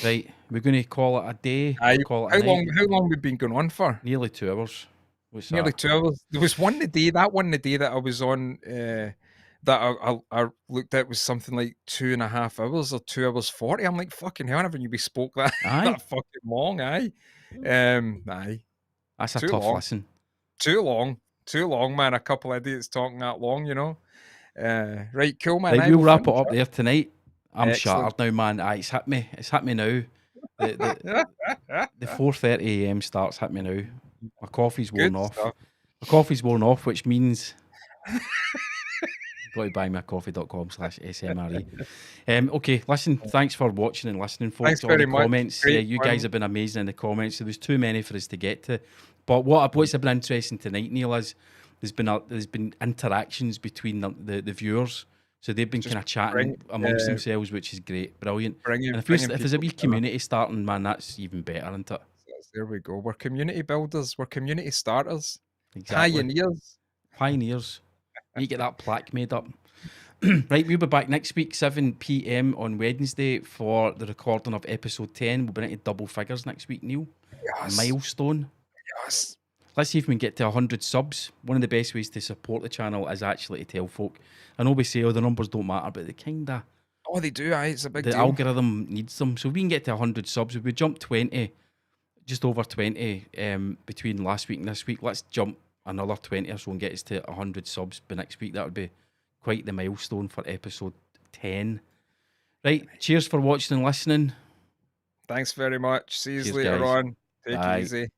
Right, we're going to call it a day. Aye. Or call it How a night. long? How long we've been going on for? Nearly 2 hours. What's Nearly that? 2 hours. There was one the day that I was on that I looked at was something like 2.5 hours or 2 hours 40. I'm like, fucking hell, never knew we spoke that, Aye. that fucking long, aye. Aye. That's a too tough long. listen. Too long, man. A couple of idiots talking that long, Right, cool, man. Right, aye, we'll we'll wrap it finish up there tonight. I'm Excellent. shattered now, man. Aye, it's hit me now. The 4:30 a.m. starts hit me now. My coffee's worn Good off. stuff. My coffee's worn off, which means got to buy me a coffee.com/smre. Okay, listen, thanks for watching and listening, folks. Thanks All the very much. comments, Great you fun. guys have been amazing in the comments. There was too many for us to get to. But what's been interesting tonight, Neil, is there's been interactions between the viewers. So they've been Just kind of chatting amongst themselves, which is great, brilliant. And if there's a wee people community starting, man, that's even better, isn't it? There we go. We're community builders. We're community starters. Exactly. Pioneers. Pioneers. You get that plaque made up. Right, we'll be back next week, 7 p.m. on Wednesday for the recording of episode 10. We'll be into double figures next week, Neil. Yes. Milestone. Yes. Let's see if we can get to 100 subs. One of the best ways to support the channel is actually to tell folk. I know we say, the numbers don't matter, but they kind of... Oh, they do, aye. It's a big The deal. algorithm needs them. So if we can get to 100 subs, if we jump 20, just over 20 between last week and this week, let's jump another 20 or so and get us to 100 subs by next week. That would be quite the milestone for episode 10. Right, cheers for watching and listening. Thanks very much. See you Cheers, later guys. on. Take Bye. it easy.